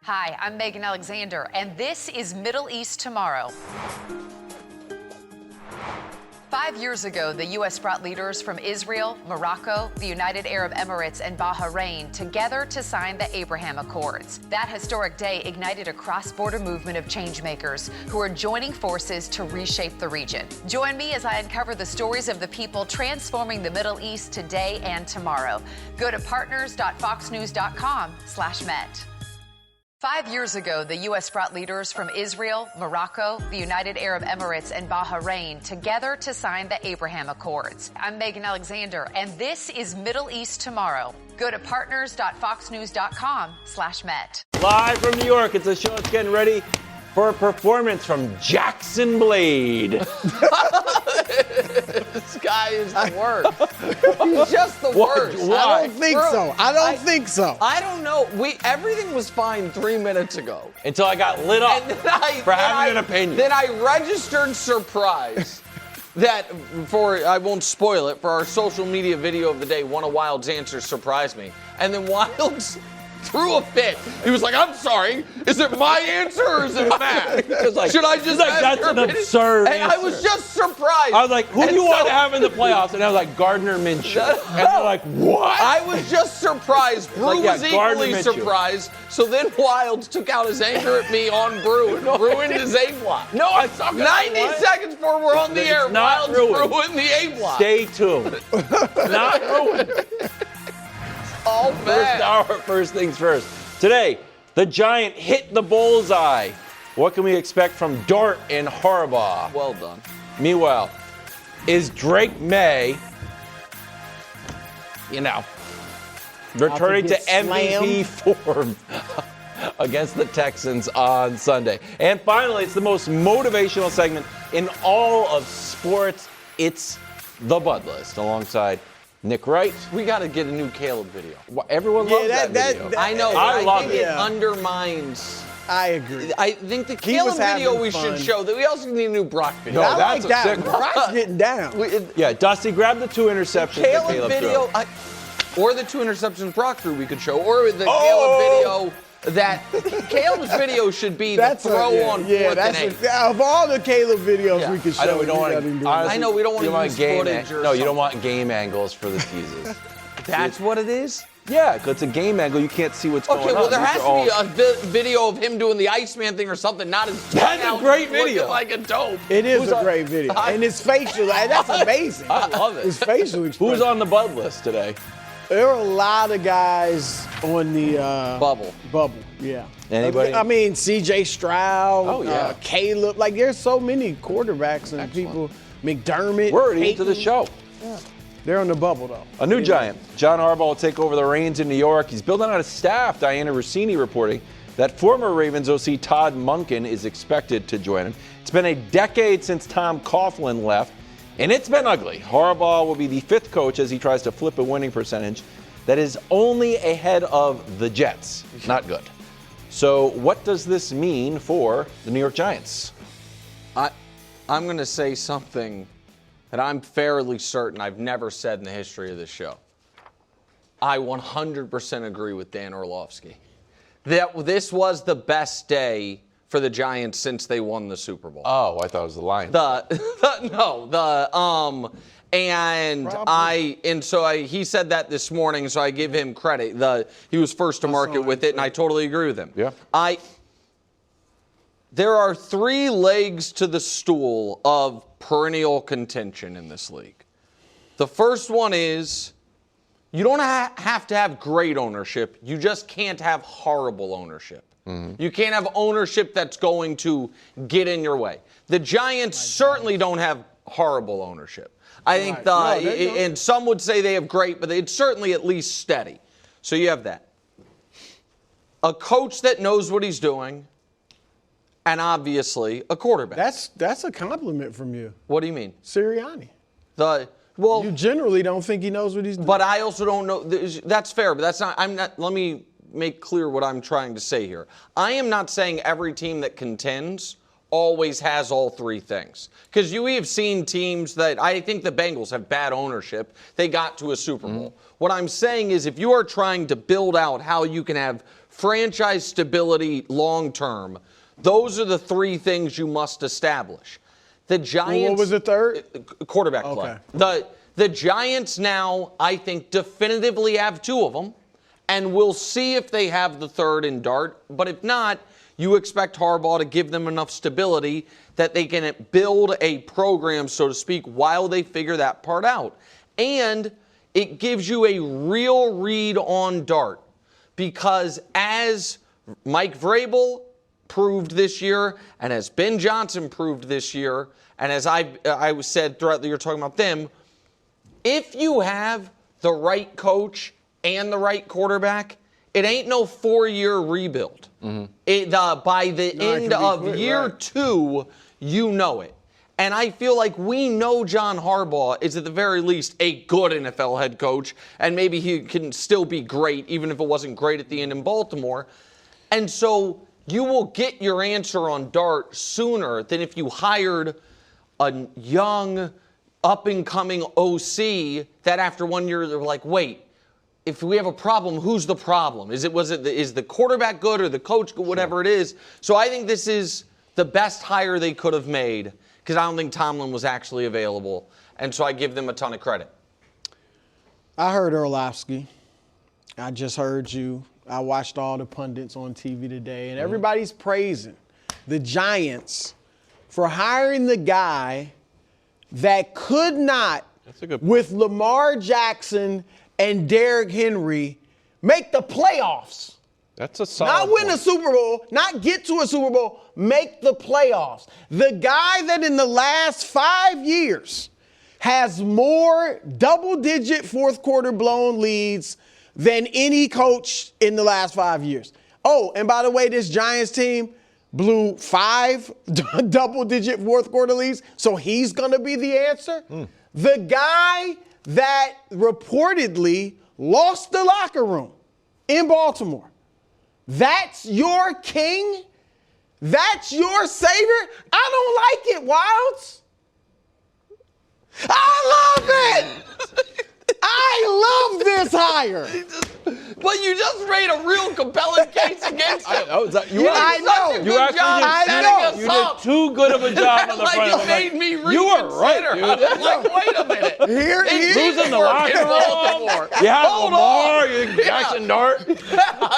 Hi, I'm Megan Alexander, and this is Middle East Tomorrow. 5 years ago, the U.S. brought leaders from Israel, Morocco, the United Arab Emirates, and Bahrain together to sign the Abraham Accords. That historic day ignited a cross-border movement of changemakers who are joining forces to reshape the region. Join me as I uncover the stories of the people transforming the Middle East today and tomorrow. Go to partners.foxnews.com/Met. 5 years ago, the U.S. brought leaders from Israel, Morocco, the United Arab Emirates, and Bahrain together to sign the Abraham Accords. I'm Megan Alexander, and this is Middle East Tomorrow. Go to partners.foxnews.com/Met. Live from New York, it's a show that's getting ready for a performance from Jackson Blade. This guy is the worst. He's just the worst. Why? I don't think so. I don't think so. I don't know. everything was fine 3 minutes ago. Until I got lit up for having an opinion. Then I registered surprise that I won't spoil it, for our social media video of the day, one of Wild's answers surprised me. And then Wild's threw a fit. He was like, I'm sorry, is it my answer or is it Matt? Should I just ask that's an absurd And answer. I was just surprised. I was like, who do you want to have in the playoffs? And I was like, Gardner Minshew. And they're like, what? I was just surprised. Brew was equally surprised. So then Wild took out his anger at me on Brew and ruined his A block. No, I saw 90 seconds before we're on the air, Wild's ruined the A block. Stay tuned. Not ruined. Oh, man. First things first. Today, the Giant hit the bullseye. What can we expect from Dart and Harbaugh? Well done. Meanwhile, is Drake May, returning to MVP form against the Texans on Sunday? And finally, it's the most motivational segment in all of sports. It's the Bud List alongside Nick Wright. We got to get a new Caleb video. Everyone loves that video. I know, but I love think it undermines. I agree. I think the Caleb video we should show. That we also need a new Brock video. No, I that's like that. sick Brock's getting down. Yeah, Dusty, grab the 2 interceptions. Caleb video, or the 2 interceptions Brock threw we could show, or the Caleb video. Caleb's video should be the throw on 4th and 8. Of all the Caleb videos we could show, I know we don't want we don't want to use footage or you don't want game angles for the teases. That's what it is? Yeah, because it's a game angle. You can't see what's going on. Okay, well, there has to be a video of him doing the Iceman thing or something, not his That's a great video. Like a dope. It is a great video. And his facial, that's amazing. I love it. His facial expression. Who's on the Bud List today? There are a lot of guys on the Bubble, yeah. Anybody? I mean, C.J. Stroud, Oh, yeah. Caleb. Like, there's so many quarterbacks and people. McDermott. We're into the show. Yeah. They're on the bubble, though. A new Giant. John Harbaugh will take over the reins in New York. He's building out a staff. Diana Rossini reporting that former Ravens OC Todd Monken is expected to join him. It's been a decade since Tom Coughlin left, and it's been ugly. Harbaugh will be the 5th coach as he tries to flip a winning percentage that is only ahead of the Jets. Not good. So what does this mean for the New York Giants? I'm going to say something that I'm fairly certain I've never said in the history of this show. I 100% agree with Dan Orlovsky that this was the best day for the Giants since they won the Super Bowl. Oh, I thought it was the Lions. He said that this morning, so I give him credit. He was first to market with it, and I totally agree with him. Yeah. There are 3 legs to the stool of perennial contention in this league. The first one is you don't have to have great ownership. You just can't have horrible ownership. Mm-hmm. You can't have ownership that's going to get in your way. The Giants certainly don't have horrible ownership. I think and some would say they have great, but it's certainly at least steady. So you have that. A coach that knows what he's doing, and obviously a quarterback. That's a compliment from you. What do you mean? Sirianni. You generally don't think he knows what he's doing. But I also don't know. That's fair, but that's not. I'm not. Let me make clear what I'm trying to say here. I am not saying every team that contends always has all three things. Because we have seen teams that I think the Bengals have bad ownership. They got to a Super Bowl. What I'm saying is if you are trying to build out how you can have franchise stability long term, those are the three things you must establish. The Giants. What was the third? Quarterback play. The Giants now, I think, definitively have two of them, and we'll see if they have the third in Dart. But if not, you expect Harbaugh to give them enough stability that they can build a program, so to speak, while they figure that part out. And it gives you a real read on Dart, because as Mike Vrabel proved this year, and as Ben Johnson proved this year, and as I said throughout the year talking about them, if you have the right coach and the right quarterback, it ain't no 4-year rebuild. By the end of year 2, you know it. And I feel like we know John Harbaugh is at the very least a good NFL head coach, and maybe he can still be great, even if it wasn't great at the end in Baltimore. And so you will get your answer on Dart sooner than if you hired a young, up-and-coming OC that after 1 year they're like, wait, if we have a problem, who's the problem? Is the quarterback good or the coach good, whatever it is? So I think this is the best hire they could have made, because I don't think Tomlin was actually available. And so I give them a ton of credit. I heard Orlovsky. I just heard you. I watched all the pundits on TV today, and everybody's praising the Giants for hiring the guy that could not, with Lamar Jackson and Derrick Henry, make the playoffs. That's a solid Not win point. a Super Bowl, not get to a Super Bowl, make the playoffs. The guy that in the last 5 years has more double-digit fourth-quarter blown leads than any coach in the last 5 years. Oh, and by the way, this Giants team blew 5 double-digit fourth-quarter leads, so he's going to be the answer? The guy that reportedly lost the locker room in Baltimore, that's your king? That's your savior? I don't like it, Wilds. I love it. I love this hire. But you just made a real compelling case against him. I know. You You did too good of a job on the like front it of made me reconsider. You were right, dude. Like, wait a minute. Losing the locker room. You have Lamar, you Jackson Dart.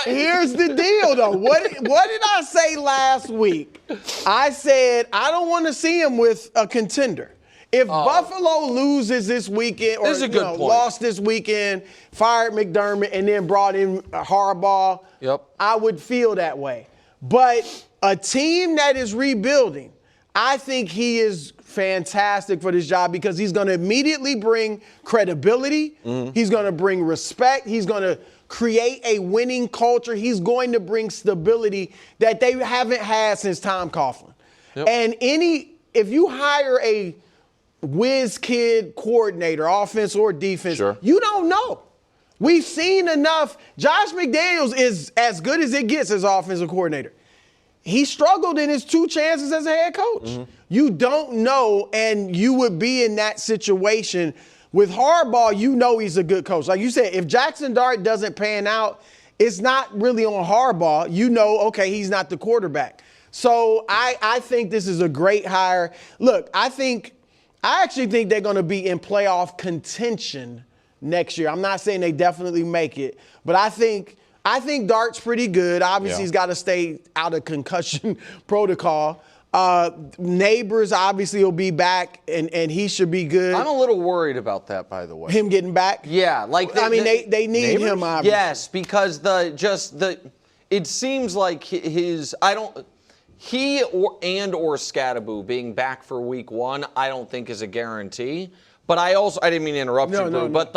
Here's the deal, though. What did I say last week? I said I don't want to see him with a contender. If Buffalo loses this weekend, or this is a good point. Lost this weekend, fired McDermott, and then brought in Harbaugh, I would feel that way. But a team that is rebuilding, I think he is fantastic for this job, because he's going to immediately bring credibility. He's going to bring respect. He's going to create a winning culture. He's going to bring stability that they haven't had since Tom Coughlin. And if you hire a whiz kid coordinator, offense or defense, you don't know. We've seen enough. Josh McDaniels is as good as it gets as offensive coordinator. He struggled in his 2 chances as a head coach. You don't know, and you would be in that situation. With Harbaugh, you know he's a good coach. Like you said, if Jackson Dart doesn't pan out, it's not really on Harbaugh. You know, okay, he's not the quarterback. So I think this is a great hire. Look, I actually think they're going to be in playoff contention next year. I'm not saying they definitely make it, but I think Dart's pretty good. Obviously, he's got to stay out of concussion protocol. Neighbors obviously will be back, and he should be good. I'm a little worried about that, by the way. Him getting back? Yeah, like they need him, obviously. Yes, because it seems like he or Scattaboo being back for week 1, I don't think is a guarantee. But I didn't mean to interrupt you, Boo, but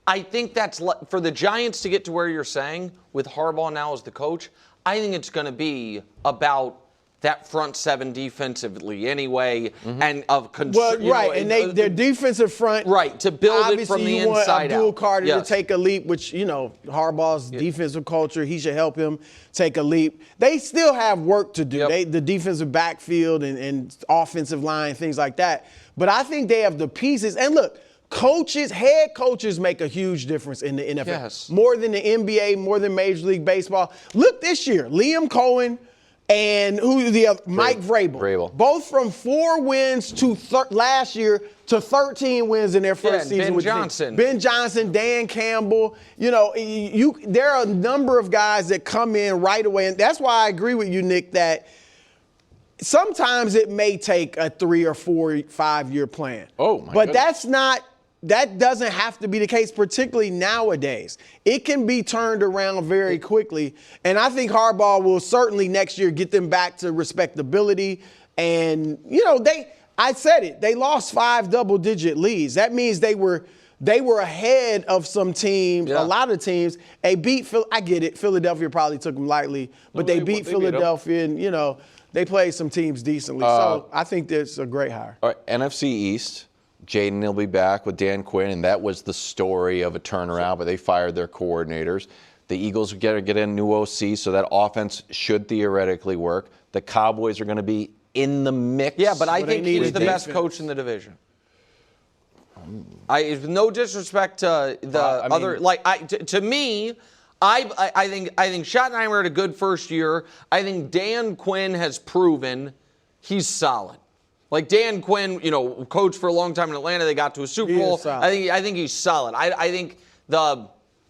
I think that's for the Giants to get to where you're saying with Harbaugh now as the coach. I think it's going to be about that front seven defensively anyway, and their defensive front, to build it from the inside out. Obviously, you want Abdul Carter to take a leap, which Harbaugh's defensive culture, he should help him take a leap. They still have work to do. The defensive backfield and offensive line, things like that. But I think they have the pieces. And look, head coaches make a huge difference in the NFL. Yes. More than the NBA, more than Major League Baseball. Look this year, Liam Cohen and Mike Vrabel. Both from 4 wins to last year to 13 wins in their first season. Ben Johnson, Dan Campbell. There are a number of guys that come in right away. And that's why I agree with you, Nick, that sometimes it may take a 3 or 4, 5-year plan. But that doesn't have to be the case, particularly nowadays. It can be turned around very quickly. And I think Harbaugh will certainly next year get them back to respectability. And, I said it, they lost 5 double-digit leads. That means they were ahead of some teams, a lot of teams. They beat I get it, Philadelphia probably took them lightly, but they beat Philadelphia and, they played some teams decently. So I think that's a great hire. All right, NFC East. Jaden will be back with Dan Quinn, and that was the story of a turnaround, but they fired their coordinators. The Eagles get a new OC, so that offense should theoretically work. The Cowboys are going to be in the mix. Yeah, but I think he's the best coach in the division. No disrespect to to me, I think Schottenheimer had a good first year. I think Dan Quinn has proven he's solid. Like Dan Quinn, coached for a long time in Atlanta. They got to a Super Bowl. I think he's solid. I think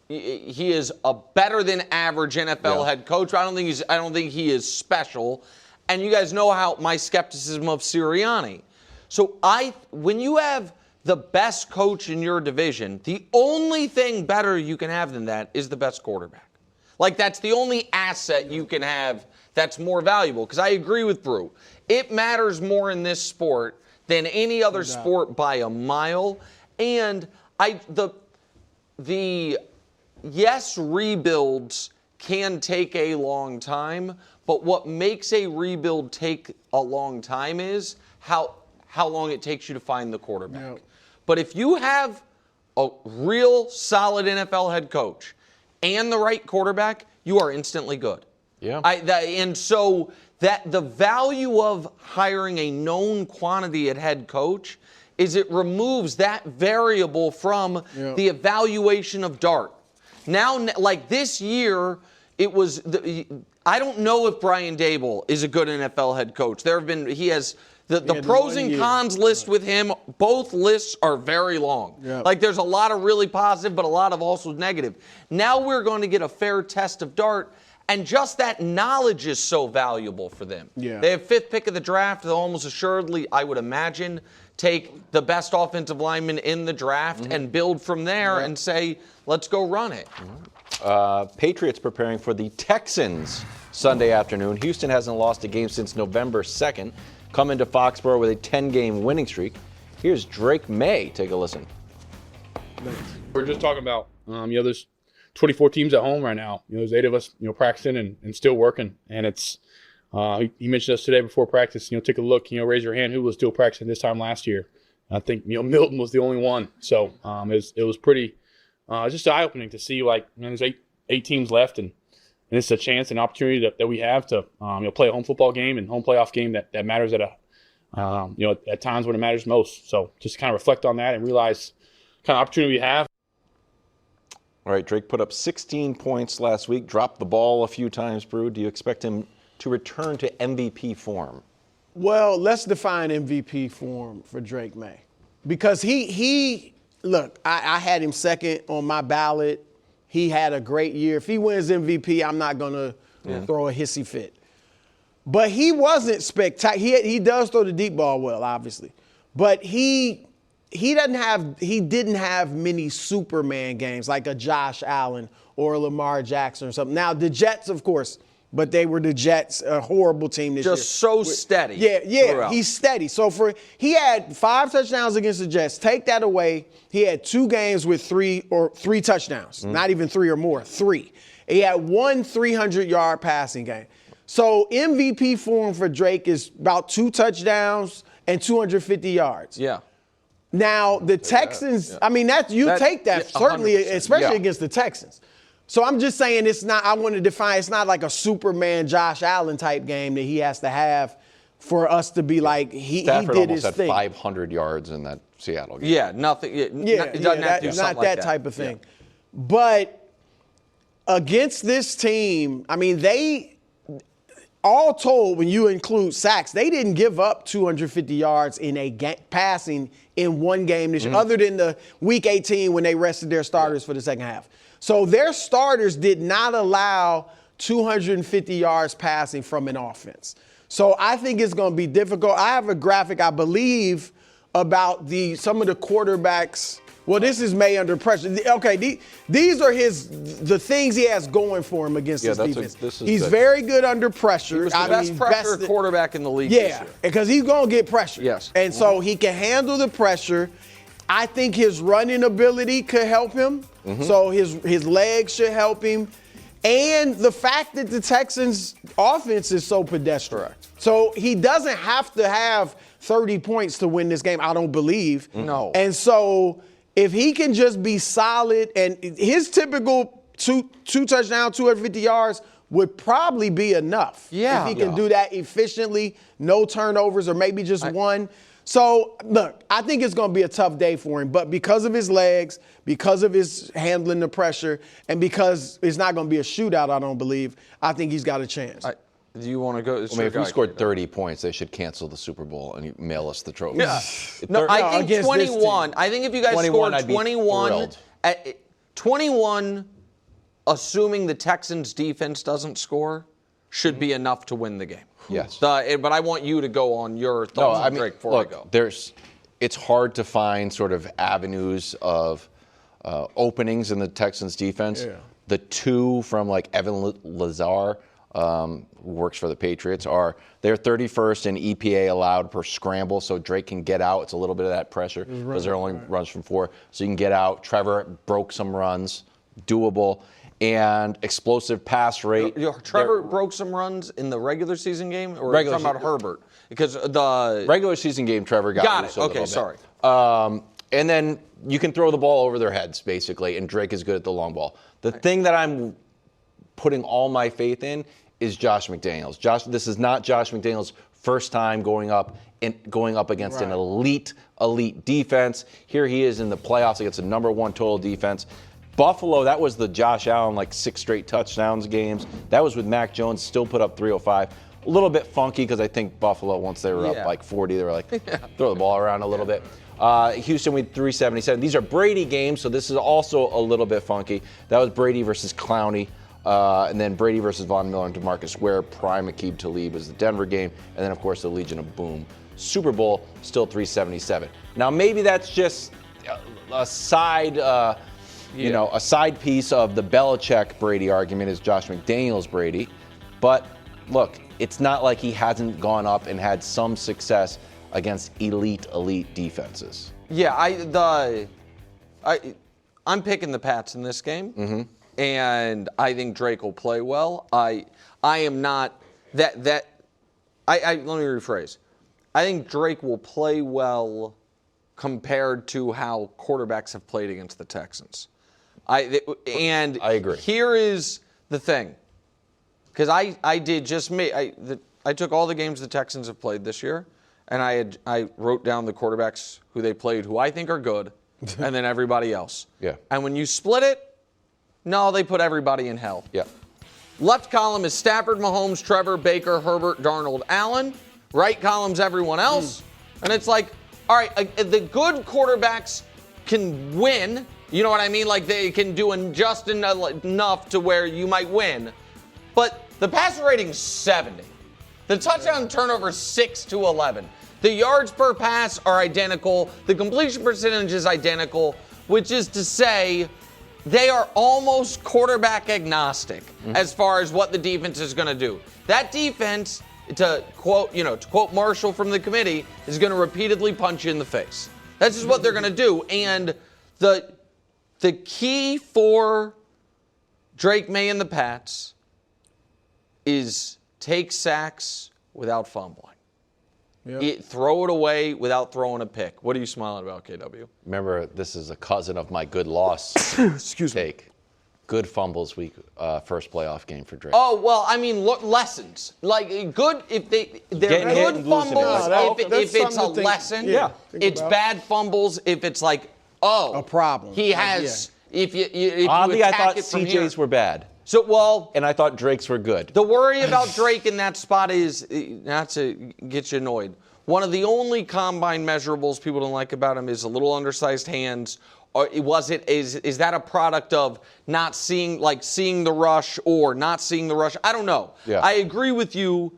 he is a better than average NFL head coach. I don't think he is special. And you guys know how my skepticism of Sirianni. So when you have the best coach in your division, the only thing better you can have than that is the best quarterback. Like that's the only asset you can have that's more valuable. Because I agree with Brew. It matters more in this sport than any other sport by a mile. And rebuilds can take a long time, but what makes a rebuild take a long time is how long it takes you to find the quarterback. Yep. But if you have a real solid NFL head coach and the right quarterback, you are instantly good. Yeah. And so that the value of hiring a known quantity at head coach is it removes that variable from the evaluation of Dart. Now, like this year, it was I don't know if Brian Daboll is a good NFL head coach. He has the pros and cons list with him. Both lists are very long. Yeah. Like there's a lot of really positive, but a lot of also negative. Now we're going to get a fair test of Dart. And just that knowledge is so valuable for them. Yeah. They have 5th pick of the draft. They'll almost assuredly, I would imagine, take the best offensive lineman in the draft and build from there and say, let's go run it. Patriots preparing for the Texans Sunday afternoon. Houston hasn't lost a game since November 2nd. Coming to Foxborough with a 10-game winning streak. Here's Drake May. Take a listen. We're just talking about, there's 24 teams at home right now. There's 8 of us, practicing and still working. And it's, he mentioned us today before practice, take a look, raise your hand who was still practicing this time last year. I think, Milton was the only one. So it was pretty, just eye-opening to see, there's eight teams left and it's a chance, an opportunity that we have to, play a home football game and home playoff game that matters at times when it matters most. So just kind of reflect on that and realize kind of opportunity we have. All right, Drake put up 16 points last week, dropped the ball a few times, Brew. Do you expect him to return to MVP form? Well, let's define MVP form for Drake May. Because look, I had him second on my ballot. He had a great year. If he wins MVP, I'm not going to throw a hissy fit. But he wasn't spectacular. He does throw the deep ball well, obviously. But he didn't have many Superman games like a Josh Allen or a Lamar Jackson or something. Now, the Jets, of course, but they were the Jets, a horrible team this year. Just so steady. Yeah, he's steady. So he had 5 touchdowns against the Jets. Take that away, he had 2 games with 3 touchdowns. Not even 3 or more, 3. He had 1 300-yard passing game. So MVP form for Drake is about 2 touchdowns and 250 yards. Yeah. Now, the Texans, I mean, take that, certainly, 100%. especially against the Texans. So I'm just saying it's not like a Superman Josh Allen type game that he has to have for us to be like, he did his thing. 500 yards in that Seattle game. Yeah, nothing. It doesn't have to do something not like that type of thing. Yeah. But against this team, I mean, they, all told, when you include sacks, they didn't give up 250 yards in a passing in one game this year, other than the Week 18 when they rested their starters for the second half. So their starters did not allow 250 yards passing from an offense. So I think it's going to be difficult. I have a graphic, I believe, about some of the quarterbacks. Well, this is May under pressure. Okay, these are the things he has going for him against this defense. He's very good under pressure. He was the best pressure quarterback in the league this year. Because he's going to get pressure. Yes. And so he can handle the pressure. I think his running ability could help him. So his legs should help him. And the fact that the Texans' offense is so pedestrian. Correct. So he doesn't have to have 30 points to win this game, I don't believe. No. And so if he can just be solid, and his typical two touchdowns, 250 yards would probably be enough. Yeah. If he can do that efficiently, no turnovers, or maybe just one. So, look, I think it's going to be a tough day for him. But because of his legs, because of his handling the pressure, and because it's not going to be a shootout, I don't believe, I think he's got a chance. Do you want to go? If we scored 30 points, they should cancel the Super Bowl and mail us the trophy. Yeah. No, I think 21. I think if you guys scored 21, assuming the Texans' defense doesn't score, should be enough to win the game. Yes. But I want you to go on your thoughts on Drake before I go. It's hard to find sort of avenues of openings in the Texans' defense. Yeah. The two from like Evan Lazar, who works for the Patriots, they're 31st in EPA allowed per scramble, so Drake can get out. It's a little bit of that pressure because they're only runs from 4, so you can get out. Trevor broke some runs, doable. And explosive pass rate. Trevor broke some runs in the regular season game, or are you talking about Herbert? Because the regular season game, Trevor got it. Okay, sorry. And then you can throw the ball over their heads, basically, and Drake is good at the long ball. The thing that I'm putting all my faith in is Josh McDaniels. This is not Josh McDaniels' first time going up against an elite defense. Here he is in the playoffs against the number 1 total defense. Buffalo, that was the Josh Allen, 6 straight touchdowns games. That was with Mac Jones, still put up 305. A little bit funky because I think Buffalo, once they were up 40, they were throw the ball around a little bit. Houston with 377. These are Brady games, so this is also a little bit funky. That was Brady versus Clowney. And then Brady versus Von Miller and DeMarcus Ware. Prime Aqib Talib was the Denver game. And then, of course, the Legion of Boom. Super Bowl, still 377. Now, maybe that's just a side... a side piece of the Belichick Brady argument is Josh McDaniels Brady. But look, it's not like he hasn't gone up and had some success against elite defenses. Yeah, I'm picking the Pats in this game, and I think Drake will play well. I am not let me rephrase. I think Drake will play well compared to how quarterbacks have played against the Texans. I agree. Here is the thing, because I took all the games the Texans have played this year, and I wrote down the quarterbacks who they played who I think are good, and then everybody else. Yeah. And when you split it, no, they put everybody in hell. Yeah. Left column is Stafford, Mahomes, Trevor, Baker, Herbert, Darnold, Allen. Right column's everyone else, and it's like, all right, the good quarterbacks can win. You know what I mean? They can do just enough to where you might win. But the passer rating's 70. The touchdown turnover is 6-11. The yards per pass are identical. The completion percentage is identical, which is to say they are almost quarterback agnostic as far as what the defense is going to do. That defense, to quote Marshall from the committee, is going to repeatedly punch you in the face. That's just what they're going to do. And the key for Drake May and the Pats is take sacks without fumbling. Throw it away without throwing a pick. What are you smiling about, KW? Remember, this is a cousin of my good loss take. Good fumbles week, first playoff game for Drake. Oh, well, I mean, look, lessons. Like, good if they're Getting hit good and losing fumbles it. if it's a lesson. Yeah. It's bad fumbles if it's like, oh. A problem. He has, if you Oddly, attack I thought it from CJ's here. were bad. So, well. And I thought Drake's were good. The worry about Drake in that spot is, not to get you annoyed, one of the only combine measurables people don't like about him is a little undersized hands. Or is that a product of not seeing the rush or not seeing the rush? I don't know. Yeah. I agree with you.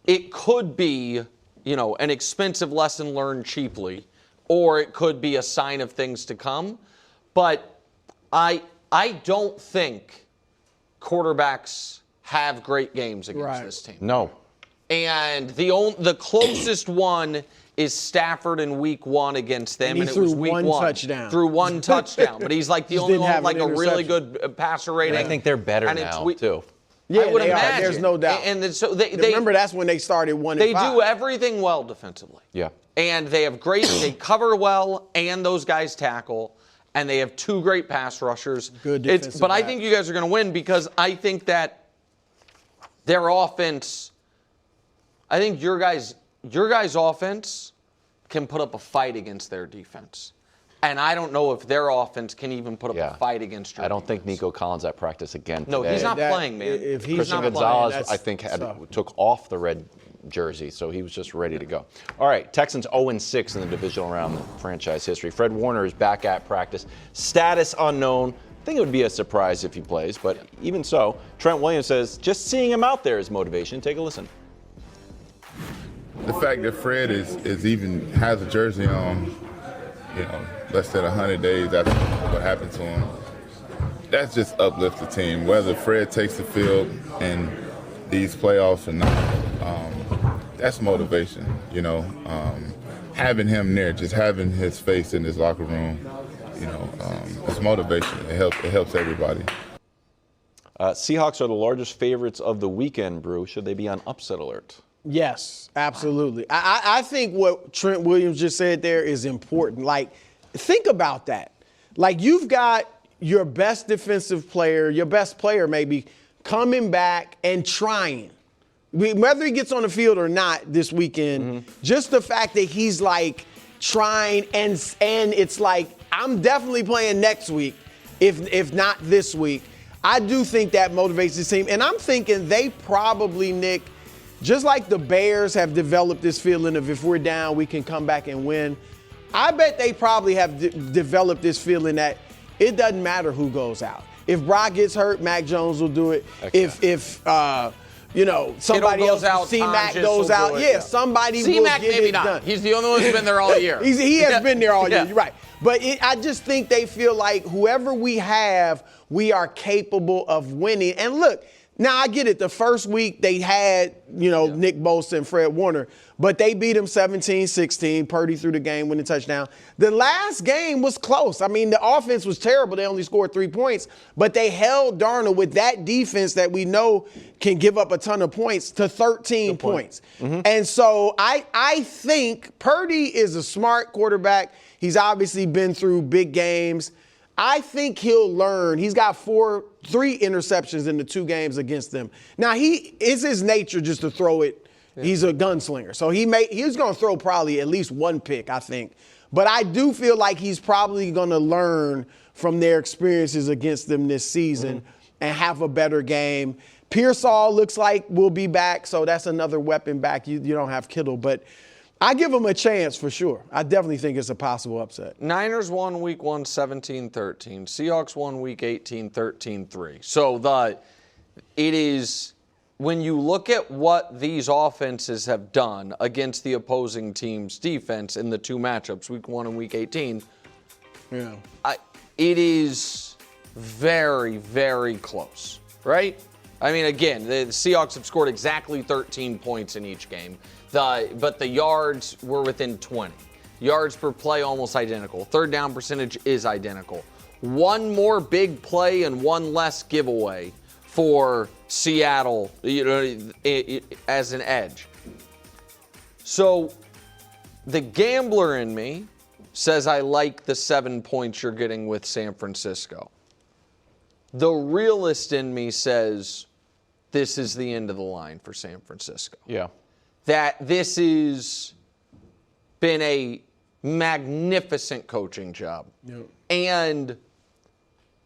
It could be, an expensive lesson learned cheaply, or it could be a sign of things to come. But I don't think quarterbacks have great games against this team. No. And the closest one is Stafford in week 1 against them, and it was week 1. Touchdown. Through one touchdown. But he's like the only one with like a really interception. good passer rating. And I think they're better now, too. Yeah, I would they imagine. are. There's no doubt. And so they remember, that's when they started 1-5. They do everything well defensively. Yeah. And they have they cover well, and those guys tackle, and they have 2 great pass rushers. Good defensive But I back. think you guys are going to win because I think that their offense, I think your guys' offense can put up a fight against their defense. And I don't know if their offense can even put up a fight against your I don't think defense. Nico Collins at practice again today. No, he's not playing, man. If he's Christian not Gonzalez, playing, I think, took off the red jersey, so he was just ready to go. All right, Texans 0-6 in the divisional round in franchise history. Fred Warner is back at practice. Status unknown. I think it would be a surprise if he plays, but even so, Trent Williams says just seeing him out there is motivation. Take a listen. The fact that Fred is even has a jersey on, less than 100 days after what happened to him, that's just uplifts the team. Whether Fred takes the field in these playoffs or not, that's motivation. Having him there, just having his face in his locker room, it's motivation. It helps everybody. Seahawks are the largest favorites of the weekend, Brew. Should they be on upset alert? Yes, absolutely. I think what Trent Williams just said there is important. Like, think about that. Like, you've got your best defensive player, your best player maybe, coming back and trying. Whether he gets on the field or not this weekend, just the fact that he's, like, trying and it's like, I'm definitely playing next week, if not this week. I do think that motivates the team. And I'm thinking they probably, Nick, just like the Bears have developed this feeling of if we're down, we can come back and win, I bet they probably have developed this feeling that it doesn't matter who goes out. If Brock gets hurt, Mac Jones will do it. Okay. If somebody else, C-Mac goes out, somebody will C-Mac get maybe it not. done. He's the only one who's been there all year. He has been there all year, Yeah. you're right. But I just think they feel like whoever we have, we are capable of winning. And look, now I get it. The first week they had, Nick Bosa and Fred Warner, but they beat him 17-16. Purdy threw the game, winning touchdown. The last game was close. I mean, the offense was terrible. They only scored 3 points, but they held Darnold with that defense that we know can give up a ton of points to 13 points. And so I think Purdy is a smart quarterback. He's obviously been through big games. I think he'll learn. He's got 3 interceptions in the 2 games against them. Now, it's his nature just to throw it. Yeah. He's a gunslinger. So he's going to throw probably at least 1 pick, I think. But I do feel like he's probably going to learn from their experiences against them this season and have a better game. Pearsall looks like we'll be back, so that's another weapon back. You don't have Kittle, but I give them a chance for sure. I definitely think it's a possible upset. Niners won week 1, 17-13. Seahawks won week 18, 13-3. So it is, when you look at what these offenses have done against the opposing team's defense in the 2 matchups, week 1 and week 18, it is very, very close, right? I mean, again, the Seahawks have scored exactly 13 points in each game. But the yards were within 20. Yards per play almost identical. Third down percentage is identical. 1 more big play and 1 less giveaway for Seattle, as an edge. So the gambler in me says I like the 7 points you're getting with San Francisco. The realist in me says this is the end of the line for San Francisco. Yeah. That this has been a magnificent coaching job. Yep. And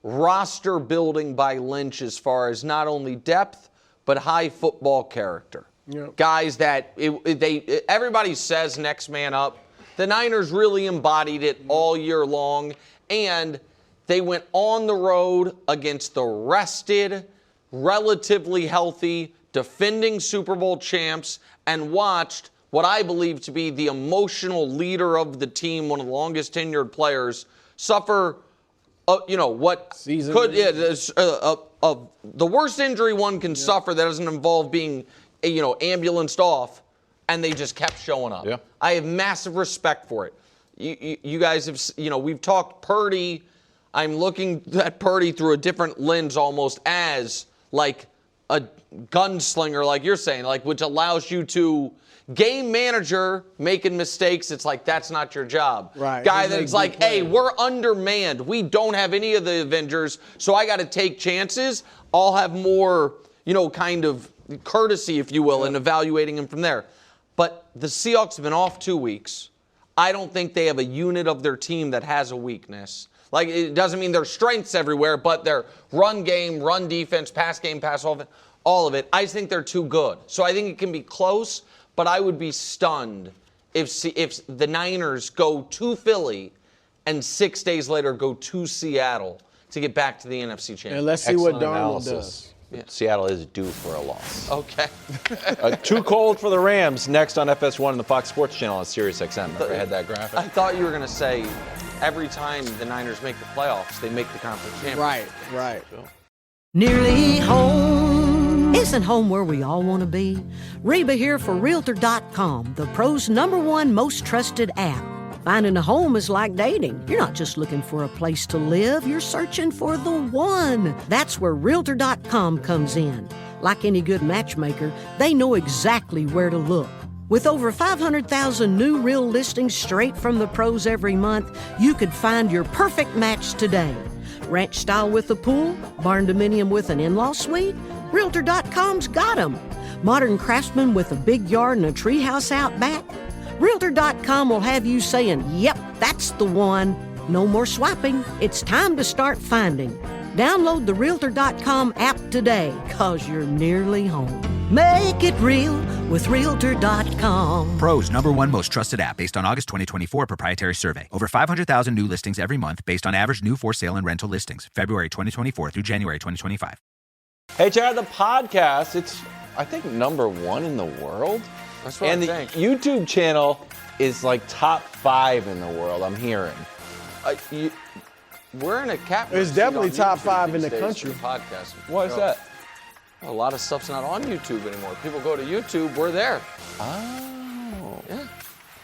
roster building by Lynch as far as not only depth, but high football character. Yep. Guys that everybody says next man up. The Niners really embodied it all year long, and they went on the road against the rested, relatively healthy, defending Super Bowl champs and watched what I believe to be the emotional leader of the team, one of the longest tenured players, suffer, what season could the worst injury one can suffer that doesn't involve being, ambulanced off, and they just kept showing up. Yeah. I have massive respect for it. You guys have, we've talked Purdy. I'm looking at Purdy through a different lens almost as like a gunslinger, like you're saying, like which allows you to game manager making mistakes. It's like that's not your job. Right. Guy that's like, hey, we're undermanned. We don't have any of the Avengers, so I got to take chances. I'll have more, kind of courtesy, if you will, in evaluating him from there. But the Seahawks have been off 2 weeks. I don't think they have a unit of their team that has a weakness. Like, it doesn't mean their strengths everywhere, but their run game, run defense, pass game, pass offense, all of it. I just think they're too good. So I think it can be close, but I would be stunned if the Niners go to Philly and 6 days later go to Seattle to get back to the NFC Championship. And let's see what Darnold does. Yeah. Seattle is due for a loss. Okay. Too cold for the Rams. Next on FS1 and the Fox Sports Channel on SiriusXM. Remember I had that graphic? I thought you were going to say every time the Niners make the playoffs, they make the conference championship. Right. Nearly home. Isn't home where we all want to be? Reba here for Realtor.com, the pros' #1 most trusted app. Finding a home is like dating. You're not just looking for a place to live, you're searching for the one. That's where Realtor.com comes in. Like any good matchmaker, they know exactly where to look. With over 500,000 new real listings straight from the pros every month, you could find your perfect match today. Ranch style with a pool, barn dominium with an in-law suite? Realtor.com's got 'em. Modern craftsman with a big yard and a treehouse out back? Realtor.com will have you saying, yep, that's the one. No more swiping. It's time to start finding. Download the Realtor.com app today, cause you're nearly home. Make it real with Realtor.com. Pros #1 most trusted app based on August 2024 proprietary survey. Over 500,000 new listings every month based on average new for sale and rental listings. February 2024 through January 2025. Hey, check out the podcast. It's, I think, #1 in the world. That's what and I the think. YouTube channel is like top 5 in the world, I'm hearing. We're in a cap. It's definitely top 5 in the country. Podcast. Why is that? A lot of stuff's not on YouTube anymore. People go to YouTube, we're there. Oh. Yeah.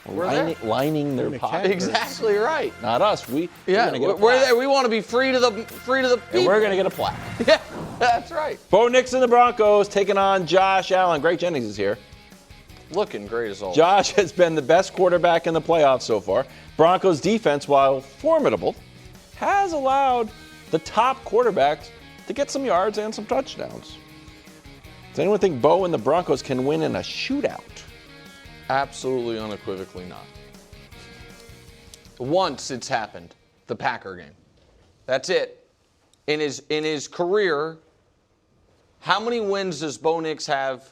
We're there. Lining their pockets. Exactly right. Not us. We're there. We want to be free to the people. And we're going to get a plaque. Yeah, that's right. Bo Nix and the Broncos taking on Josh Allen. Greg Jennings is here. Looking great as always. Josh has been the best quarterback in the playoffs so far. Broncos defense, while formidable, has allowed the top quarterbacks to get some yards and some touchdowns. Does anyone think Bo and the Broncos can win in a shootout? Absolutely, unequivocally not. Once it's happened, the Packer game. That's it. In his career, how many wins does Bo Nix have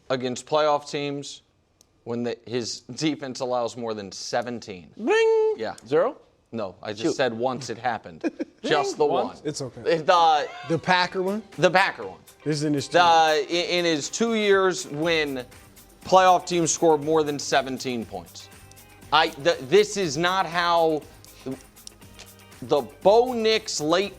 against playoff teams when his defense allows more than 17? Bing! Yeah. 0? No, I just said once it happened. Just the one. It's okay. The Packer one? The Packer one. This is in his in his 2 years when playoff teams scored more than 17 points. This is not how the Bo Nix late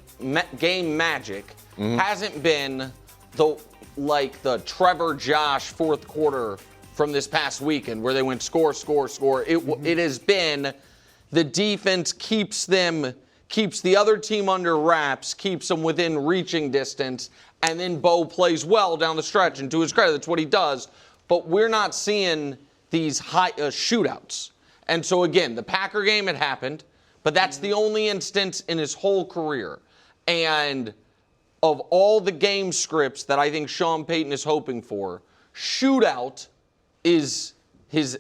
game magic hasn't been the Trevor Josh fourth quarter from this past weekend where they went score. It has been the defense keeps keeps the other team under wraps, keeps them within reaching distance, and then Bo plays well down the stretch. And to his credit, that's what he does. But we're not seeing these high shootouts. And so, again, the Packer game, it happened, but that's the only instance in his whole career. And of all the game scripts that I think Sean Payton is hoping for, shootout is his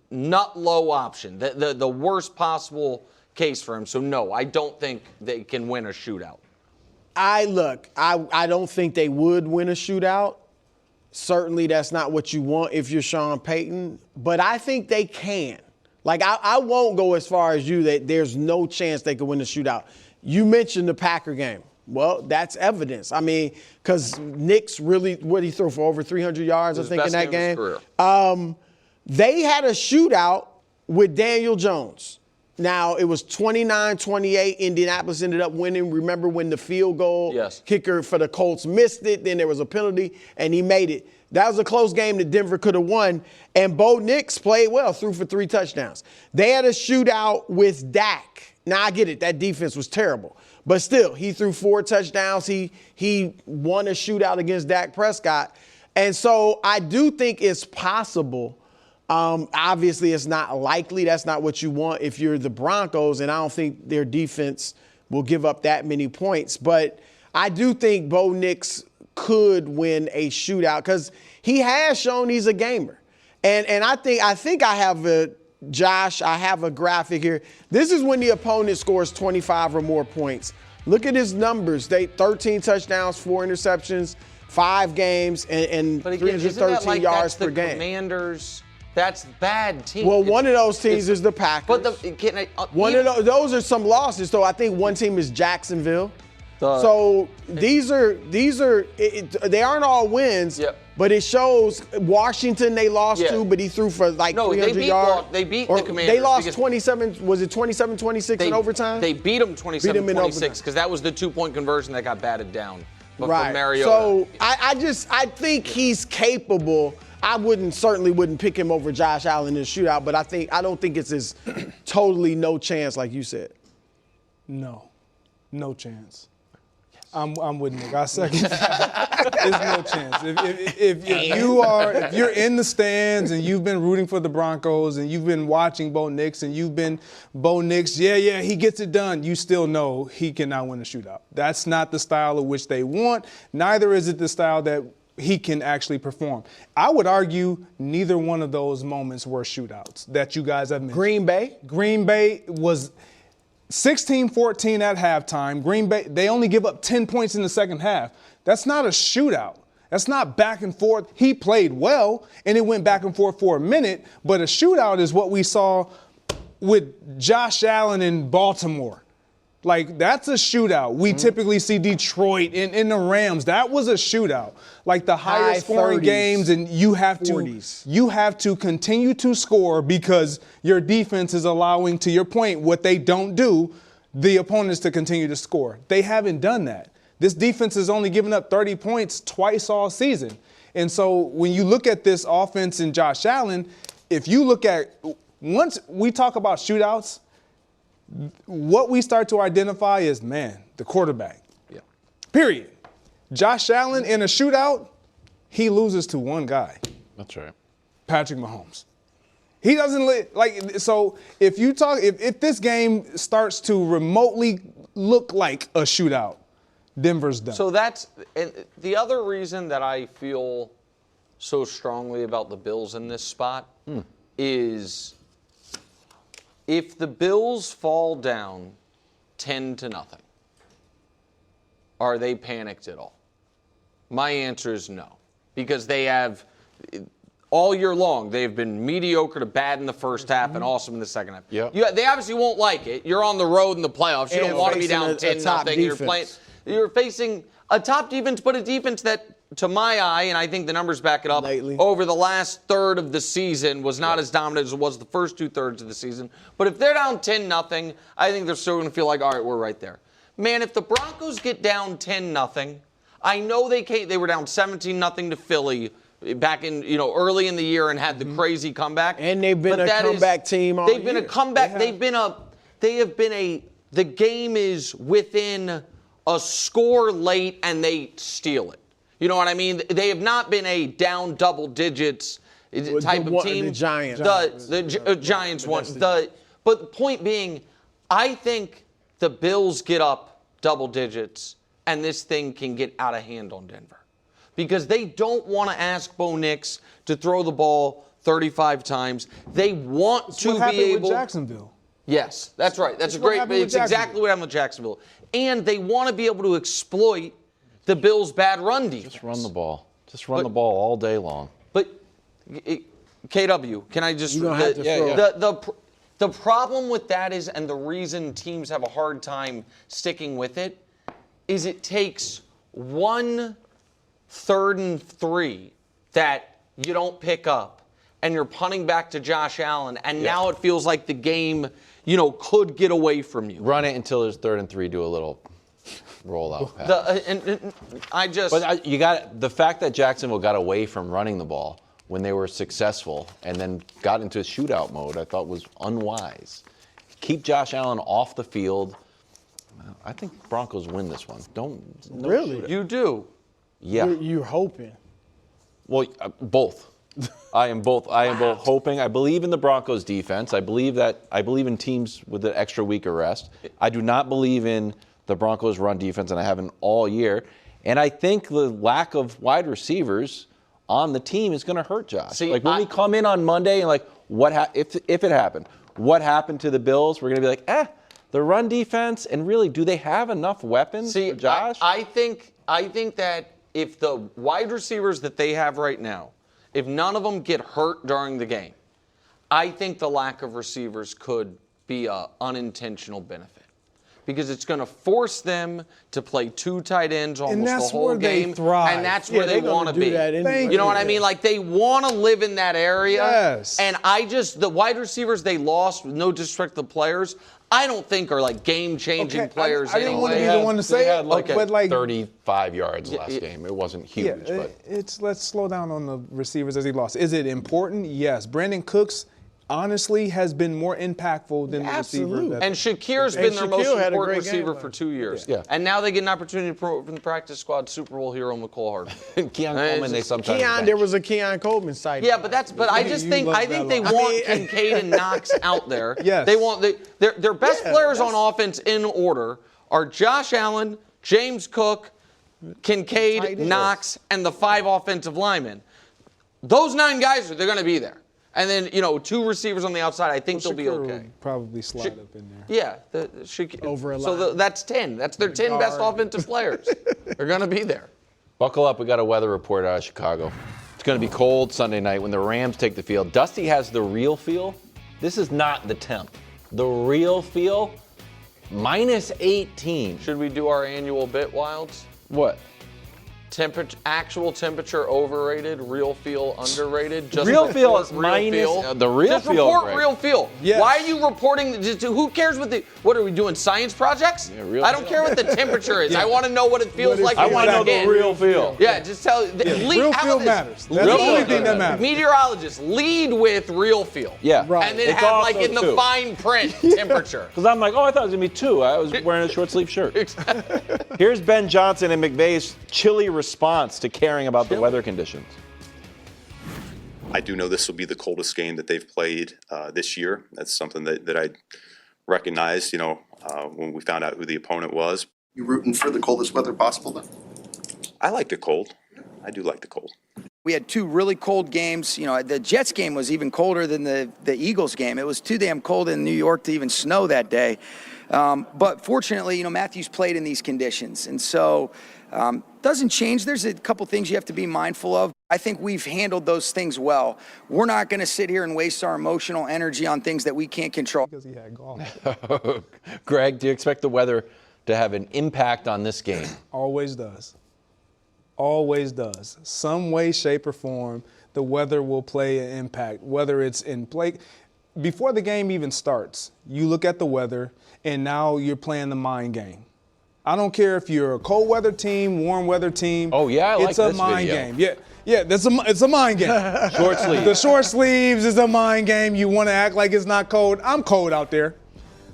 nut low option, the worst possible case for him. So, no, I don't think they can win a shootout. I don't think they would win a shootout. Certainly that's not what you want if you're Sean Payton, but I think they can. Like, I won't go as far as you that there's no chance they could win a shootout. You mentioned the Packer game. Well, that's evidence. I mean, because Nick's really, what he threw for over 300 yards, I think, in that game. They had a shootout with Daniel Jones. Now, it was 29-28. Indianapolis ended up winning. Remember when the field goal kicker for the Colts missed it? Then there was a penalty, and he made it. That was a close game that Denver could have won. And Bo Nix played well, threw for 3 touchdowns. They had a shootout with Dak. Now, I get it. That defense was terrible. But still, he threw 4 touchdowns. He won a shootout against Dak Prescott. And so I do think it's possible. Obviously, it's not likely. That's not what you want if you're the Broncos, and I don't think their defense will give up that many points. But I do think Bo Nix could win a shootout because he has shown he's a gamer. And I think I have I have a graphic here. This is when the opponent scores 25 or more points. Look at his numbers. 13 touchdowns, 4 interceptions, 5 games, and 313 yards per game. Commanders. That's bad team. Well, one of those teams is the Packers. But those are some losses. So I think one team is Jacksonville. So these are they aren't all wins. Yep. But it shows Washington they lost to, but he threw for like 300 yards. They beat the Commanders. They lost 27. Was it 27-26 in overtime? They beat them 27-26 because that was the 2-point conversion that got batted down. But right. Mariota. So I think he's capable. I certainly wouldn't pick him over Josh Allen in a shootout, but I don't think it's as totally no chance like you said. No chance. I'm with Nick. I second that. There's no chance. If you're in the stands and you've been rooting for the Broncos and you've been watching Bo Nix and you've been Bo Nix, he gets it done. You still know he cannot win a shootout. That's not the style of which they want. Neither is it the style that he can actually perform. I would argue neither one of those moments were shootouts that you guys have mentioned. Green Bay was 16-14 at halftime. Green Bay, they only give up 10 points in the second half. That's not a shootout. That's not back and forth. He played well, and it went back and forth for a minute, but a shootout is what we saw with Josh Allen in Baltimore. Like, that's a shootout. We typically see Detroit in the Rams. That was a shootout. Like the highest scoring games, and you have to continue to score because your defense is allowing, to your point, what they don't do, the opponents to continue to score. They haven't done that. This defense has only given up 30 points twice all season. And so when you look at this offense in Josh Allen, if you look at, once we talk about shootouts, what we start to identify is, the quarterback. Yeah. Period. Josh Allen in a shootout, he loses to one guy. That's right. Patrick Mahomes. He doesn't so if this game starts to remotely look like a shootout, Denver's done. So that's and the other reason that I feel so strongly about the Bills in this spot is if the Bills fall down 10-0, are they panicked at all? My answer is no, because they have all year long they've been mediocre to bad in the first half and awesome in the second half. Yep. They obviously won't like it. You're on the road in the playoffs. You don't want to be down 10-0. You're facing a top defense, but a defense that, to my eye, and I think the numbers back it up, over the last third of the season was not as dominant as it was the first 2/3 of the season. But if they're down 10-0, I think they're still going to feel like, all right, we're right there. Man, if the Broncos get down 10-0, I know they were down 17-0 to Philly back in early in the year and had the crazy comeback. And they've been a comeback team all year. They've been a comeback. They have been a the game is within a score late and they steal it. You know what I mean? They have not been a down double digits type of team. The Giants. The Giants won. But the point being, I think the Bills get up double digits and this thing can get out of hand on Denver. Because they don't want to ask Bo Nix to throw the ball 35 times. They want to be able. With Jacksonville. Yes, that's right. That's a great. It's exactly what happened with Jacksonville. And they want to be able to exploit the Bills' bad run defense. Just run the ball. Just run the ball all day long. But KW, can I just? The problem with that is, and the reason teams have a hard time sticking with it, is it takes 1 3rd and 3 that you don't pick up, and you're punting back to Josh Allen, and now it feels like the game, could get away from you. Run it until there's 3rd and 3. Do a little rollout pass. But you got the fact that Jacksonville got away from running the ball when they were successful and then got into a shootout mode, I thought was unwise. Keep Josh Allen off the field. I think Broncos win this one. Really? You do? Yeah. You're hoping. Well, both. I am both hoping. I believe in the Broncos defense. I believe in teams with an extra week of rest. I do not believe in the Broncos run defense, and I haven't all year. And I think the lack of wide receivers on the team is going to hurt Josh. See, when we come in on Monday and if it happened, what happened to the Bills? We're going to be like, the run defense, and really, do they have enough weapons for Josh? I think that if the wide receivers that they have right now, if none of them get hurt during the game, I think the lack of receivers could be an unintentional benefit. Because it's going to force them to play 2 tight ends almost the whole game. They thrive. And that's where they want to be. Anyway. You know what I mean? Like, they want to live in that area. Yes. And the wide receivers they lost, with no disrespect to the players, I don't think are like game-changing players I didn't want to be anyway. the one to say had it, but like 35 yards last game. It wasn't huge, but let's slow down on the receivers as he lost. Is it important? Yes. Brandon Cooks honestly has been more impactful than the receiver. And Shakir's been their most important receiver for 2 years. Yeah. And now they get an opportunity to promote from the practice squad Super Bowl hero McCall Hardman. and Keon Coleman, they sometimes bench. There was a Keon Coleman side. Yeah, but I think they want Kincaid and Knox out there. Yes. They want their best players on offense in order are Josh Allen, James Cook, Kincaid, Knox, and the 5 offensive linemen. Those 9 guys, they're going to be there. And then, 2 receivers on the outside, I think they'll be okay. Probably slide up in there. Yeah. Over a line. So that's 10. That's their 10 best offensive players. They're going to be there. Buckle up. We got a weather report out of Chicago. It's going to be cold Sunday night when the Rams take the field. Dusty has the real feel. This is not the temp. The real feel, -18. Should we do our annual bit, Wilds? What? Actual temperature overrated, real feel underrated. Just real feel is real minus feel. The real just feel. Report real feel. Yes. Why are you reporting? Who cares what are we doing? Science projects? Yeah, I don't care what the temperature is. I want to know what it feels like. I want to know the real feel. Yeah, just tell. Real feel matters. That's the only thing that matters. Meteorologists lead with real feel. Yeah. Right. And then It's have also in the 2. fine print temperature. Because I'm like, I thought it was going to be 2. I was wearing a short sleeve shirt. Here's Ben Johnson and McVay's chilly response to caring about the weather conditions. I do know this will be the coldest game that they've played this year. That's something that I recognized, when we found out who the opponent was. You rooting for the coldest weather possible then? I like the cold. I do like the cold. We had 2 really cold games. The Jets game was even colder than the Eagles game. It was too damn cold in New York to even snow that day. But fortunately, Matthews played in these conditions. And so doesn't change. There's a couple things you have to be mindful of. I think we've handled those things well. We're not going to sit here and waste our emotional energy on things that we can't control. Because he had golf. Greg, do you expect the weather to have an impact on this game? Always does. Always does. Some way, shape, or form, the weather will play an impact, whether it's in play. Before the game even starts, you look at the weather, and now you're playing the mind game. I don't care if you're a cold weather team, warm weather team. Oh, yeah, I like it's a this mind video. game. Yeah, it's a mind game. Short sleeves. The short sleeves is a mind game. You want to act like it's not cold. I'm cold out there.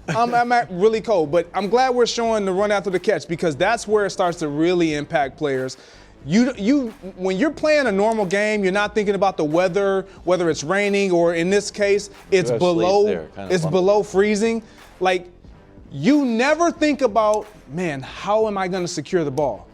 I'm really cold, but I'm glad we're showing the run after the catch because that's where it starts to really impact players. When you're playing a normal game, you're not thinking about the weather, whether it's raining or in this case, it's below freezing. Like, you never think about, man, how am I going to secure the ball?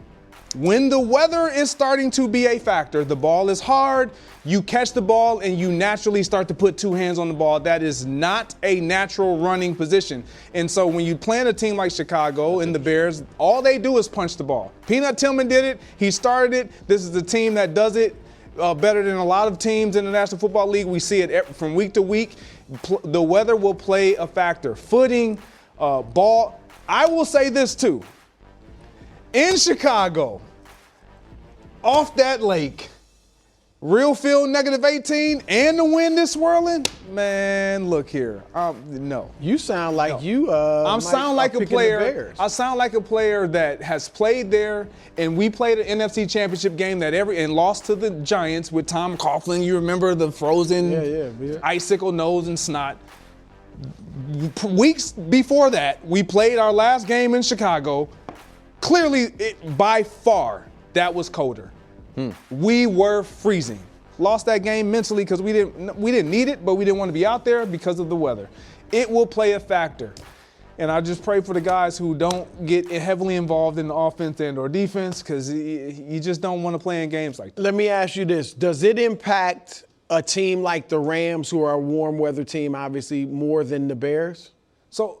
When the weather is starting to be a factor, the ball is hard, you catch the ball and you naturally start to put two hands on the ball. That is not a natural running position. And so when you play a team like Chicago and the Bears, all they do is punch the ball. Peanut Tillman did it. He started it. This is the team that does it better than a lot of teams in the National Football League. We see it from week to week. The weather will play a factor. Footing, ball. I will say this too. In Chicago, off that lake, real field -18, and the wind is swirling. Man, look here. No. You sound like I sound like a player. I sound like a player that has played there, and we played an NFC Championship game and lost to the Giants with Tom Coughlin. You remember the frozen icicle nose and snot. Weeks before that, we played our last game in Chicago. Clearly, by far, that was colder. We were freezing. Lost that game mentally because we didn't need it, but we didn't want to be out there because of the weather. It will play a factor. And I just pray for the guys who don't get heavily involved in the offense and or defense because you just don't want to play in games like that. Let me ask you this. Does it impact a team like the Rams, who are a warm weather team, obviously, more than the Bears? So,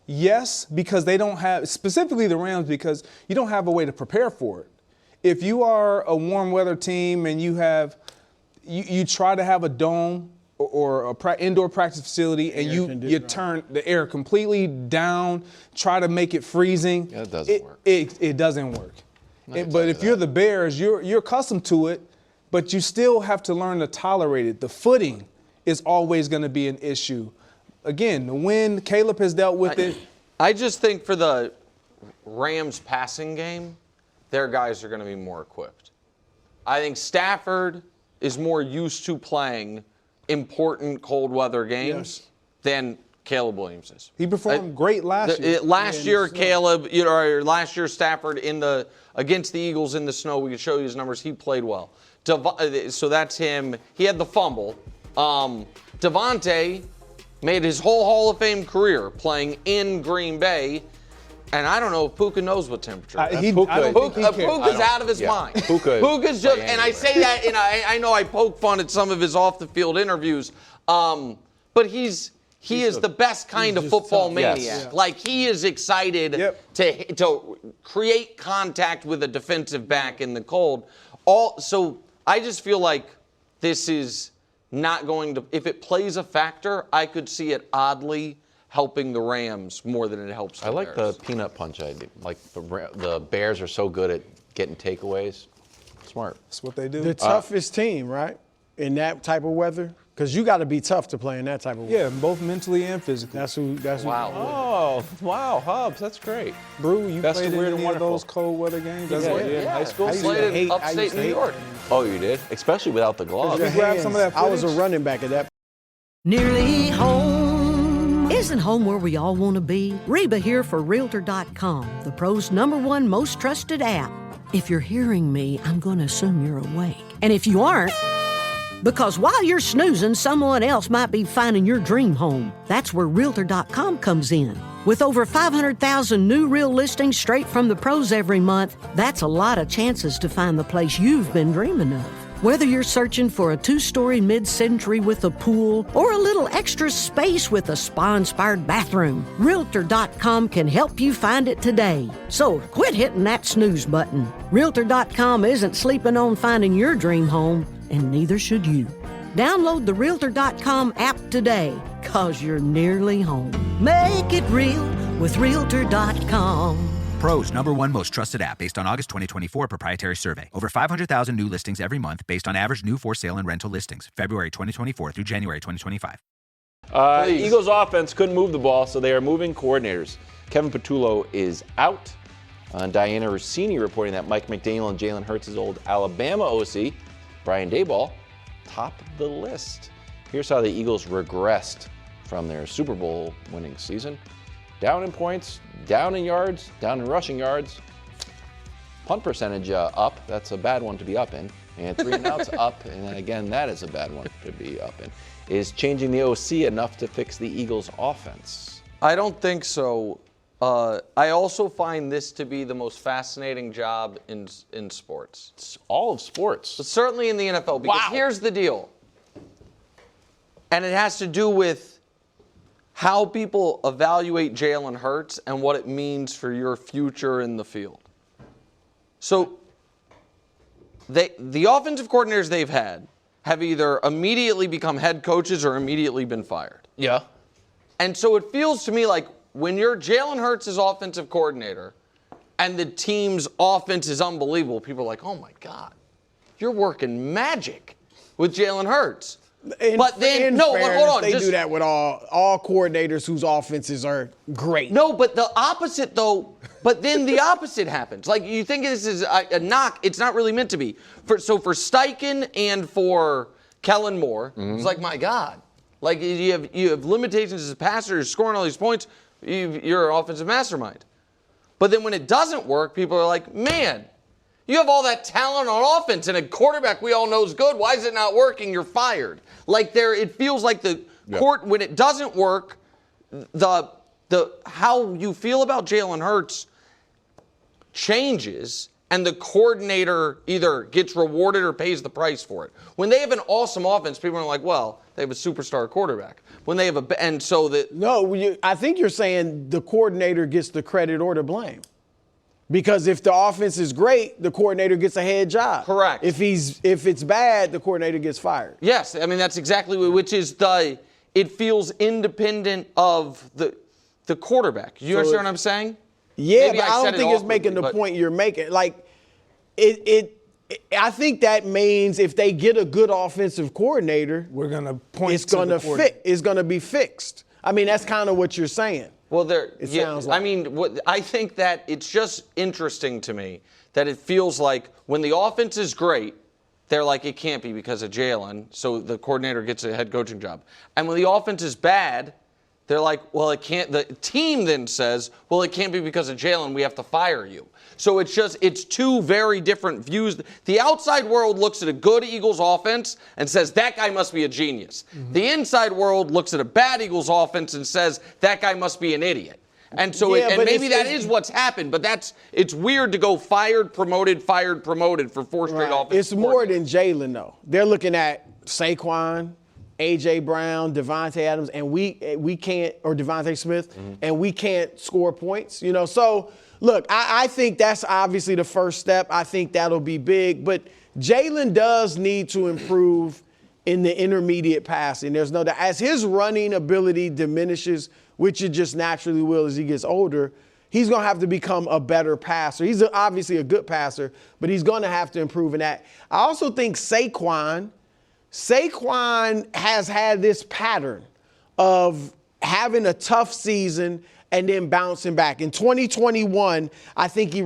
yes, because they don't have, specifically the Rams, because you don't have a way to prepare for it. If you are a warm weather team and you try to have a dome or indoor practice facility and you turn the air completely down, try to make it freezing, it doesn't work. It doesn't work. But if you're the Bears, you're accustomed to it, but you still have to learn to tolerate it. The footing is always going to be an issue. Again, the wind, Caleb has dealt with it. I just think for the Rams passing game, their guys are going to be more equipped. I think Stafford is more used to playing important cold weather games than Caleb Williams is. He performed great last year. Last year, Caleb, or last year Stafford against the Eagles in the snow. We can show you his numbers. He played well. So that's him. He had the fumble. Devontae made his whole Hall of Fame career playing in Green Bay. And I don't know if Puka knows what temperature is. Puka's out of his mind. Puka's just, and I say that, and I know I poke fun at some of his off-the-field interviews, but he is the best kind of football maniac. Yes. Like, he is excited to create contact with a defensive back in the cold. So I just feel like this is not going to, if it plays a factor, I could see it oddly helping the Rams more than it helps the Bears. I like the peanut punch idea. Like the Bears are so good at getting takeaways. Smart. That's what they do. The toughest team, right, in that type of weather? Because you got to be tough to play in that type of weather. Yeah, both mentally and physically. Wow. Oh, wow, Hubs, that's great. Brew, you played in any of those cold weather games? In high school. I played in upstate New York. Oh, you did? Especially without the gloves. You grab some of that footage? I was a running back at that. Nearly home. Isn't home where we all want to be? Reba here for Realtor.com, the pros' #1 most trusted app. If you're hearing me, I'm going to assume you're awake. And if you aren't, because while you're snoozing, someone else might be finding your dream home. That's where Realtor.com comes in. With over 500,000 new real listings straight from the pros every month, that's a lot of chances to find the place you've been dreaming of. Whether you're searching for a 2-story mid-century with a pool or a little extra space with a spa-inspired bathroom, Realtor.com can help you find it today. So quit hitting that snooze button. Realtor.com isn't sleeping on finding your dream home, and neither should you. Download the Realtor.com app today, 'cause you're nearly home. Make it real with Realtor.com. Pros #1 most trusted app based on August 2024 proprietary survey. Over 500,000 new listings every month based on average new for sale and rental listings. February 2024 through January 2025. Eagles offense couldn't move the ball, so they are moving coordinators. Kevin Patullo is out. Diana Rossini reporting that Mike McDaniel and Jalen Hurts' old Alabama OC, Brian Daboll, top the list. Here's how the Eagles regressed from their Super Bowl winning season. Down in points, down in yards, down in rushing yards. Punt percentage up. That's a bad one to be up in. And 3 and outs up. And then again, that is a bad one to be up in. Is changing the OC enough to fix the Eagles' offense? I don't think so. I also find this to be the most fascinating job in sports. It's all of sports. But certainly in the NFL. Because here's the deal. And it has to do with how people evaluate Jalen Hurts and what it means for your future in the field. So the offensive coordinators they've had have either immediately become head coaches or immediately been fired. Yeah. And so it feels to me like when you're Jalen Hurts' offensive coordinator and the team's offense is unbelievable, people are like, oh my God, you're working magic with Jalen Hurts. But then, no, but hold on. They do that with all coordinators whose offenses are great. No, but the opposite, though, but then the opposite happens. Like, you think this is a knock. It's not really meant to be. So for Steichen and for Kellen Moore, it's like, my God. Like, you have limitations as a passer. You're scoring all these points. You're an offensive mastermind. But then when it doesn't work, people are like, man, you have all that talent on offense and a quarterback we all know is good. Why is it not working? You're fired. Like it feels like the court when it doesn't work, the how you feel about Jalen Hurts changes, and the coordinator either gets rewarded or pays the price for it. When they have an awesome offense, people are like, well, they have a superstar quarterback. When they have I think you're saying the coordinator gets the credit or the blame. Because if the offense is great, the coordinator gets a head job. Correct. If it's bad, the coordinator gets fired. Yes, I mean that's exactly which is it feels independent of the quarterback. You understand what I'm saying? Yeah, Maybe but I don't think it's making the point you're making. Like I think that means if they get a good offensive coordinator, we're gonna point. It's gonna be fixed. I mean, that's kind of what you're saying. Well, sounds like. I mean, I think that it's just interesting to me that it feels like when the offense is great, they're like, it can't be because of Jalen, so the coordinator gets a head coaching job. And when the offense is bad, they're like, well, it can't. The team then says, well, it can't be because of Jalen, we have to fire you. So it's two very different views. The outside world looks at a good Eagles offense and says, that guy must be a genius. Mm-hmm. The inside world looks at a bad Eagles offense and says, that guy must be an idiot. And so maybe that is what's happened, but it's weird to go fired, promoted for 4 straight offense. It's more than Jalen, though. They're looking at Saquon, A.J. Brown, Devontae Adams, and we can't, or Devontae Smith, and we can't score points, So, look, I think that's obviously the first step. I think that'll be big. But Jalen does need to improve in the intermediate passing. There's no doubt. As his running ability diminishes, which it just naturally will as he gets older, he's going to have to become a better passer. He's obviously a good passer, but he's going to have to improve in that. I also think Saquon has had this pattern of having a tough season and then bouncing back. In 2021, I think he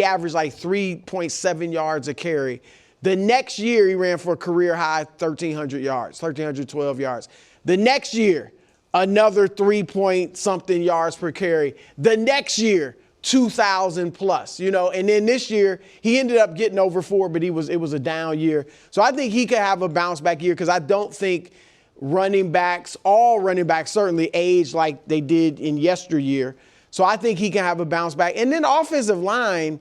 averaged like 3.7 yards a carry. The next year, he ran for a career high 1,300 yards, 1,312 yards. The next year, another 3-point-something yards per carry. The next year, 2,000 plus, And then this year, he ended up getting over 4, but it was a down year. So I think he could have a bounce back year because I don't think all running backs certainly age like they did in yesteryear. So I think he can have a bounce back. And then the offensive line,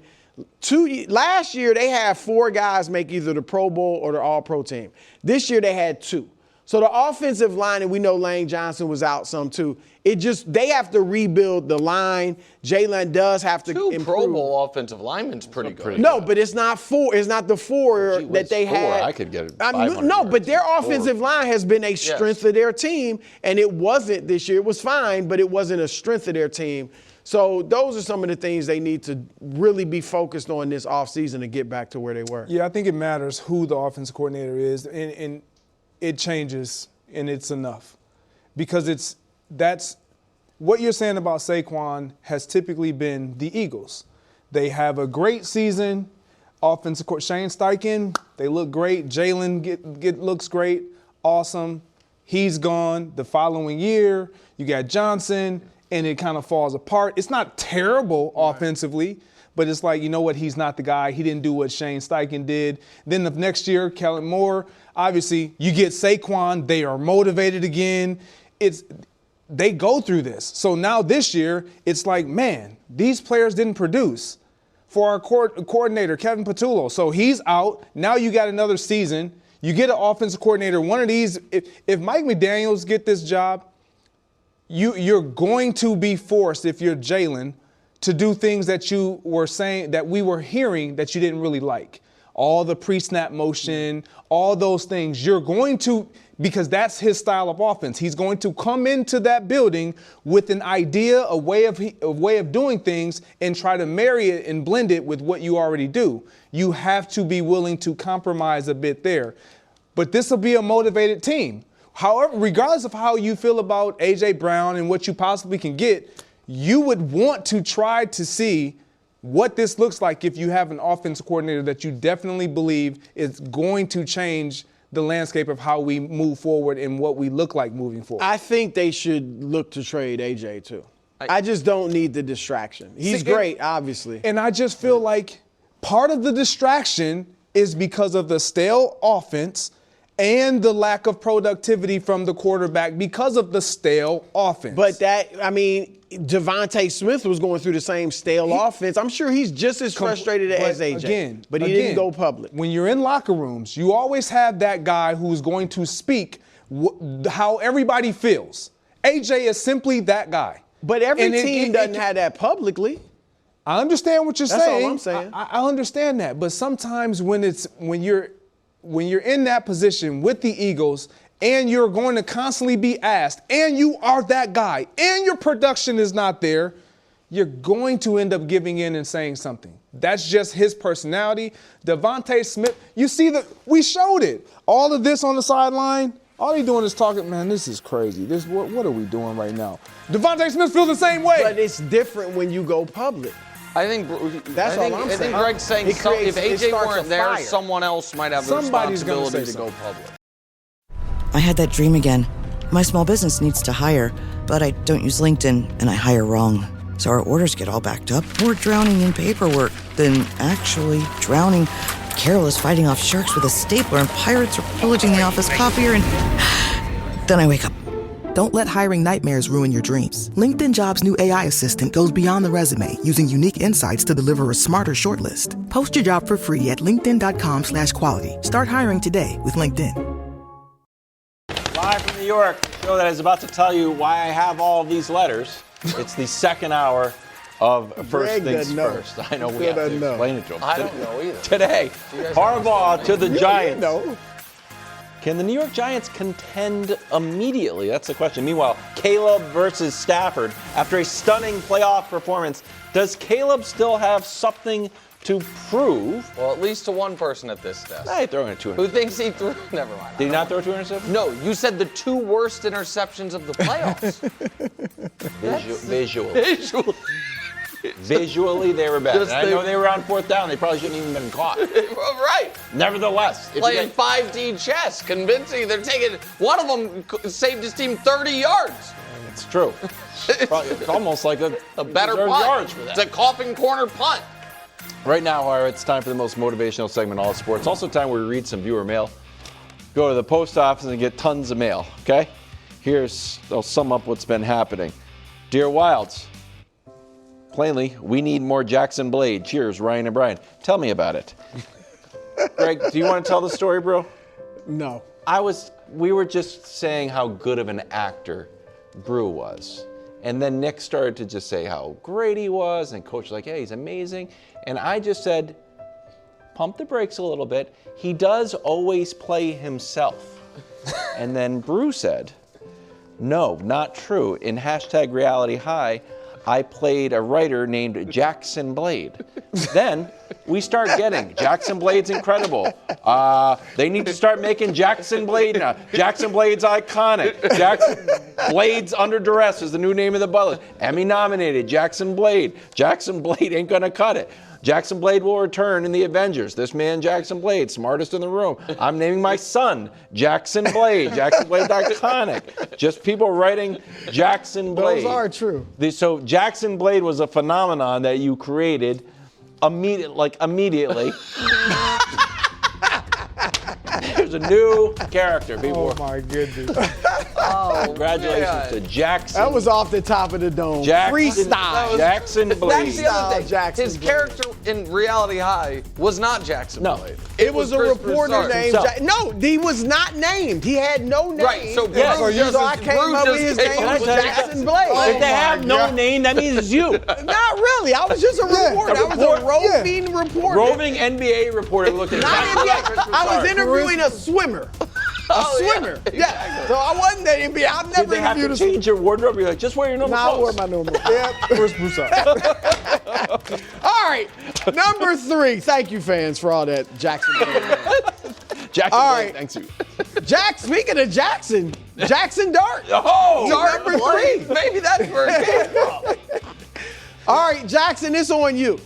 last year they had 4 guys make either the Pro Bowl or the All-Pro team. This year they had 2. So the offensive line, and we know Lane Johnson was out some too, they have to rebuild the line. Jalen does have to improve. 2 Pro Bowl offensive linemen's pretty good. No, but it's not 4. It's not the 4 that they had. I could get it. No, but their offensive line has been a strength of their team, and it wasn't this year. It was fine, but it wasn't a strength of their team. So those are some of the things they need to really be focused on this offseason to get back to where they were. Yeah, I think it matters who the offensive coordinator is, and it changes, and it's enough. Because that's what you're saying about Saquon has typically been the Eagles. They have a great season. Offensive coach Shane Steichen, they look great. Jalen looks great, awesome. He's gone. The following year, you got Johnson, and it kind of falls apart. It's not terrible offensively, but it's like, you know what, he's not the guy. He didn't do what Shane Steichen did. Then the next year, Kellen Moore, obviously, you get Saquon. They are motivated again. They go through this. So now this year, it's like, man, these players didn't produce. For our coordinator, Kevin Patullo, so he's out. Now you got another season. You get an offensive coordinator. One of these, if Mike McDaniels get this job, you're going to be forced, if you're Jalen, to do things that you were saying, that we were hearing that you didn't really like. All the pre-snap motion, all those things. You're going to, because that's his style of offense. He's going to come into that building with an idea, a way of doing things, and try to marry it and blend it with what you already do. You have to be willing to compromise a bit there. But this will be a motivated team. However, regardless of how you feel about A.J. Brown and what you possibly can get, you would want to try to see what this looks like if you have an offensive coordinator that you definitely believe is going to change the landscape of how we move forward and what we look like moving forward. I think they should look to trade AJ too. I just don't need the distraction. He's great, obviously. And I just feel like part of the distraction is because of the stale offense and the lack of productivity from the quarterback because of the stale offense. But Devontae Smith was going through the same stale offense. I'm sure he's just as frustrated as AJ. But he didn't go public. When you're in locker rooms, you always have that guy who's going to speak how everybody feels. AJ is simply that guy. But every team doesn't have that publicly. I understand what you're saying. That's all I'm saying. I understand that. But sometimes when you're in that position with the Eagles and you're going to constantly be asked, and you are that guy, and your production is not there, you're going to end up giving in and saying something. That's just his personality. Devontae Smith, we showed it. All of this on the sideline, all he's doing is talking, man, this is crazy. What are we doing right now? Devontae Smith feels the same way. But it's different when you go public. I think I'm saying. I think Greg's saying if AJ weren't there, someone else might have the responsibility to go public. I had that dream again. My small business needs to hire, but I don't use LinkedIn, and I hire wrong. So our orders get all backed up. We're drowning in paperwork, then actually drowning, careless fighting off sharks with a stapler, and pirates are pillaging the office copier, and then I wake up. Don't let hiring nightmares ruin your dreams. LinkedIn Jobs' new AI assistant goes beyond the resume, using unique insights to deliver a smarter shortlist. Post your job for free at linkedin.com/quality. Start hiring today with LinkedIn. Live from New York, the show that is about to tell you why I have all these letters. It's the second hour of First Things First. I know we have to explain it to him. I don't know either. Today, Harbaugh to the Giants. Can the New York Giants contend immediately? That's the question. Meanwhile, Caleb versus Stafford. After a stunning playoff performance, does Caleb still have something to prove? Well, at least to one person at this desk. He threw in a 2 Who thinks he threw? Never mind. Did he not throw 2 interceptions? No, you said the 2 worst interceptions of the playoffs. Visually. Visually, they were bad. I know they were on 4th down. They probably shouldn't even been caught. Right. Nevertheless. Playing 5D chess, convincing they're taking, one of them saved his team 30 yards. It's true. It's almost like a better punt. Yards for that. It's a coffin corner punt. Right now, however, it's time for the most motivational segment in all sports. Also time where we read some viewer mail. Go to the post office and get tons of mail, okay? I'll sum up what's been happening. Dear Wilds, plainly, we need more Jackson Blade. Cheers, Ryan and Brian. Tell me about it. Greg, do you want to tell the story, bro? No. We were just saying how good of an actor Brew was. And then Nick started to just say how great he was, and Coach was like, yeah, he's amazing. And I just said, pump the brakes a little bit. He does always play himself. And then Brew said, no, not true. In #RealityHigh, I played a writer named Jackson Blade. Then we start getting. Jackson Blade's incredible. They need to start making Jackson Blade now. Jackson Blade's iconic. Jackson Blade's Under Duress is the new name of the butler. Emmy nominated. Jackson Blade. Jackson Blade ain't gonna cut it. Jackson Blade will return in the Avengers. This man, Jackson Blade, smartest in the room. I'm naming my son Jackson Blade. Jackson Blade's iconic. Just people writing Jackson Blade. Those are true. So Jackson Blade was a phenomenon that you created immediately. There's a new character. Oh my goodness. Congratulations to Jackson. That was off the top of the dome. Freestyle. Jackson Blade. That's the other thing. Jackson His Blade. character in Reality High was not Jackson Blade. It was a Chris reporter Broussard. named No, he was not named. He had no name. Right, so so I came up with his name was Jackson Blade. If they have no name, that means it's you. Not really. I was just a reporter. I was a roving reporter. Roving NBA reporter looked at Not NBA. I was interviewing a swimmer. A swimmer. Yeah. So I wasn't that NBA. I've Did never they have interviewed to a change your wardrobe? You're like, just wear your normal I wore clothes. my normal. Yeah, Chris Broussard. All right, number 3. Thank you, fans, for all that Jackson. Jackson All Blade, right. thanks you. Speaking of Jackson Dart. Oh, number 3. Maybe that's where it came from. All right, Jackson, it's on you.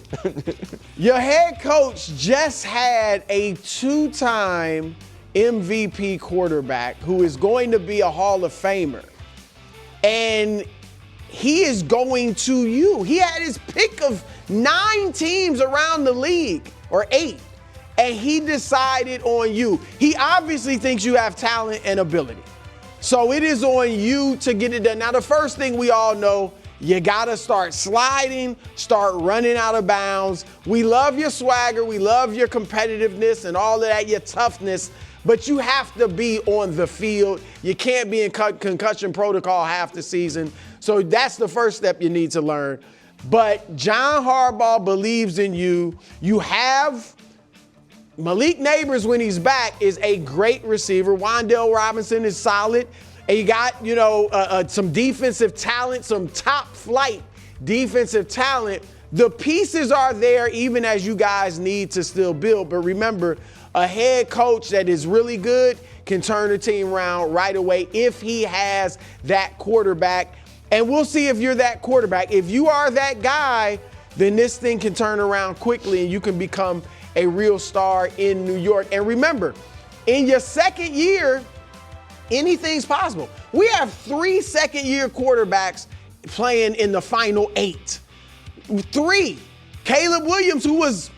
Your head coach just had a 2-time MVP quarterback who is going to be a Hall of Famer. And he is going to you. He had his pick of 9 teams around the league, or 8, and he decided on you. He obviously thinks you have talent and ability. So it is on you to get it done. Now, the first thing we all know, you got to start sliding, start running out of bounds. We love your swagger. We love your competitiveness and all of that, your toughness. But you have to be on the field. You can't be in concussion protocol half the season. So that's the first step you need to learn. But John Harbaugh believes in you. You have Malik Neighbors, when he's back, is a great receiver. Wan'Dale Robinson is solid. And you got, some defensive talent, some top flight defensive talent. The pieces are there even as you guys need to still build. But remember, a head coach that is really good can turn the team around right away if he has that quarterback. And we'll see if you're that quarterback. If you are that guy, then this thing can turn around quickly and you can become a real star in New York. And remember, in your second year, anything's possible. We have 3 second-year quarterbacks playing in the final 8. 3. Caleb Williams, who was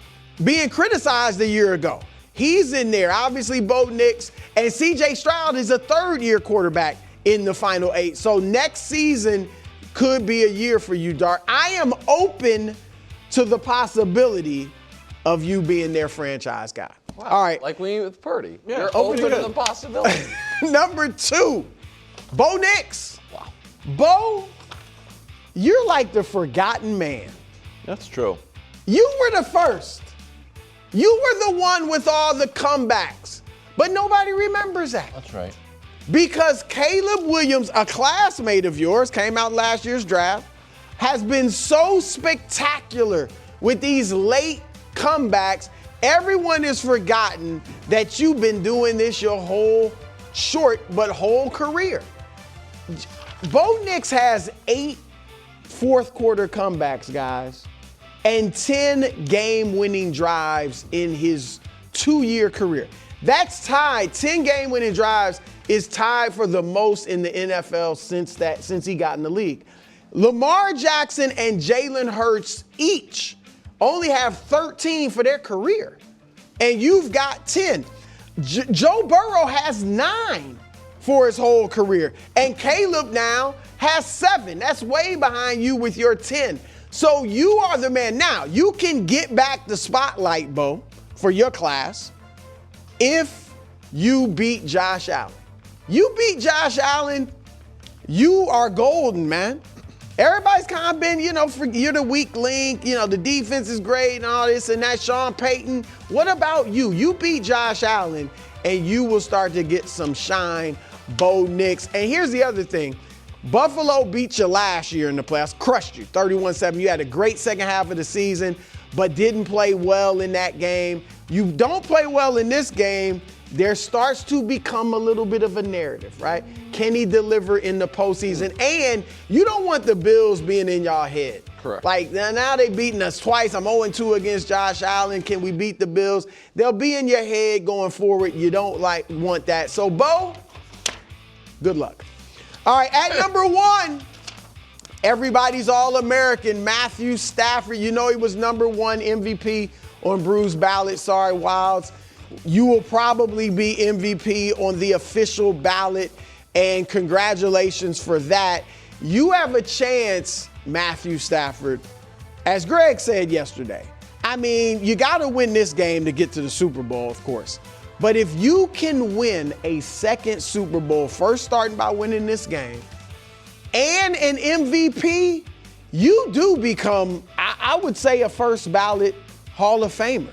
being criticized a year ago. He's in there. Obviously, Bo Nix. And C.J. Stroud is a 3rd-year quarterback in the final 8. So next season could be a year for you, Dart. I am open to the possibility of you being their franchise guy. Wow. All right. Like we with Purdy. Yeah, You're open open to to the possibility. Number 2, Bo Nix. Wow. Bo, you're like the forgotten man. That's true. You were the first. You were the one with all the comebacks. But nobody remembers that. That's right. Because Caleb Williams, a classmate of yours, came out last year's draft, has been so spectacular with these late comebacks. Everyone has forgotten that you've been doing this your whole whole career. Bo Nix has 8 fourth-quarter comebacks, guys, and 10 game-winning drives in his 2-year career. That's tied. 10 game-winning drives is tied for the most in the NFL since he got in the league. Lamar Jackson and Jalen Hurts each only have 13 for their career, and you've got 10. Joe Burrow has 9 for his whole career, and Caleb now has 7. That's way behind you with your 10. So you are the man. Now, you can get back the spotlight, Bo, for your class if you beat Josh Allen. You beat Josh Allen, you are golden, man. Everybody's kind of been, you're the weak link, the defense is great and all this and that. Sean Payton, what about you? You beat Josh Allen and you will start to get some shine, Bo Nix. And here's the other thing. Buffalo beat you last year in the playoffs, crushed you, 31-7. You had a great second half of the season. but didn't play well in that game. You don't play well in this game, there starts to become a little bit of a narrative, right? Can he deliver in the postseason? And you don't want the Bills being in y'all head. Correct. Like, now they beating us twice. I'm 0-2 against Josh Allen. Can we beat the Bills? They'll be in your head going forward. You don't want that. So, Bo, good luck. All right, at number 1, everybody's All-American, Matthew Stafford. You know he was number 1 MVP on Bruce ballot. Sorry, Wilds. You will probably be MVP on the official ballot, and congratulations for that. You have a chance, Matthew Stafford, as Greg said yesterday. I mean, you got to win this game to get to the Super Bowl, of course. But if you can win a second Super Bowl, first starting by winning this game, and an MVP, you do become, I would say, a first ballot Hall of Famer.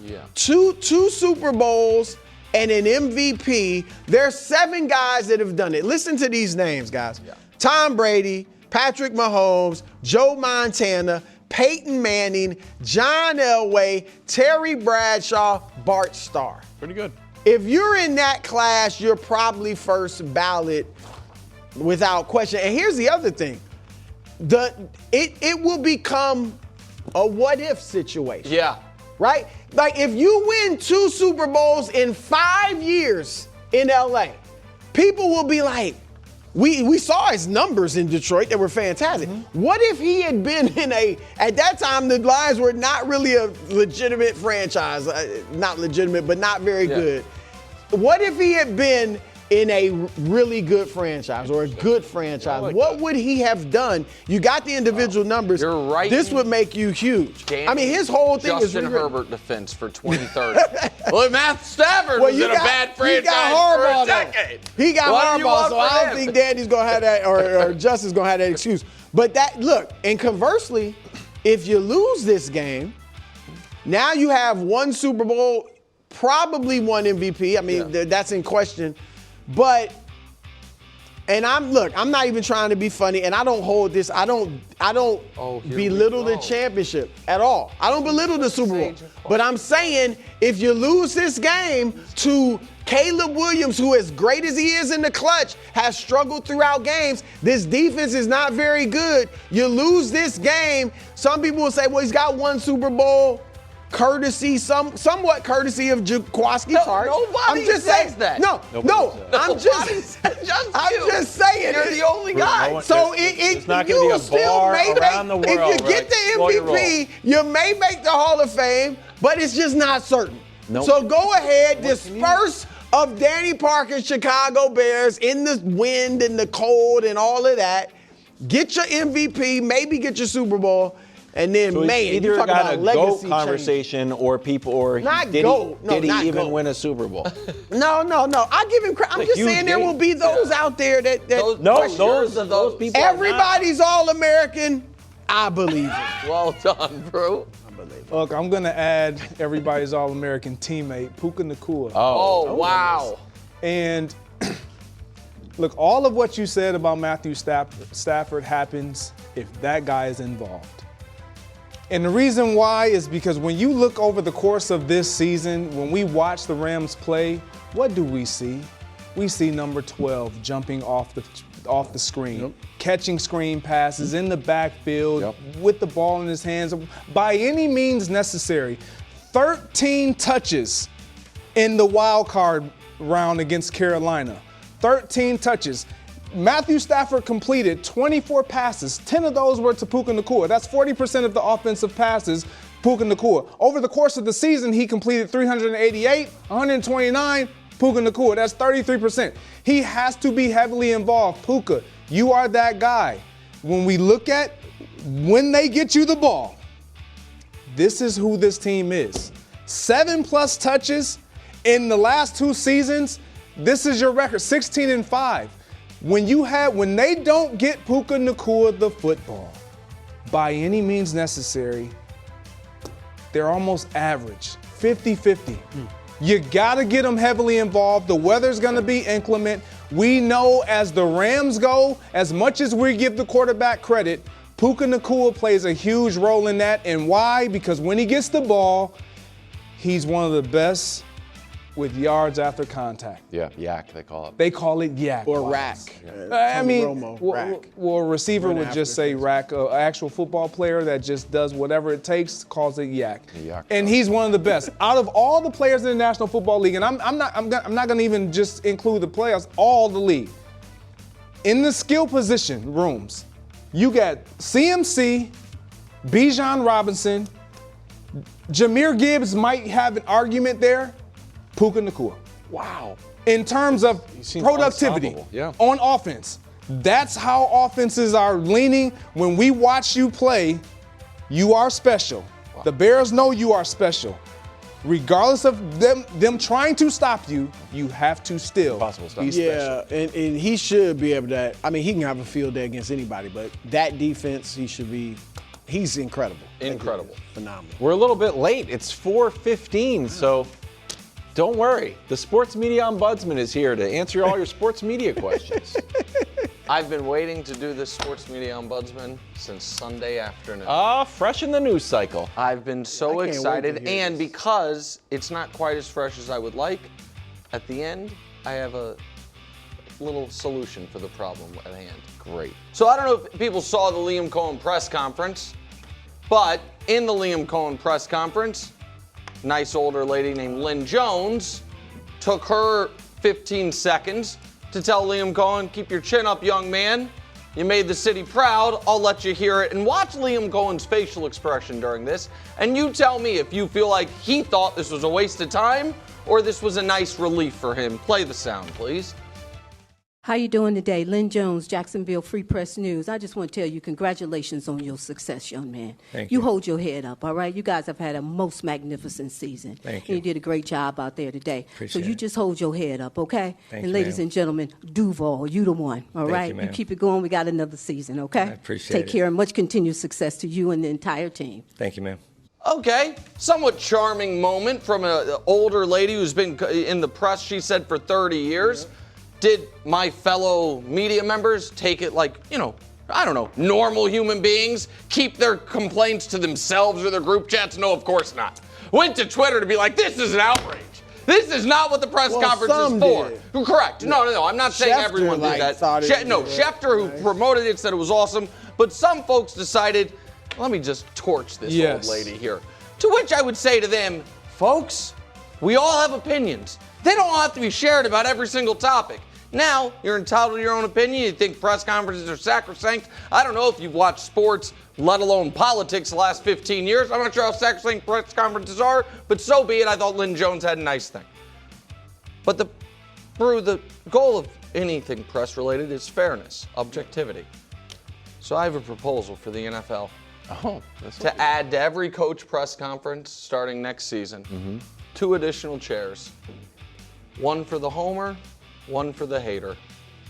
Yeah. Two Super Bowls and an MVP. There's 7 guys that have done it. Listen to these names, guys. Yeah. Tom Brady, Patrick Mahomes, Joe Montana, Peyton Manning, John Elway, Terry Bradshaw, Bart Starr. Pretty good. If you're in that class, you're probably first ballot without question. And here's the other thing. It will become a what-if situation. Yeah. Right? Like, if you win 2 Super Bowls in 5 years in LA, people will be like, we saw his numbers in Detroit that were fantastic. Mm-hmm. What if he had been at that time, the Lions were not really a legitimate franchise. Not legitimate, but not very good. What if he had been in a really good franchise or a good franchise? What would he have done? You got the individual numbers. You're right. This would make you huge. I mean, his whole thing is Justin Herbert defense for 2030. Well, Matt Stafford was in a bad franchise for a decade. He got Harbaugh, so I don't think Danny's going to have that, or Justin's going to have that excuse. But and conversely, if you lose this game, now you have 1 Super Bowl, probably 1 MVP. I mean, that's in question. But, I'm not even trying to be funny, and I don't hold this, I don't belittle the championship at all. I don't belittle the Super Bowl. But I'm saying, if you lose this game to Caleb Williams, who, as great as he is in the clutch, has struggled throughout games, this defense is not very good. You lose this game, some people will say, well, he's got 1 Super Bowl. Courtesy, somewhat courtesy of Jaquiski Tartt. Nobody says that. I'm just saying. You're the only guy. So it's not going to be a bar around the world. If you get the MVP, you may make the Hall of Fame, but it's just not certain. Nope. So go ahead, disperse of Danny Parker's Chicago Bears in the wind and the cold and all of that. Get your MVP, maybe get your Super Bowl. And then, so either you got a GOAT conversation change. Or people, or not did GOAT. Did he even win a Super Bowl? No. I give him credit. I'm just saying there will be those out there that those people. Everybody's All-American. I believe it. Well done, bro. I believe it. Look, I'm going to add everybody's All-American teammate, Puka Nacua. Oh, wow. And look, all of what you said about Matthew Stafford happens if that guy is involved. And the reason why is because when you look over the course of this season, when we watch the Rams play, what do we see? We see number 12 jumping off the screen, catching screen passes in the backfield with the ball in his hands by any means necessary. 13 touches in the wild card round against Carolina. 13 touches. Matthew Stafford completed 24 passes. 10 of those were to Puka Nacua. That's 40% of the offensive passes, Puka Nacua. Over the course of the season, he completed 388, 129, Puka Nacua. That's 33%. He has to be heavily involved. Puka, you are that guy. When we look at when they get you the ball, this is who this team is. 7+ touches in the last 2 seasons. This is your record, 16-5. When they don't get Puka Nacua the football by any means necessary, they're almost average, 50-50. You got to get them heavily involved. The weather's going to be inclement. We know as the Rams go, as much as we give the quarterback credit, Puka Nacua plays a huge role in that. And why? Because when he gets the ball, he's one of the best with yards after contact. Yeah, yak, they call it. They call it yak. Or rack. I mean, rack. well, a receiver would just say rack. An actual football player that just does whatever it takes calls it yak. And he's one of the best. Out of all the players in the National Football League, and I'm not going to even just include the players, all the league. In the skill position rooms, you got CMC, Bijan Robinson, Jahmyr Gibbs might have an argument there. Puka Nacua. Wow. In terms of productivity on offense, that's how offenses are leaning. When we watch you play, you are special. Wow. The Bears know you are special. Regardless of them trying to stop you, you have to still be special. And he should be able to. I mean, he can have a field day against anybody, but that defense, he's incredible. Incredible. Phenomenal. We're a little bit late. It's 4:15, so don't worry. The Sports Media Ombudsman is here to answer all your sports media questions. I've been waiting to do this Sports Media Ombudsman since Sunday afternoon. Fresh in the news cycle. I've been so excited, and because it's not quite as fresh as I would like, at the end, I have a little solution for the problem at hand. Great. So I don't know if people saw the Liam Cohen press conference, but in the Liam Cohen press conference, nice older lady named Lynn Jones took her 15 seconds to tell Liam Cohen, keep your chin up, young man. You made the city proud. I'll let you hear it. And watch Liam Cohen's facial expression during this. And you tell me if you feel like he thought this was a waste of time or this was a nice relief for him. Play the sound, please. How you doing today? Lynn Jones, Jacksonville Free Press News. I just want to tell you congratulations on your success, young man. Thank you. You hold your head up, all right? You guys have had a most magnificent season. Thank you. And you did a great job out there today. Appreciate so you it. just hold your head up, okay? Thank and you, ladies ma'am. and gentlemen, Duval, you the one, all Thank right? you, ma'am. keep it going. We got another season, okay? I appreciate Take it. care and much continued success to you and the entire team. Thank you, ma'am. Okay, somewhat charming moment from an older lady who's been in the press, she said, for 30 years. Did my fellow media members take it like, I don't know, normal human beings, keep their complaints to themselves or their group chats? No, of course not. Went to Twitter to be like, this is an outrage. This is not what the press conference is for. Did. Correct. No. I'm not saying Schefter, everyone did that. Schefter, who nice. promoted it, said it was awesome. But some folks decided, let me just torch this old lady here. To which I would say to them, folks, we all have opinions. They don't all have to be shared about every single topic. Now, you're entitled to your own opinion. You think press conferences are sacrosanct. I don't know if you've watched sports, let alone politics, the last 15 years. I'm not sure how sacrosanct press conferences are, but so be it. I thought Lynn Jones had a nice thing. But the goal of anything press-related is fairness, objectivity. So I have a proposal for the NFL. To add to every coach press conference starting next season, 2 additional chairs. One for the homer, one for the hater,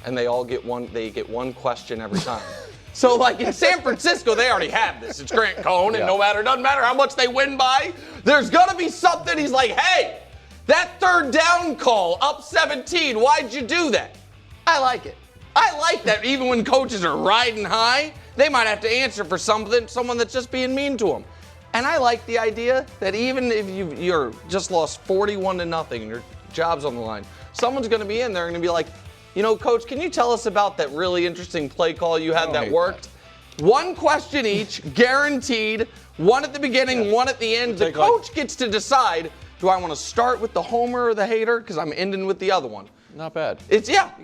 and they get one question every time. So like in San Francisco, they already have this. It's Grant Cohn, and doesn't matter how much they win by, there's gonna be something. He's like, hey, that third down call, up 17, why'd you do that? I like it. I like that even when coaches are riding high, they might have to answer for someone that's just being mean to them. And I like the idea that even if you're just lost 41-0 and your job's on the line, someone's going to be in there and going to be like, Coach, can you tell us about that really interesting play call you had that worked? One question each, guaranteed. One at the beginning, one at the end. The coach gets to decide, do I want to start with the homer or the hater? Because I'm ending with the other one. Not bad.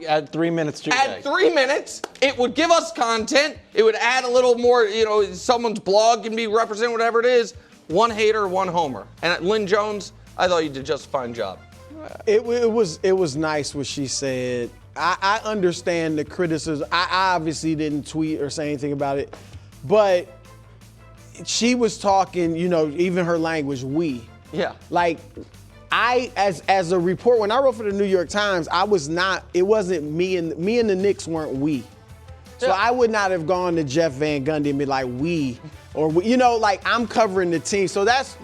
Add 3 minutes to your day. Add 3 minutes. It would give us content. It would add a little more, someone's blog can be represented, whatever it is. One hater, one homer. And at Lynn Jones, I thought you did just a fine job. It was nice what she said. I understand the criticism. I obviously didn't tweet or say anything about it, but she was talking, even her language, we. Yeah. Like, as a reporter, when I wrote for the New York Times, it wasn't me and the Knicks weren't we. So I would not have gone to Jeff Van Gundy and be like, we, or, I'm covering the team. So that's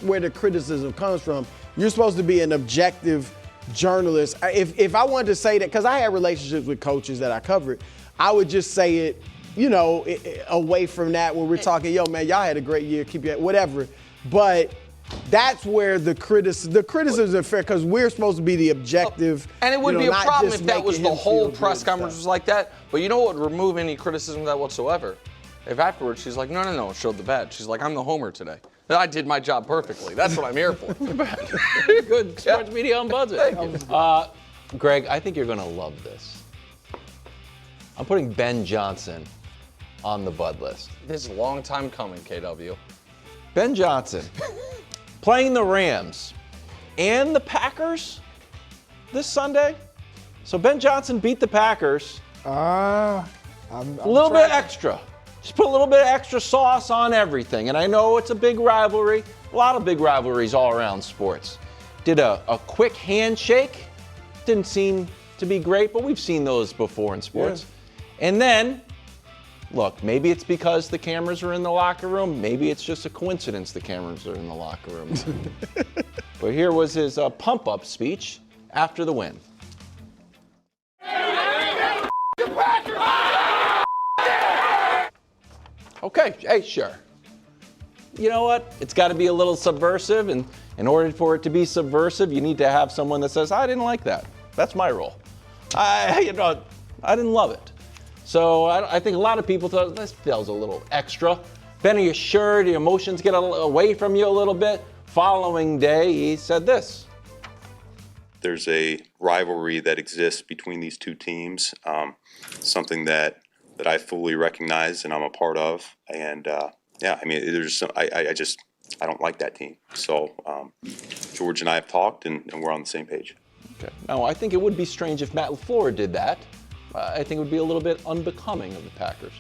where the criticism comes from. You're supposed to be an objective journalist. If I wanted to say that, because I had relationships with coaches that I covered, I would just say it away from that where we're talking, yo, man, y'all had a great year, keep it, whatever. But that's where the criticisms are fair because we're supposed to be the objective. And it would be a problem if that was the whole press press conference was like that. But you know what would remove any criticism of that whatsoever? If afterwards she's like, no, showed the badge. She's like, I'm the homer today. I did my job perfectly. That's what I'm here for. Good sports media on budget. Greg, I think you're going to love this. I'm putting Ben Johnson on the Bud list. This is a long time coming, KW. Ben Johnson playing the Rams and the Packers this Sunday. So Ben Johnson beat the Packers. I'm a little bit extra. Just put a little bit of extra sauce on everything. And I know it's a big rivalry. A lot of big rivalries all around sports. Did a quick handshake. Didn't seem to be great, but we've seen those before in sports. Yeah. And then, look, maybe it's because the cameras are in the locker room. Maybe it's just a coincidence the cameras are in the locker room. But here was his pump-up speech after the win. Okay, hey, sure. You know what? It's got to be a little subversive, and in order for it to be subversive, you need to have someone that says, I didn't like that. That's my role. I didn't love it. So I think a lot of people thought this feels a little extra. Ben, are you sure the emotions get away from you a little bit? Following day, he said this. There's a rivalry that exists between these two teams, something that I fully recognize and I'm a part of. And there's some, I don't like that team. So George and I have talked and we're on the same page. Okay. Now, I think it would be strange if Matt LaFleur did that. I think it would be a little bit unbecoming of the Packers.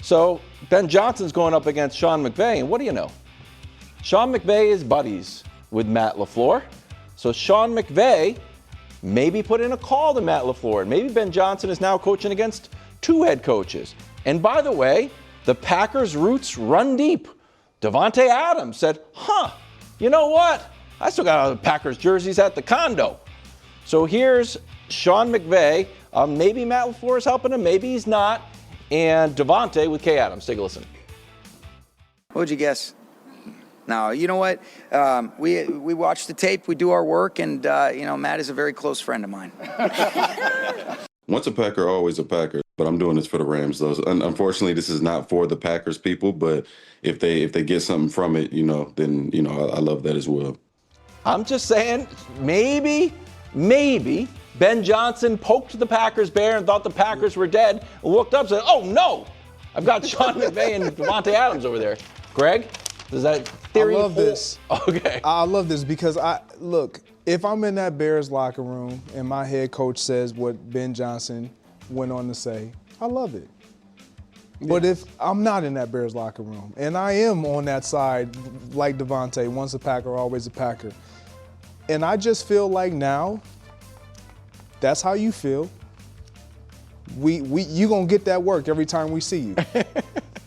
So Ben Johnson's going up against Sean McVay, and what do you know? Sean McVay is buddies with Matt LaFleur. So Sean McVay maybe put in a call to Matt LaFleur, and maybe Ben Johnson is now coaching against two head coaches. And by the way, the Packers' roots run deep. Davante Adams said, you know what? I still got all the Packers jerseys at the condo. So here's Sean McVay. Maybe Matt LaFleur is helping him, maybe he's not. And Davante with Kay Adams. Take a listen. What would you guess? No, you know what? We watch the tape, we do our work, and Matt is a very close friend of mine. Once a Packer, always a Packer. But I'm doing this for the Rams, though. Unfortunately, this is not for the Packers people. But if they get something from it, then I love that as well. I'm just saying, maybe Ben Johnson poked the Packers bear and thought the Packers were dead. Looked up and said, "Oh no, I've got Sean McVay and Davante Adams over there." Greg, does that theory? I love this. Okay. I love this because if I'm in that Bears locker room and my head coach says what Ben Johnson went on to say, I love it. Yeah. But if I'm not in that Bears locker room and I am on that side like Davante, once a Packer, always a Packer, and I just feel like now that's how you feel. You gonna get that work every time we see you.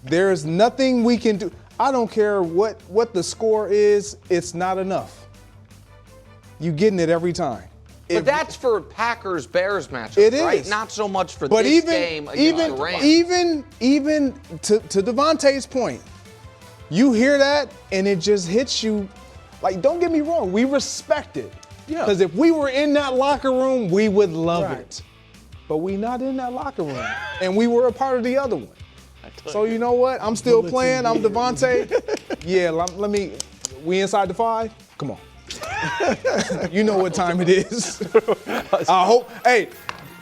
There's nothing we can do. I don't care what the score is, it's not enough. You getting it every time. But that's for Packers-Bears matchup, it is. Right? Not so much for this game against the Rams. Even to Davante's point, you hear that and it just hits you. Like, don't get me wrong, we respect it. Yeah. Because if we were in that locker room, we would love it. But we not in that locker room. And we were a part of the other one. So you know what? I'm still playing. I'm Davante. Yeah, we inside the 5? Come on. You know what time it is. I hope,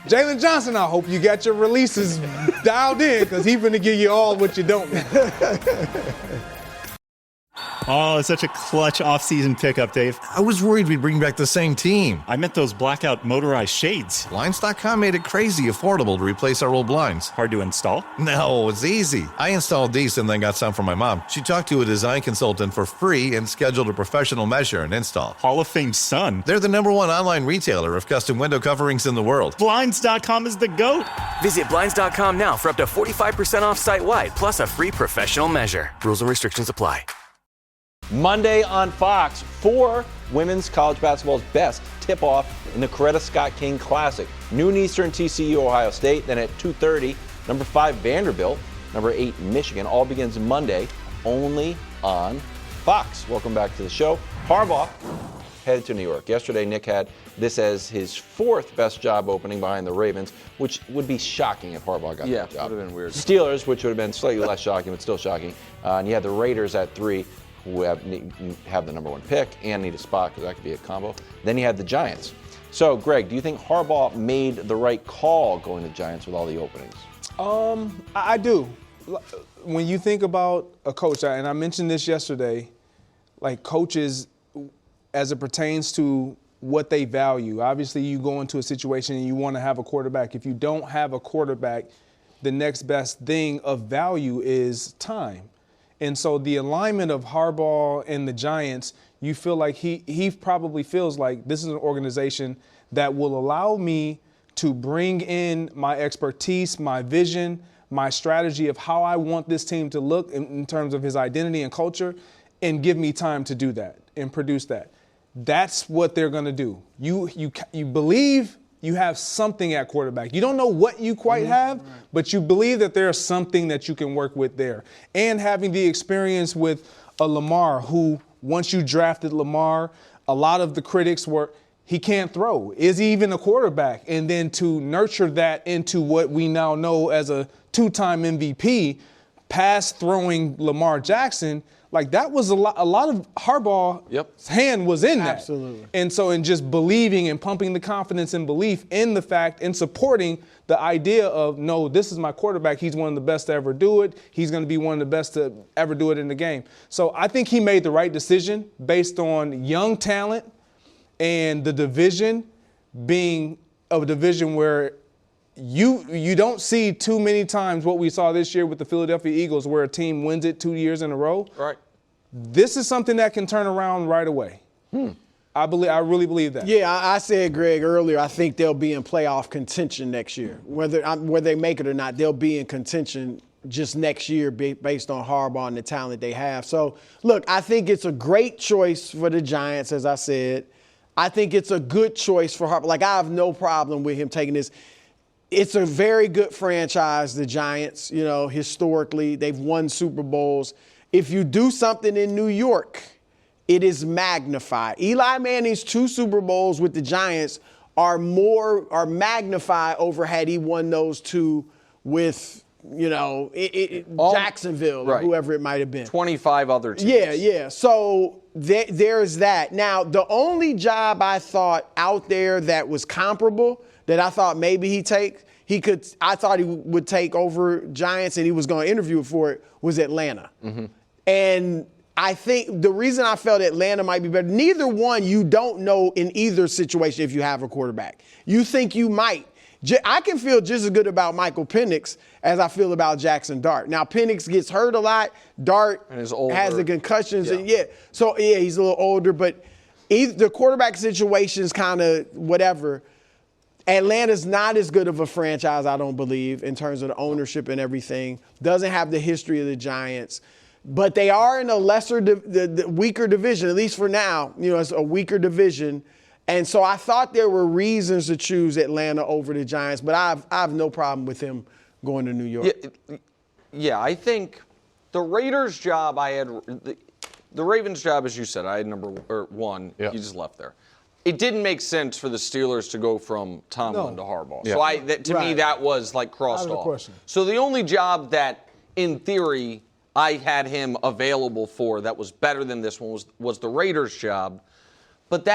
Jalen Johnson, I hope you got your releases dialed in because he's going to give you all what you don't need. Oh, such a clutch off-season pickup, Dave. I was worried we'd bring back the same team. I meant those blackout motorized shades. Blinds.com made it crazy affordable to replace our old blinds. Hard to install? No, it's easy. I installed these and then got some for my mom. She talked to a design consultant for free and scheduled a professional measure and install. Hall of Fame son. They're the #1 online retailer of custom window coverings in the world. Blinds.com is the GOAT. Visit Blinds.com now for up to 45% off site-wide, plus a free professional measure. Rules and restrictions apply. Monday on Fox, 4 women's college basketball's best tip-off in the Coretta Scott King Classic. Noon Eastern, TCU, Ohio State. Then at 2:30, number 5 Vanderbilt number 8 Michigan. All begins Monday, only on Fox. Welcome back to the show. Harbaugh headed to New York. Yesterday, Nick had this as his 4th best job opening behind the Ravens, which would be shocking if Harbaugh got that job. Would have been weird. Steelers, which would have been slightly less shocking, but still shocking. And you had the Raiders at 3, who have the number 1 pick and need a spot because that could be a combo. Then you had the Giants. So, Greg, do you think Harbaugh made the right call going to Giants with all the openings? I do. When you think about a coach, and I mentioned this yesterday, like coaches, as it pertains to what they value. Obviously, you go into a situation and you want to have a quarterback. If you don't have a quarterback, the next best thing of value is time. And so the alignment of Harbaugh and the Giants, you feel like he probably feels like this is an organization that will allow me to bring in my expertise, my vision, my strategy of how I want this team to look in terms of his identity and culture, and give me time to do that and produce that. That's what they're going to do. You believe you have something at quarterback. You don't know what you quite have, but you believe that there's something that you can work with there. And having the experience with a Lamar, who once you drafted Lamar, a lot of the critics were, he can't throw. Is he even a quarterback? And then to nurture that into what we now know as a 2-time MVP, pass-throwing Lamar Jackson, like that was a lot of Harbaugh's hand was in that. Absolutely. And so in just believing and pumping the confidence and belief in the fact and supporting the idea of, no, this is my quarterback. He's one of the best to ever do it. He's going to be one of the best to ever do it in the game. So I think he made the right decision based on young talent and the division being a division where you don't see too many times what we saw this year with the Philadelphia Eagles, where a team wins it 2 years in a row. Right. This is something that can turn around right away. I really believe that. Yeah, I said, Greg, earlier, I think they'll be in playoff contention next year. Whether they make it or not, they'll be in contention just next year based on Harbaugh and the talent they have. So, look, I think it's a great choice for the Giants, as I said. I think it's a good choice for Harbaugh. Like, I have no problem with him taking this. It's a very good franchise, the Giants. You know, historically, they've won Super Bowls. If you do something in New York, it is magnified. Eli Manning's 2 Super Bowls with the Giants are magnified over had he won those 2 with, you know, Jacksonville or whoever it might have been. 25 other teams. Yeah. So there's that. Now, the only job I thought out there that was comparable that I thought maybe I thought he would take over Giants and he was going to interview for it was Atlanta. And I think the reason I felt Atlanta might be better, neither one you don't know in either situation if you have a quarterback. You think you might. I can feel just as good about Michael Penix as I feel about Jackson Dart. Now, Penix gets hurt a lot. Dart has the concussions. So he's a little older, but the quarterback situation is kind of whatever. Atlanta's not as good of a franchise, I don't believe, in terms of the ownership and everything. Doesn't have the history of the Giants. But they are in a the weaker division, at least for now. You know, it's a weaker division. And so I thought there were reasons to choose Atlanta over the Giants, but I have no problem with him going to New York. Yeah, I think the Raiders' job the Ravens' job, as you said, I had number 1. You just left there. It didn't make sense for the Steelers to go from Tomlin to Harbaugh. So to me, that was like crossed off. So the only job that, in theory, I had him available for that was better than this one was the Raiders' job. But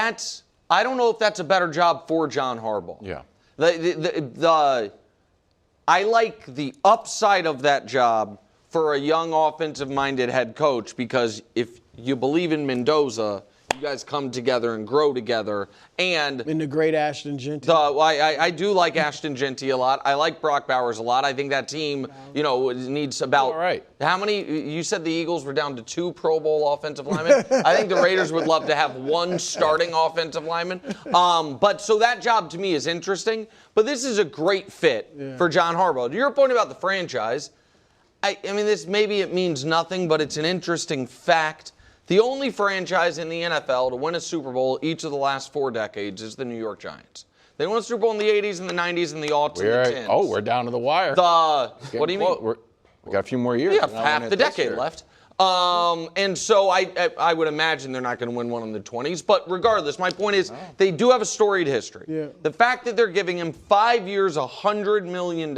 I don't know if that's a better job for John Harbaugh. Yeah. I like the upside of that job for a young offensive-minded head coach because if you believe in Mendoza, you guys come together and grow together. And in the great Ashton Genty. I do like Ashton Genty a lot. I like Brock Bowers a lot. I think that team, needs about how many? You said the Eagles were down to 2 Pro Bowl offensive linemen. I think the Raiders would love to have 1 starting offensive lineman. But so that job to me is interesting. But this is a great fit for John Harbaugh. To your point about the franchise, I mean, maybe it means nothing, but it's an interesting fact. The only franchise in the NFL to win a Super Bowl each of the last 4 decades is the New York Giants. They won a Super Bowl in the 80s and the 90s and the aughts and the 10s. We're down to the wire. What do you mean? We got a few more years. Yeah, half the decade left. And so I would imagine they're not going to win one in the 20s. But regardless, my point is they do have a storied history. Yeah. The fact that they're giving him 5 years, $100 million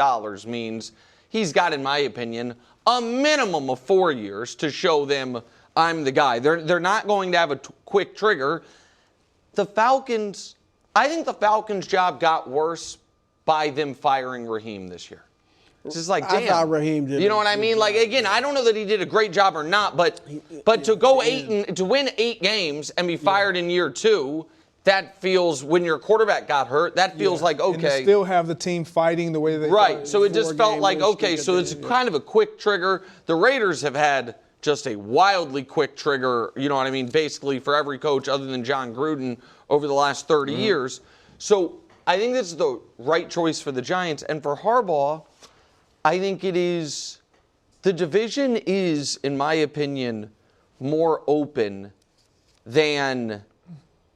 means he's got, in my opinion, a minimum of 4 years to show them I'm the guy. They're not going to have a quick trigger. The Falcons, I think the Falcons' job got worse by them firing Raheem this year. It's just like, damn. I thought Raheem did. You know what I mean? Like, again, I don't know that he did a great job or not, but to go to win 8 games and be fired in year 2, that feels, when your quarterback got hurt, that feels like, okay. And to still have the team fighting the way they right. So it just felt like, okay, so it's kind of a quick trigger. The Raiders have had just a wildly quick trigger, you know what I mean, basically for every coach other than John Gruden over the last 30 years. So I think this is the right choice for the Giants. And for Harbaugh, I think it is, the division is, in my opinion, more open than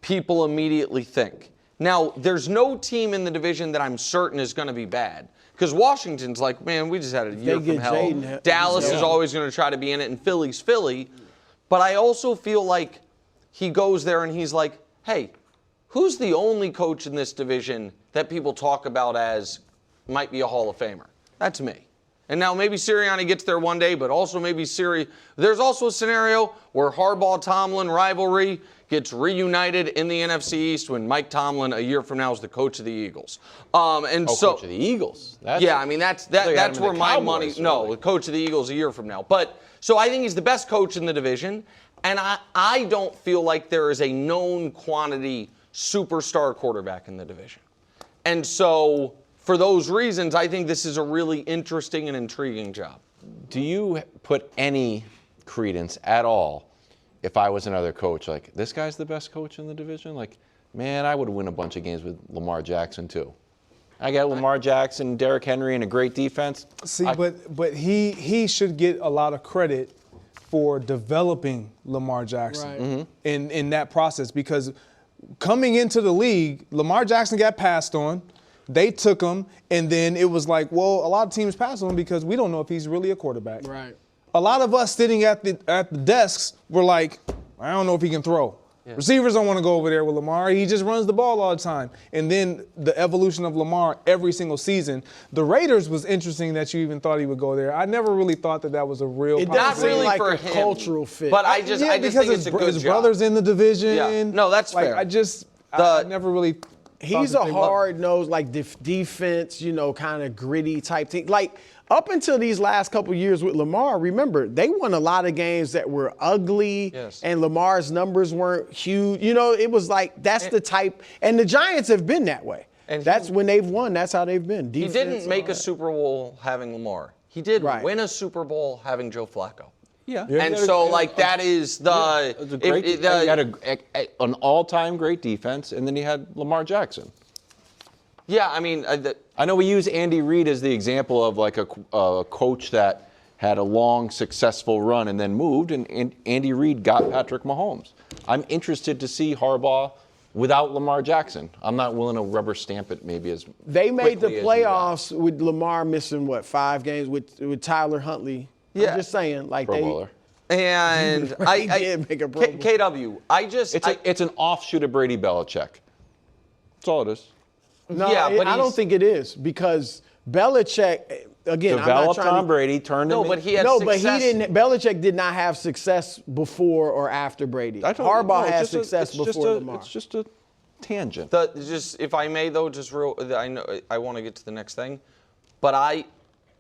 people immediately think. Now, there's no team in the division that I'm certain is going to be bad. Because Washington's like, man, we just had a year from hell. Dallas is always going to try to be in it, and Philly's Philly. But I also feel like he goes there and he's like, hey, who's the only coach in this division that people talk about as might be a Hall of Famer? That's me. And now maybe Sirianni gets there one day, but also maybe there's also a scenario where Harbaugh-Tomlin rivalry gets reunited in the NFC East when Mike Tomlin a year from now is the coach of the Eagles. Coach of the Eagles. That's where my money. No, the coach of the Eagles a year from now. But so I think he's the best coach in the division, and I don't feel like there is a known quantity superstar quarterback in the division. And so for those reasons, I think this is a really interesting and intriguing job. Do you put any credence at all, if I was another coach, like, this guy's the best coach in the division? Like, man, I would win a bunch of games with Lamar Jackson, too. I got Lamar Jackson, Derrick Henry, and a great defense. See, but he should get a lot of credit for developing Lamar Jackson in that process, because coming into the league, Lamar Jackson got passed on. They took him, and then it was like, well, a lot of teams pass on him because we don't know if he's really a quarterback. Right. A lot of us sitting at the desks were like, I don't know if he can throw. Yeah. Receivers don't want to go over there with Lamar. He just runs the ball all the time. And then the evolution of Lamar every single season. The Raiders was interesting that you even thought he would go there. I never really thought that was a real possibility. Not really like for a cultural fit. But I just think it's a good his brother's in the division. Yeah. No, that's fair. I never really. He's a hard-nosed, like, defense, kind of gritty type thing. Like, up until these last couple years with Lamar, remember, they won a lot of games that were ugly, and Lamar's numbers weren't huge. It was like, that's the type, and the Giants have been that way. And that's when they've won. That's how they've been. Defense, he didn't make a Super Bowl having Lamar. He did win a Super Bowl having Joe Flacco. Yeah. And so, that is the... he had an all-time great defense, and then he had Lamar Jackson. Yeah, I mean... I know we use Andy Reid as the example of, like, a coach that had a long, successful run and then moved, and Andy Reid got Patrick Mahomes. I'm interested to see Harbaugh without Lamar Jackson. I'm not willing to rubber stamp it maybe as They made the playoffs with Lamar missing, 5 games with Tyler Huntley. Yeah. I'm just saying, like, Pro Bowler. And I did make a Pro Bowl. KW, it's an offshoot of Brady Belichick. That's all it is. No, but I don't think it is, because Belichick, again, developed Tom Brady, turned him. But he had success. But he didn't. Belichick did not have success before or after Brady. Harbaugh had success before Lamar. It's just a tangent. If I may, though, I know I want to get to the next thing, but I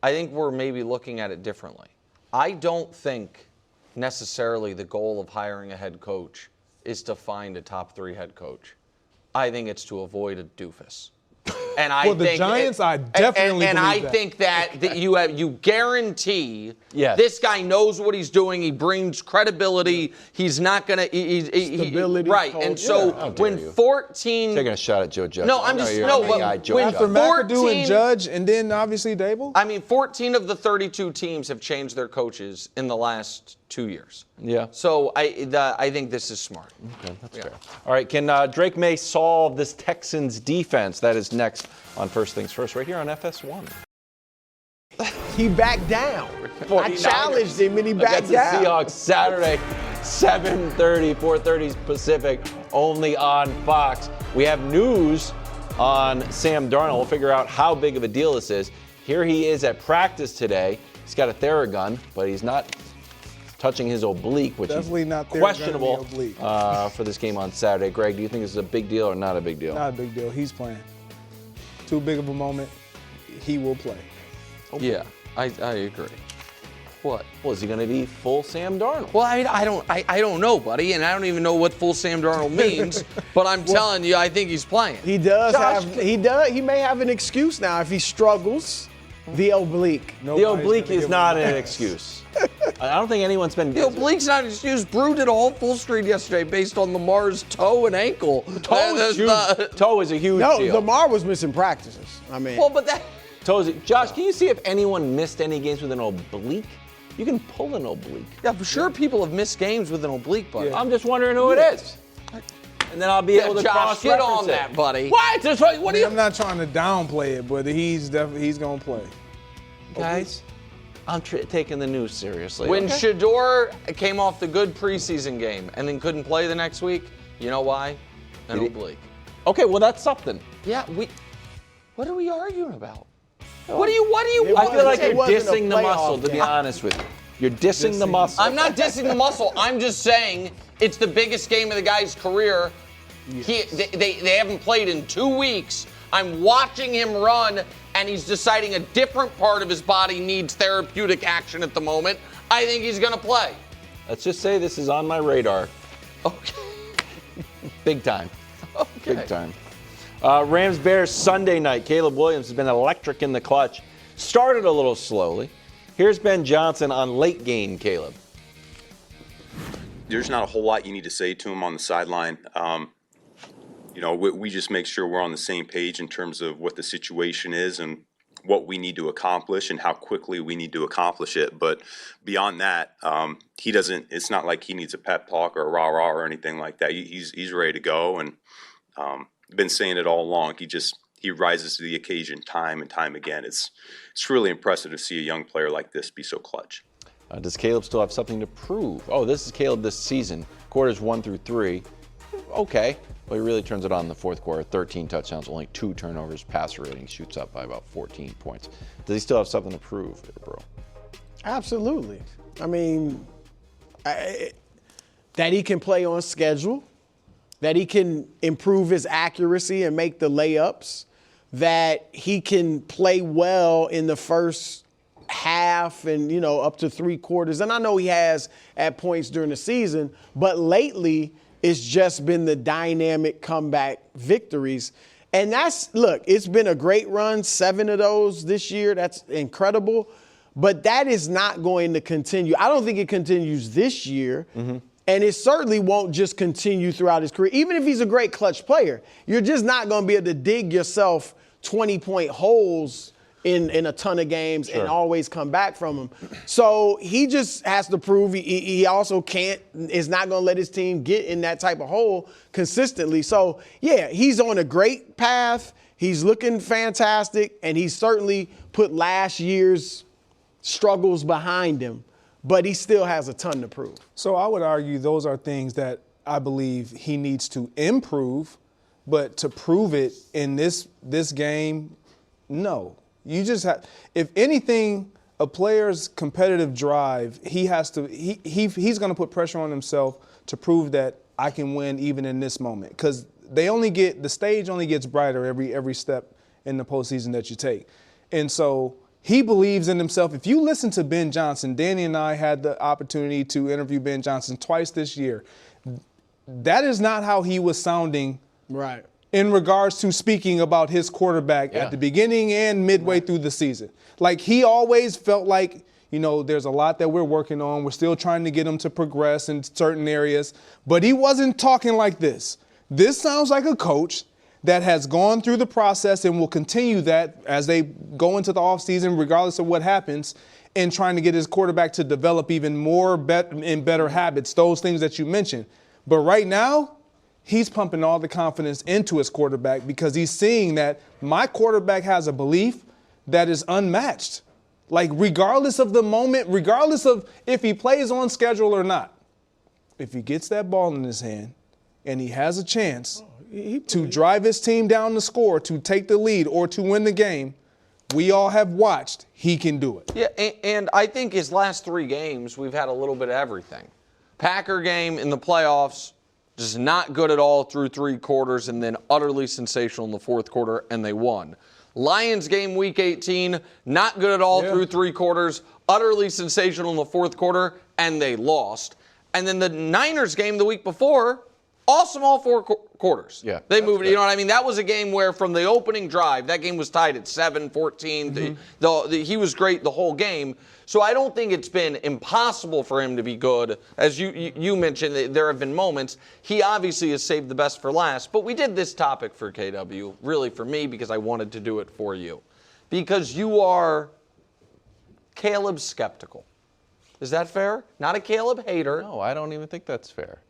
think we're maybe looking at it differently. I don't think necessarily the goal of hiring a head coach is to find a top 3 head coach. I think it's to avoid a doofus. And I think the Giants, I definitely and believe I think that you guarantee this guy knows what he's doing. He brings credibility. He's not gonna stability. Right. And so when 14 taking a shot at Joe Judge. No, I'm just when after McAdoo and Judge, and then obviously Dable. I mean, 14 of the 32 teams have changed their coaches in the last 2 years. Yeah. So I think this is smart. Okay, that's fair. All right, can Drake May solve this Texans defense? That is next on First Things First, right here on FS1. He backed down. I 49ers challenged him and he backed against down. the Seahawks Saturday, 7:30, 4:30 Pacific, only on Fox. We have news on Sam Darnold. We'll figure out how big of a deal this is. Here he is at practice today. He's got a Theragun, but he's not touching his oblique, which Definitely is not questionable oblique. For this game on Saturday. Greg, do you think this is a big deal or not a big deal? Not a big deal. He's playing. Too big of a moment. He will play. Yeah, I agree. What? Well, is he going to be full Sam Darnold? Well, I don't know, buddy, and I don't even know what full Sam Darnold means. But I'm telling you, I think he's playing. He may have an excuse now if he struggles. The oblique. The oblique is not an excuse. I don't think anyone's been. The oblique's not an excuse. Brew did a whole full street yesterday based on Lamar's toe and ankle. Toe is a huge no, deal. Lamar was missing practices. I mean, well, but that. Josh, can you see if anyone missed any games with an oblique? You can pull an oblique. Yeah, for sure people have missed games with an oblique, buddy. Yeah. I'm just wondering who it is. And then I'll be able to Josh, get on it. that, buddy. What? What are you? I'm not trying to downplay it, but he's going to play. Guys, I'm taking the news seriously. When Shador came off the good preseason game and then couldn't play the next week, you know why? An oblique. Okay, well that's something. Yeah, what are we arguing about? What do you want? I feel like you're dissing the muscle, to be honest with you. You're dissing the muscle. I'm not dissing the muscle. I'm just saying it's the biggest game of the guy's career. Yes. They haven't played in 2 weeks. I'm watching him run, and he's deciding a different part of his body needs therapeutic action at the moment. I think he's going to play. Let's just say this is on my radar. Okay. Big time. Okay. Big time. Rams-Bears Sunday night. Caleb Williams has been electric in the clutch. Started a little slowly. Here's Ben Johnson on late game, Caleb. There's not a whole lot you need to say to him on the sideline. We just make sure we're on the same page in terms of what the situation is and what we need to accomplish and how quickly we need to accomplish it. But beyond that, it's not like he needs a pep talk or a rah-rah or anything like that. He's ready to go, and been saying it all along. He rises to the occasion time and time again. It's really impressive to see a young player like this be so clutch. Does Caleb still have something to prove? Oh, this is Caleb this season. Quarters 1 through 3. Okay. Well, he really turns it on in the fourth quarter. 13 touchdowns, only 2 turnovers. Passer rating shoots up by about 14 points. Does he still have something to prove, bro? Absolutely. I mean, that he can play on schedule, that he can improve his accuracy and make the layups, that he can play well in the first half and, up to 3 quarters. And I know he has at points during the season, but lately it's just been the dynamic comeback victories. And it's been a great run, 7 of those this year. That's incredible. But that is not going to continue. I don't think it continues this year. Mm-hmm. And it certainly won't just continue throughout his career. Even if he's a great clutch player, you're just not going to be able to dig yourself 20-point holes in a ton of games and always come back from them. So he just has to prove he also is not going to let his team get in that type of hole consistently. So, yeah, he's on a great path. He's looking fantastic, and he's certainly put last year's struggles behind him. But he still has a ton to prove. So I would argue those are things that I believe he needs to improve, but to prove it in this game, no. You just have, if anything, a player's competitive drive, he's going to put pressure on himself to prove that I can win even in this moment. Because the stage only gets brighter every step in the postseason that you take. And so he believes in himself. If you listen to Ben Johnson, Danny and I had the opportunity to interview Ben Johnson twice this year. That is not how he was sounding in regards to speaking about his quarterback at the beginning and midway through the season. Like, he always felt like, there's a lot that we're working on. We're still trying to get him to progress in certain areas. But he wasn't talking like this. This sounds like a coach that has gone through the process and will continue that as they go into the offseason, regardless of what happens, and trying to get his quarterback to develop even more and better habits, those things that you mentioned. But right now, he's pumping all the confidence into his quarterback because he's seeing that my quarterback has a belief that is unmatched. Like, regardless of the moment, regardless of if he plays on schedule or not, if he gets that ball in his hand and he has a chance to drive his team down the score, to take the lead, or to win the game, we all have watched, he can do it. Yeah, and I think his last 3 games, we've had a little bit of everything. Packer game in the playoffs, just not good at all through 3 quarters, and then utterly sensational in the 4th quarter, and they won. Lions game week 18, not good at all through 3 quarters, utterly sensational in the 4th quarter, and they lost. And then the Niners game the week before, awesome all 4 quarters. Yeah. They moved, you know what I mean? That was a game where from the opening drive, that game was tied at 7-14. He was great the whole game. So I don't think it's been impossible for him to be good. As you mentioned, there have been moments. He obviously has saved the best for last. But we did this topic for KW, really for me, because I wanted to do it for you. Because you are Caleb skeptical. Is that fair? Not a Caleb hater. No, I don't even think that's fair.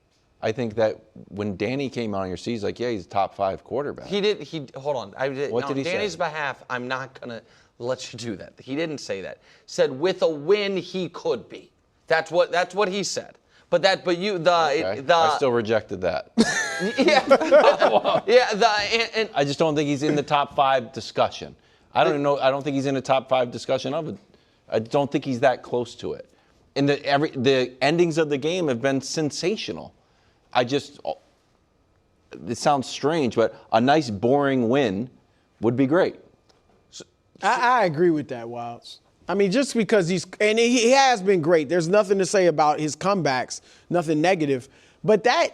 I think that when Danny came on your seat, he's like, yeah, he's a top 5 quarterback. Hold on. What did he say? On Danny's behalf, I'm not going to let you do that. He didn't say that. Said with a win, he could be. That's what he said. I still rejected that. And I just don't think he's in the top 5 discussion. I don't think he's in the top 5 discussion of it. I don't think he's that close to it. And the endings of the game have been sensational. It sounds strange, but a nice boring win would be great. I agree with that, Wilds. I mean, just because he has been great. There's nothing to say about his comebacks, nothing negative. But that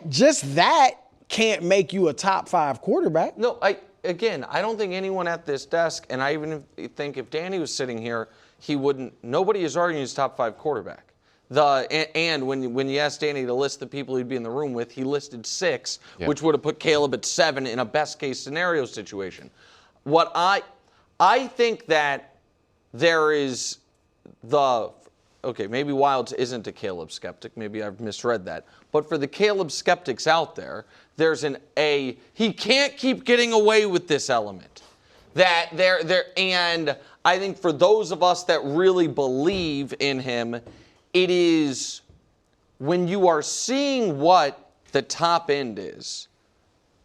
can't make you a top 5 quarterback. No, I don't think anyone at this desk, and I even think if Danny was sitting here, he wouldn't. Nobody is arguing he's top 5 quarterback. And when you asked Danny to list the people he'd be in the room with, he listed 6, which would have put Caleb at 7 in a best case scenario situation. What I think that there is maybe Wilds isn't a Caleb skeptic. Maybe I've misread that. But for the Caleb skeptics out there, there's he can't keep getting away with this element. And I think for those of us that really believe in him, it is when you are seeing what the top end is,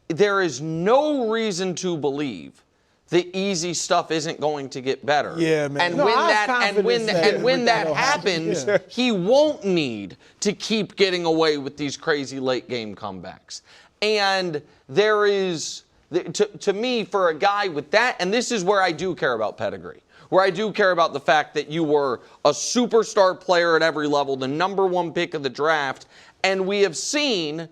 there is no reason to believe the easy stuff isn't going to get better. Yeah, man. And when that happens, he won't need to keep getting away with these crazy late game comebacks. And there is, to me, for a guy with that, and this is where I do care about pedigree, where I do care about the fact that you were a superstar player at every level, the number 1 pick of the draft, and we have seen,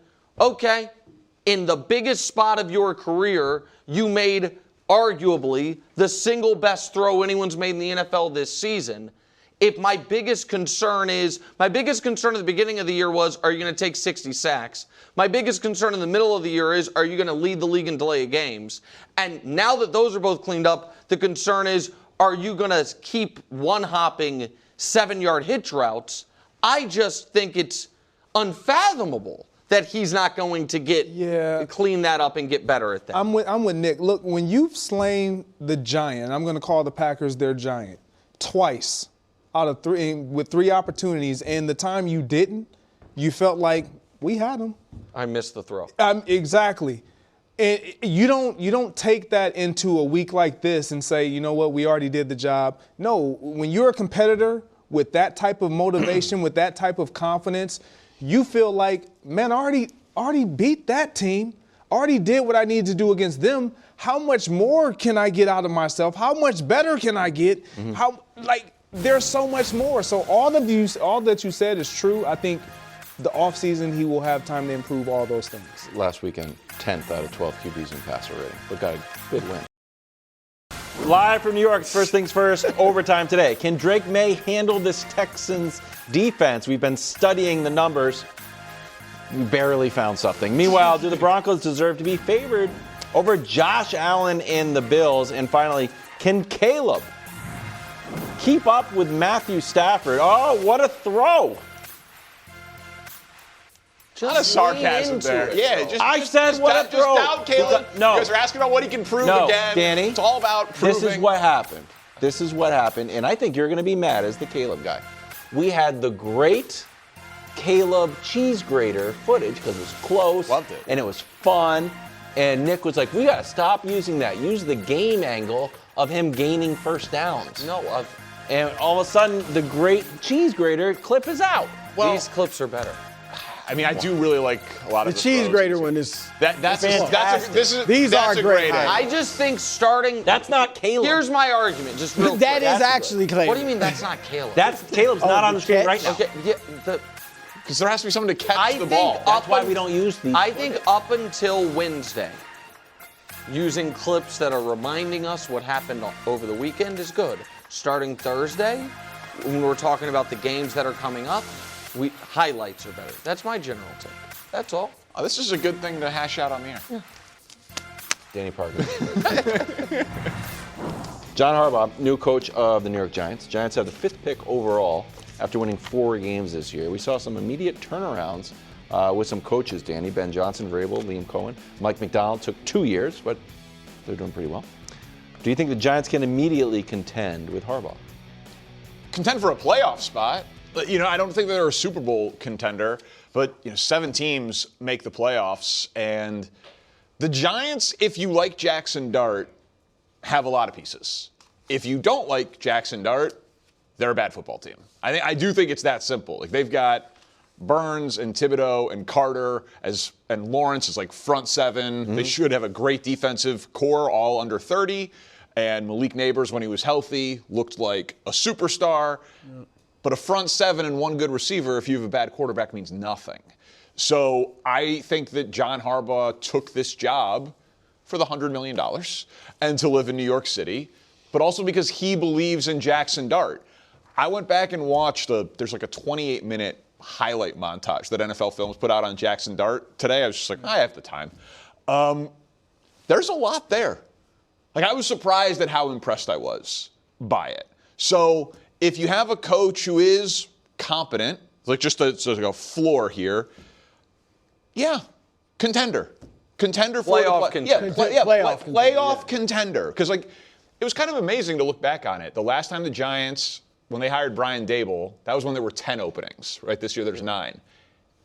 in the biggest spot of your career, you made arguably the single best throw anyone's made in the NFL this season. If my biggest concern at the beginning of the year was, are you going to take 60 sacks? My biggest concern in the middle of the year is, are you going to lead the league in delay of games? And now that those are both cleaned up, the concern is, are you going to keep one-hopping 7-yard hitch routes? I just think it's unfathomable that he's not going to clean that up and get better at that. I'm with Nick. Look, when you've slain the giant, I'm going to call the Packers their giant, twice out of 3, with 3 opportunities, and the time you didn't, you felt like we had him. I missed the throw. Exactly. And you don't take that into a week like this and say, you know what, we already did the job. No, when you're a competitor with that type of motivation, with that type of confidence, you feel like, man, I already beat that team, already did what I needed to do against them. How much more can I get out of myself? How much better can I get? There's so much more. So all that you said is true. I think the offseason he will have time to improve all those things. Last weekend, 10th out of 12 QBs in passer rating, but got a good win. Live from New York, first things first, overtime today. Can Drake May handle this Texans defense? We've been studying the numbers. We barely found something. Meanwhile, do the Broncos deserve to be favored over Josh Allen and the Bills? And finally, can Caleb keep up with Matthew Stafford? Oh, what a throw. A lot of sarcasm there. Yeah, just what a throw. Just doubt Caleb. No. You guys are asking about what he can prove no, again. Danny. It's all about proving. This is what happened. this is what happened, and I think you're going to be mad as the Caleb guy. We had the great Caleb cheese grater footage because it was close. Loved it. And it was fun. And Nick was like, we got to stop using that. Use the game angle of him gaining first downs. And all of a sudden, the great cheese grater clip is out. Well, these clips are better. I mean, I do really like a lot of the cheese grater one is that's fantastic. These are great. I just think starting. That's not Caleb. Here's my argument, just real quick. That is actually Caleb. What do you mean that's not Caleb? Caleb's not on the screen right now. Okay, yeah, because there has to be someone to catch the ball. That's why we don't use these. I think up until Wednesday, using clips that are reminding us what happened over the weekend is good. Starting Thursday, when we're talking about the games that are coming up, highlights are better. That's my general take. That's all. Oh, this is a good thing to hash out on the air. Yeah. Danny Parker. John Harbaugh, new coach of the New York Giants. Giants have the 5th pick overall after winning 4 games this year. We saw some immediate turnarounds with some coaches, Danny. Ben Johnson, Vrabel, Liam Cohen. Mike McDonald took 2 years, but they're doing pretty well. Do you think the Giants can immediately contend with Harbaugh? Contend for a playoff spot. You know, I don't think they're a Super Bowl contender, but 7 teams make the playoffs, and the Giants, if you like Jackson Dart, have a lot of pieces. If you don't like Jackson Dart, they're a bad football team. I do think it's that simple. Like, they've got Burns and Thibodeau and Carter and Lawrence as like front 7. Mm-hmm. They should have a great defensive core, all under 30. And Malik Neighbors, when he was healthy, looked like a superstar. Yeah. But a front 7 and 1 good receiver, if you have a bad quarterback, means nothing. So I think that John Harbaugh took this job for the $100 million and to live in New York City, but also because he believes in Jackson Dart. I went back and watched there's like a 28-minute highlight montage that NFL Films put out on Jackson Dart today. I was just like, I have the time. There's a lot there. Like, I was surprised at how impressed I was by it. So if you have a coach who is competent, like just like a floor here, yeah, contender for playoff contender. Playoff contender. Because like, it was kind of amazing to look back on it. The last time the Giants, when they hired Brian Daboll, that was when there were 10 openings. Right, this year there's 9.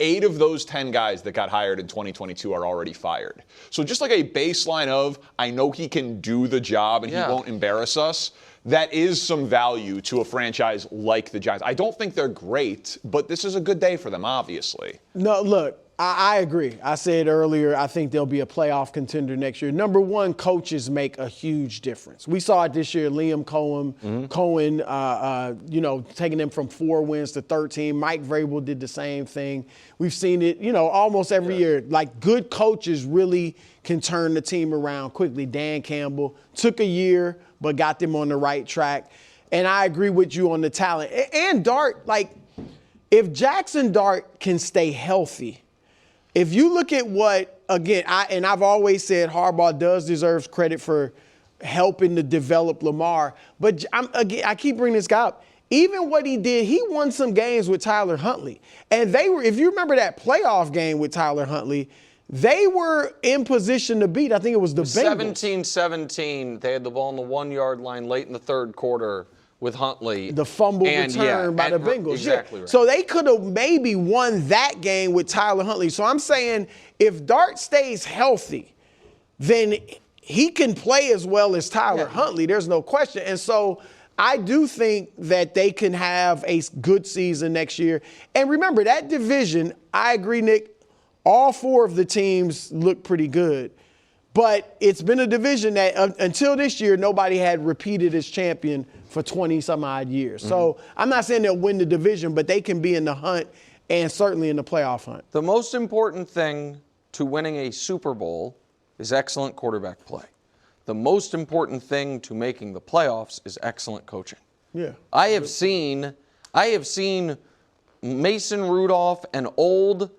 8 of those 10 guys that got hired in 2022 are already fired. So just like a baseline of, I know he can do the job and he won't embarrass us, that is some value to a franchise like the Giants. I don't think they're great, but this is a good day for them, obviously. No, look, I agree. I said earlier, I think they'll be a playoff contender next year. Number one, coaches make a huge difference. We saw it this year. Liam Cohen, taking them from 4 wins to 13. Mike Vrabel did the same thing. We've seen it, almost every year. Like, good coaches really can turn the team around quickly. Dan Campbell took a year, but got them on the right track. And I agree with you on the talent. And Dart, like, if Jackson Dart can stay healthy, if you look at what, again, I've always said Harbaugh deserves credit for helping to develop Lamar, but I keep bringing this guy up. Even what he did, he won some games with Tyler Huntley. And they were, if you remember that playoff game with Tyler Huntley, they were in position to beat. I think it was the Bengals. 17-17. They had the ball on the 1-yard line late in the third quarter with Huntley. The fumble return by the Bengals. Exactly right. So they could have maybe won that game with Tyler Huntley. So I'm saying if Dart stays healthy, then he can play as well as Tyler Huntley. There's no question. And so I do think that they can have a good season next year. And remember, that division, I agree, Nick, all 4 of the teams look pretty good. But it's been a division that until this year, nobody had repeated as champion for 20-some-odd years. Mm-hmm. So I'm not saying they'll win the division, but they can be in the hunt and certainly in the playoff hunt. The most important thing to winning a Super Bowl is excellent quarterback play. The most important thing to making the playoffs is excellent coaching. Yeah. I have seen Mason Rudolph and old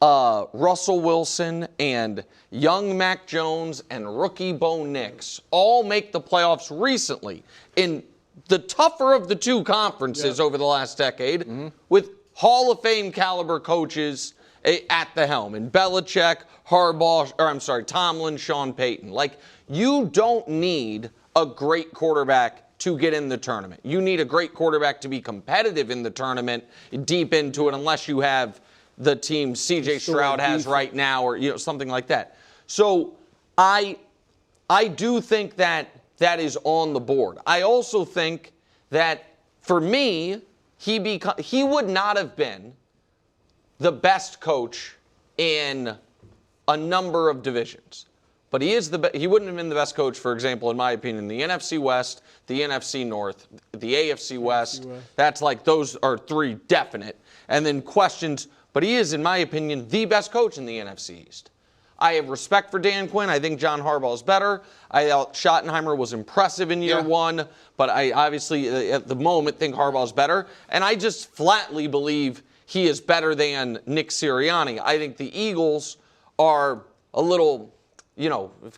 Russell Wilson and young Mac Jones and rookie Bo Nix all make the playoffs recently in the tougher of the 2 conferences over the last decade with Hall of Fame caliber coaches at the helm. And Belichick, Tomlin, Sean Payton. Like, you don't need a great quarterback to get in the tournament. You need a great quarterback to be competitive in the tournament, deep into it, unless you have the team C.J. Stroud has right now, or something like that. So I do think that is on the board. I also think that for me, he would not have been the best coach in a number of divisions. But he wouldn't have been the best coach, for example, in my opinion, the NFC West, the NFC North, the AFC West. That's like, those are three definite. And then questions, but he is, in my opinion, the best coach in the NFC East. I have respect for Dan Quinn. I think John Harbaugh is better. I thought Schottenheimer was impressive in year one, but I obviously, at the moment, think Harbaugh is better. And I just flatly believe he is better than Nick Sirianni. I think the Eagles are a little,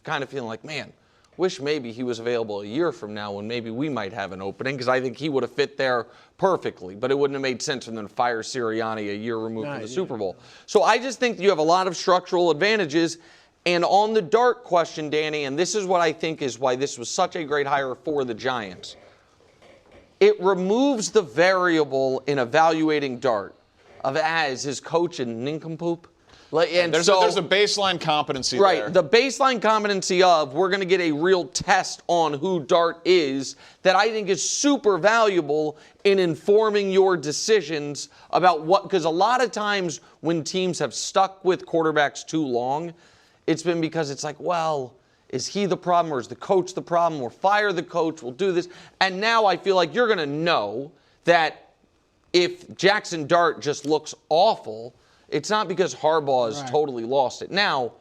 kind of feeling like, man, wish maybe he was available a year from now when maybe we might have an opening, because I think he would have fit there perfectly. But it wouldn't have made sense for them to fire Sirianni a year removed from the Super Bowl. So I just think you have a lot of structural advantages. And on the Dart question, Danny, and this is what I think is why this was such a great hire for the Giants, it removes the variable in evaluating Dart of as his coach in nincompoop. And there's a baseline competency right, there. The baseline competency of we're going to get a real test on who Dart is that I think is super valuable in informing your decisions about what, because a lot of times when teams have stuck with quarterbacks too long, it's been because it's like, well, is he the problem or is the coach the problem? We'll fire the coach, we'll do this. And now I feel like you're going to know that if Jackson Dart just looks awful, it's not because Harbaugh has totally lost it. Now,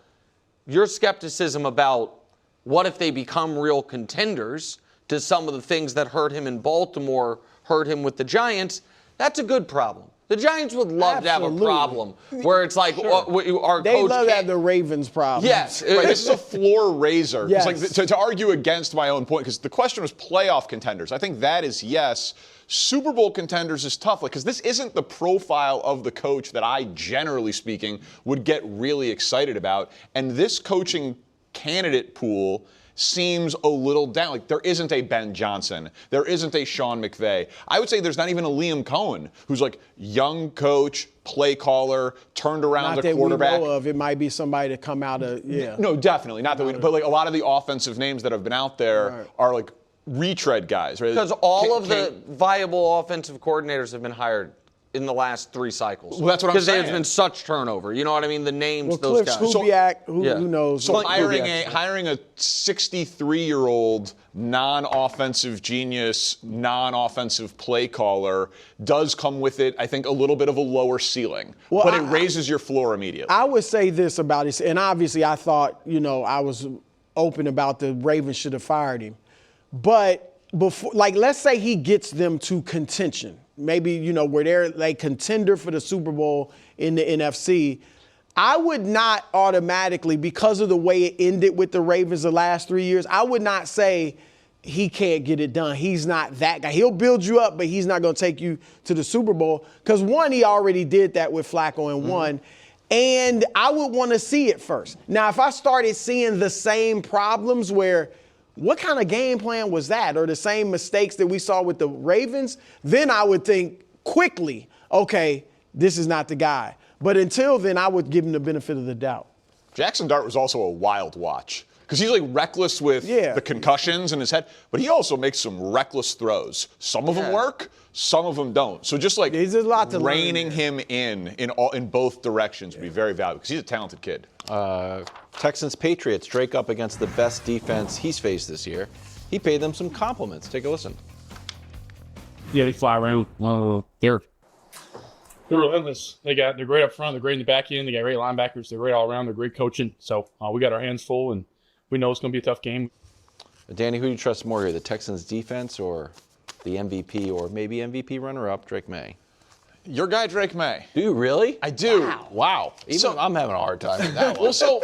your skepticism about what if they become real contenders, does some of the things that hurt him in Baltimore hurt him with the Giants, that's a good problem. The Giants would love to have a problem where it's like, our coach They love to have the Ravens problem. Yes. Right, this is a floor raiser. Yes. It's like, to argue against my own point, because the question was playoff contenders. I think that is yes. Super Bowl contenders is tough, because this isn't the profile of the coach that I, generally speaking, would get really excited about. And this coaching candidate pool seems a little down. Like, there isn't a Ben Johnson. There isn't a Sean McVay. I would say there's not even a Liam Cohen, who's like young coach, play caller, turned around the quarterback. Not that we know of. It might be somebody to come out of, No, definitely. Not that we know. But like a lot of the offensive names that have been out there are like retread guys, right? Because all of the viable offensive coordinators have been hired in the last 3 cycles. Well, that's what I'm saying. Because there's been such turnover. You know what I mean? The names, Well, those Cliff guys. Kubiak, who knows? So hiring a 63-year-old non-offensive genius, non-offensive play caller does come with it, I think, a little bit of a lower ceiling. Well, but it raises your floor immediately. I would say this about it, and obviously I thought, I was open about the Ravens should have fired him. But before, let's say he gets them to contention. Maybe, where they're like contender for the Super Bowl in the NFC. I would not automatically, because of the way it ended with the Ravens the last 3 years, I would not say he can't get it done. He's not that guy. He'll build you up, but he's not going to take you to the Super Bowl. Because one, he already did that with Flacco and won. And I would want to see it first. Now, if I started seeing the same problems where, what kind of game plan was that? Or the same mistakes that we saw with the Ravens, then I would think quickly, okay, this is not the guy. But until then, I would give him the benefit of the doubt. Jackson Dart was also a wild watch, because he's like reckless with the concussions in his head, but he also makes some reckless throws. Some of them work, some of them don't. So just like reining him in both directions would be very valuable, because he's a talented kid. Texans-Patriots, Drake up against the best defense he's faced this year. He paid them some compliments. Take a listen. Yeah, they fly around. They're relentless. They're great up front. They're great in the back end. They got great linebackers. They're great all around. They're great coaching. So we got our hands full, and we know it's going to be a tough game. Danny, who do you trust more here, the Texans defense or the MVP or maybe MVP runner-up, Drake May? Your guy, Drake May. Do you really? I do. Wow. Even I'm having a hard time with that one. Well,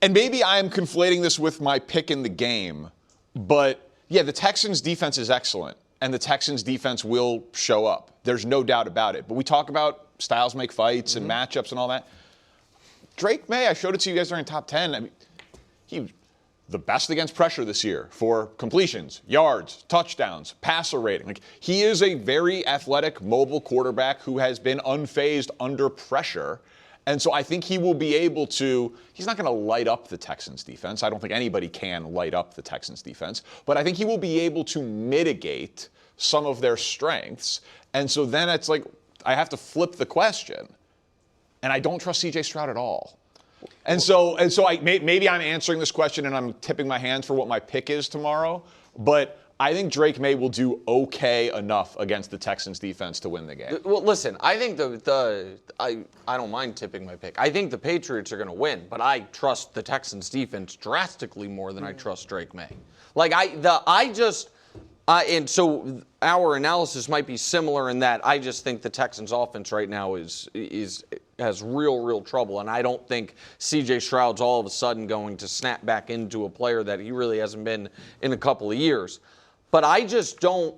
and maybe I am conflating this with my pick in the game, but yeah, the Texans defense is excellent, and the Texans defense will show up. There's no doubt about it. But we talk about styles make fights and matchups and all that. Drake May, I showed it to you guys during top 10. I mean, the best against pressure this year for completions, yards, touchdowns, passer rating. Like, he is a very athletic, mobile quarterback who has been unfazed under pressure. And so I think he will be able to, he's not going to light up the Texans defense. I don't think anybody can light up the Texans defense. But I think he will be able to mitigate some of their strengths. And so then it's like, I have to flip the question. And I don't trust C.J. Stroud at all. And so maybe I'm answering this question and I'm tipping my hands for what my pick is tomorrow. But I think Drake May will do okay enough against the Texans defense to win the game. Well, listen, I think I don't mind tipping my pick. I think the Patriots are going to win, but I trust the Texans defense drastically more than I trust Drake May. Like and so our analysis might be similar in that I just think the Texans offense right now has real trouble, and I don't think C.J. Stroud's all of a sudden going to snap back into a player that he really hasn't been in a couple of years. But I just don't.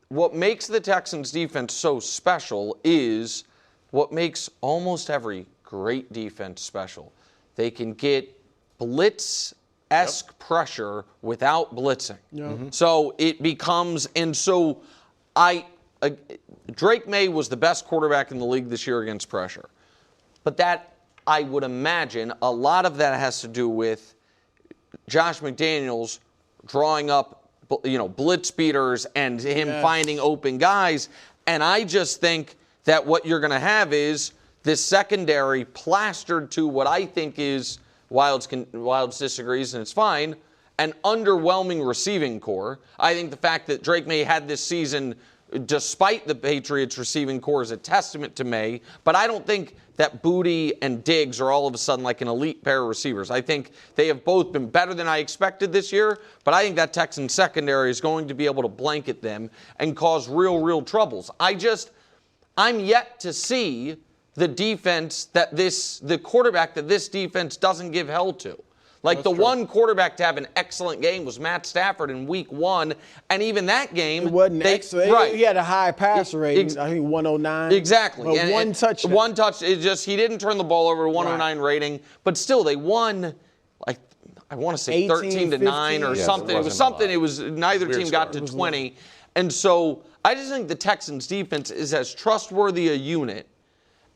What makes the Texans defense so special is what makes almost every great defense special. They can get blitz-esque pressure without blitzing. So it becomes, and so Drake May was the best quarterback in the league this year against pressure. But that, I would imagine, a lot of that has to do with Josh McDaniels drawing up blitz beaters and him finding open guys. And I just think that what you're going to have is this secondary plastered to what I think is, Wilds disagrees and it's fine, an underwhelming receiving core. I think the fact that Drake May had this season despite the Patriots receiving core is a testament to May, but I don't think that Booty and Diggs are all of a sudden like an elite pair of receivers. I think they have both been better than I expected this year, but I think that Texans secondary is going to be able to blanket them and cause real troubles. I'm yet to see the defense the quarterback that this defense doesn't give hell to. Like one quarterback to have an excellent game was Matt Stafford in week 1, and even that game. It wasn't excellent. Right. He had a high passer rating, I think 109. Exactly. But and one touchdown. One touch. He didn't turn the ball over, 109 rating, but still they won, like, I want to say 13-9 or something. It was something. It was neither team got to 20. And so I just think the Texans defense is as trustworthy a unit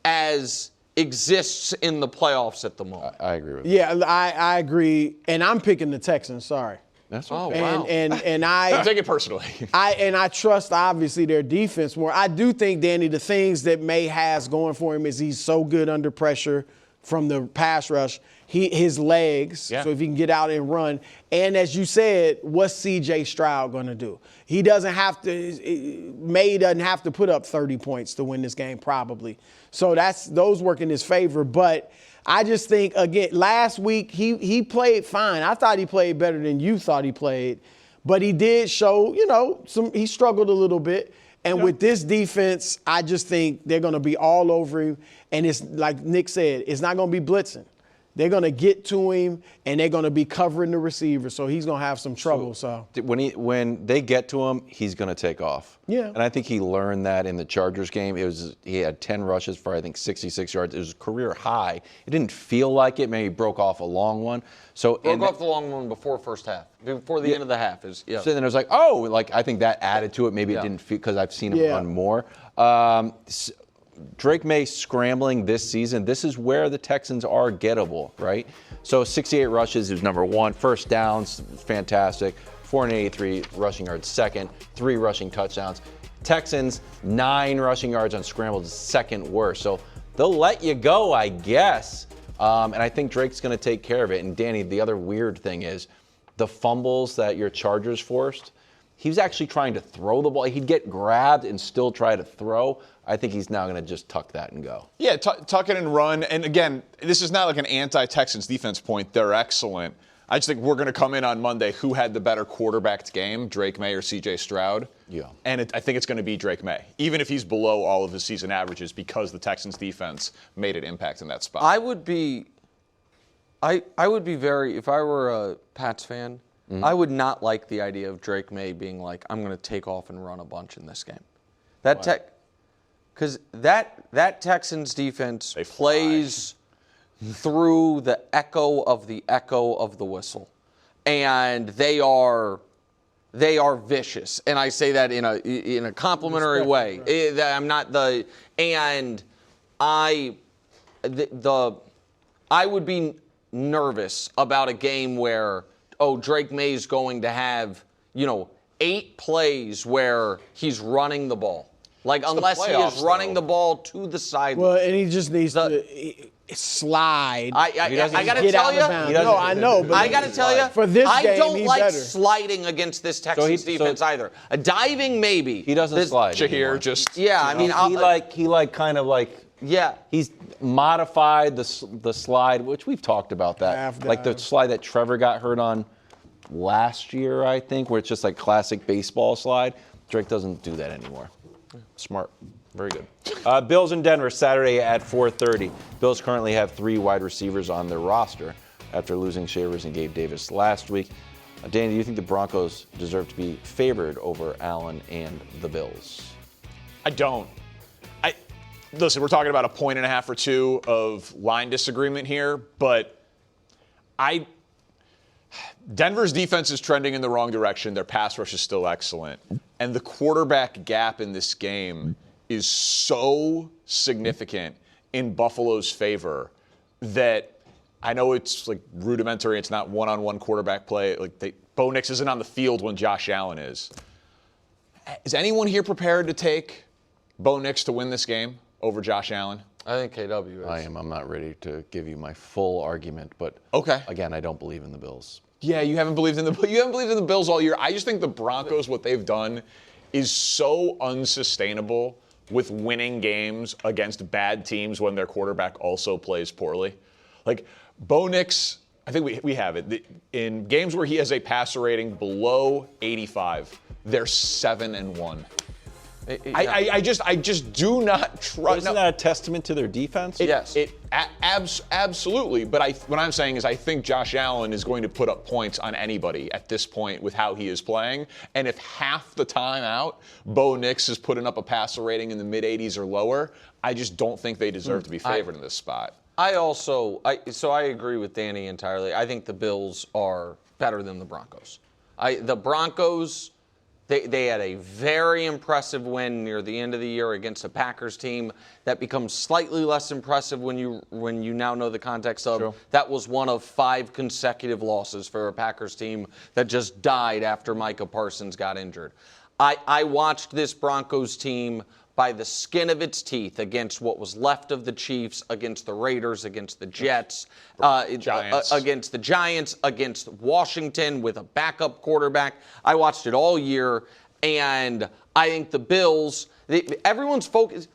as exists in the playoffs at the moment. I agree with that. Yeah, I agree, and I'm picking the Texans. Sorry. That's okay. Wow. And I don't take it personally. I trust obviously their defense more. I do think, Danny, the things that May has going for him is he's so good under pressure from the pass rush. His legs, so if he can get out and run. And as you said, what's C.J. Stroud going to do? He doesn't have to. May doesn't have to put up 30 points to win this game, probably. So those work in his favor. But I just think, again, last week he played fine. I thought he played better than you thought he played. But he did show, he struggled a little bit. And with this defense, I just think they're going to be all over him. And it's like Nick said, it's not going to be blitzing. They're going to get to him, and they're going to be covering the receiver, so he's going to have some trouble. So when they get to him, he's going to take off. Yeah. And I think he learned that in the Chargers game. He had 10 rushes for, I think, 66 yards. It was a career high. It didn't feel like it. Maybe he broke off a long one. Broke off the long one before first half, before the end of the half. So then it was like, I think that added to it. Maybe it didn't feel, because I've seen him run more. Drake May scrambling this season, this is where the Texans are gettable, right? So 68 rushes, he was number 1. First downs, fantastic. 483 rushing yards, second. 3 rushing touchdowns. Texans, 9 rushing yards on scrambles, second worst. So they'll let you go, I guess. And I think Drake's going to take care of it. And Danny, the other weird thing is the fumbles that your Chargers forced, he was actually trying to throw the ball. He'd get grabbed and still try to throw. I think he's now going to just tuck that and go. Yeah, tuck it and run. And again, this is not like an anti-Texans defense point. They're excellent. I just think we're going to come in on Monday. Who had the better quarterbacked game, Drake May or C.J. Stroud? Yeah. And I think it's going to be Drake May, even if he's below all of his season averages, because the Texans defense made an impact in that spot. I would be very, if I were a Pats fan, I would not like the idea of Drake May being like, I'm going to take off and run a bunch in this game. Because that Texans defense plays through the echo of the whistle. And they are vicious. And I say that in a complimentary way. I'm not the and I would be nervous about a game where Drake May's going to have 8 plays where he's running the ball. Like, unless he is running the ball to the sideline. Well, and he just needs to slide. I got to tell you. No, I know. But I got to tell you. For this I game, don't like better. sliding against this Texans defense either. Diving, maybe. He doesn't slide. Shahir just. Yeah, I mean, he's modified the slide, which we've talked about that. Like the slide that Trevor got hurt on last year, I think, where it's just like classic baseball slide. Drake doesn't do that anymore. Smart. Very good. Bills in Denver, Saturday at 4:30. Bills currently have 3 wide receivers on their roster after losing Shavers and Gabe Davis last week. Danny, do you think the Broncos deserve to be favored over Allen and the Bills? I don't. Listen, we're talking about a 1.5 or 2 of line disagreement here, but Denver's defense is trending in the wrong direction. Their pass rush is still excellent. And the quarterback gap in this game is so significant in Buffalo's favor that I know it's like rudimentary. It's not one-on-one quarterback play. Like Bo Nix isn't on the field when Josh Allen is. Is anyone here prepared to take Bo Nix to win this game over Josh Allen? I think KW is. I am. I'm not ready to give you my full argument, but again, I don't believe in the Bills. Yeah, you haven't believed in the Bills all year. I just think the Broncos, what they've done, is so unsustainable with winning games against bad teams when their quarterback also plays poorly. Like Bo Nix, I think we have it. In games where he has a passer rating below 85, they're 7-1. I just do not trust. Isn't that a testament to their defense? Yes. Absolutely. But what I'm saying is I think Josh Allen is going to put up points on anybody at this point with how he is playing. And if half the time out, Bo Nix is putting up a passer rating in the mid-80s or lower, I just don't think they deserve to be favored in this spot. I agree with Danny entirely. I think the Bills are better than the Broncos. The Broncos... They had a very impressive win near the end of the year against a Packers team that becomes slightly less impressive when you now know the context of that was one of 5 consecutive losses for a Packers team that just died after Micah Parsons got injured. I watched this Broncos team by the skin of its teeth against what was left of the Chiefs, against the Raiders, against the Jets, against the Giants, against Washington with a backup quarterback. I watched it all year, and I think the Bills, everyone's focused.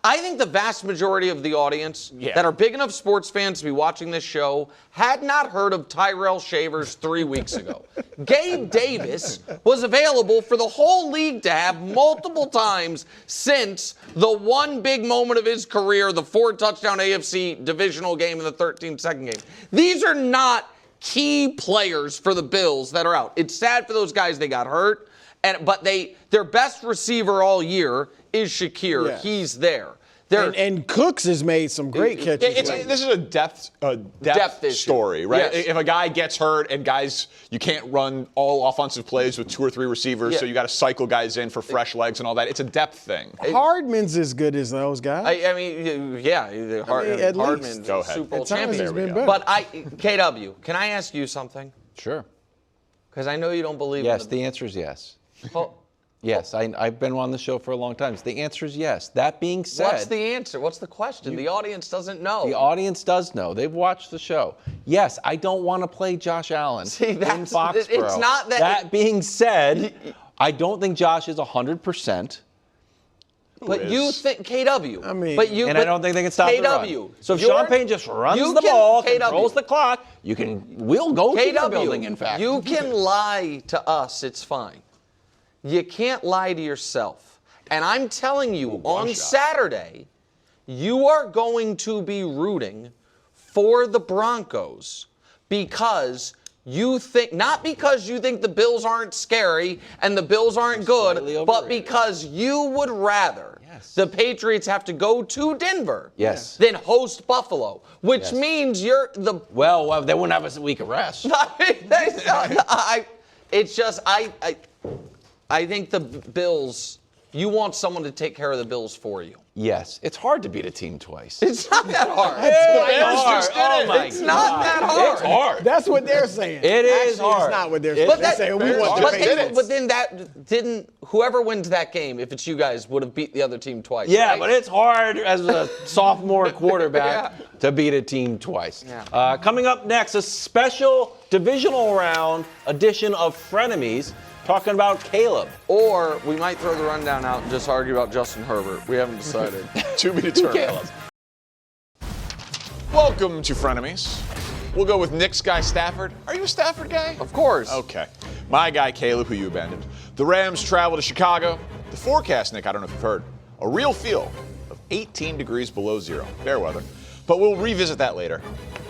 I think the vast majority of the audience that are big enough sports fans to be watching this show had not heard of Tyrell Shavers 3 weeks ago. Gabe Davis was available for the whole league to have multiple times since the one big moment of his career, the 4-touchdown AFC divisional game in the 13-second game. These are not key players for the Bills that are out. It's sad for those guys they got hurt, but their best receiver all year is Shakir. Yeah. He's there. And Cooks has made some great catches. This is a depth story, right? Yes. If a guy gets hurt and guys, you can't run all offensive plays with 2 or 3 receivers, so you got to cycle guys in for fresh legs and all that. It's a depth thing. Hardman's as good as those guys. Hardman's Super Bowl champion. But KW, can I ask you something? Sure. Because I know you don't believe. Yes, the answer is yes. Yes, I've been on the show for a long time. So the answer is yes. That being said... What's the answer? What's the question? The audience doesn't know. The audience does know. They've watched the show. Yes, I don't want to play Josh Allen in Foxborough. It's not that... That being said, I don't think Josh is 100%. But you think KW. I don't think they can stop the run. So if Sean Payne just runs the ball, controls the clock, we'll go to the building, in fact. You can lie to us. It's fine. You can't lie to yourself. And I'm telling you, on Saturday, you are going to be rooting for the Broncos because you think, not because you think the Bills aren't scary and the Bills aren't good, but because you would rather Yes. The Patriots have to go to Denver. Yes. Then host Buffalo, which means you're the. Well, they wouldn't have a week of rest. I think the Bills. You want someone to take care of the Bills for you. Yes, it's hard to beat a team twice. It's not that hard. It's not that hard. It's hard. That's what they're saying. It is Actually, hard. It's not what they're saying. They're saying we want to pay. But then that didn't. Whoever wins that game, if it's you guys, would have beat the other team twice. Yeah, right? but it's hard as a sophomore quarterback to beat a team twice. Yeah. Coming up next, a special divisional round edition of Frenemies, talking about Caleb. Or we might throw the rundown out and just argue about Justin Herbert. We haven't decided. To be determined. Welcome to Frenemies. We'll go with Nick's guy, Stafford. Are you a Stafford guy? Of course. Okay. My guy, Caleb, who you abandoned. The Rams travel to Chicago. The forecast, Nick, I don't know if you've heard, a real feel of 18 degrees below zero. Fair weather. But we'll revisit that later.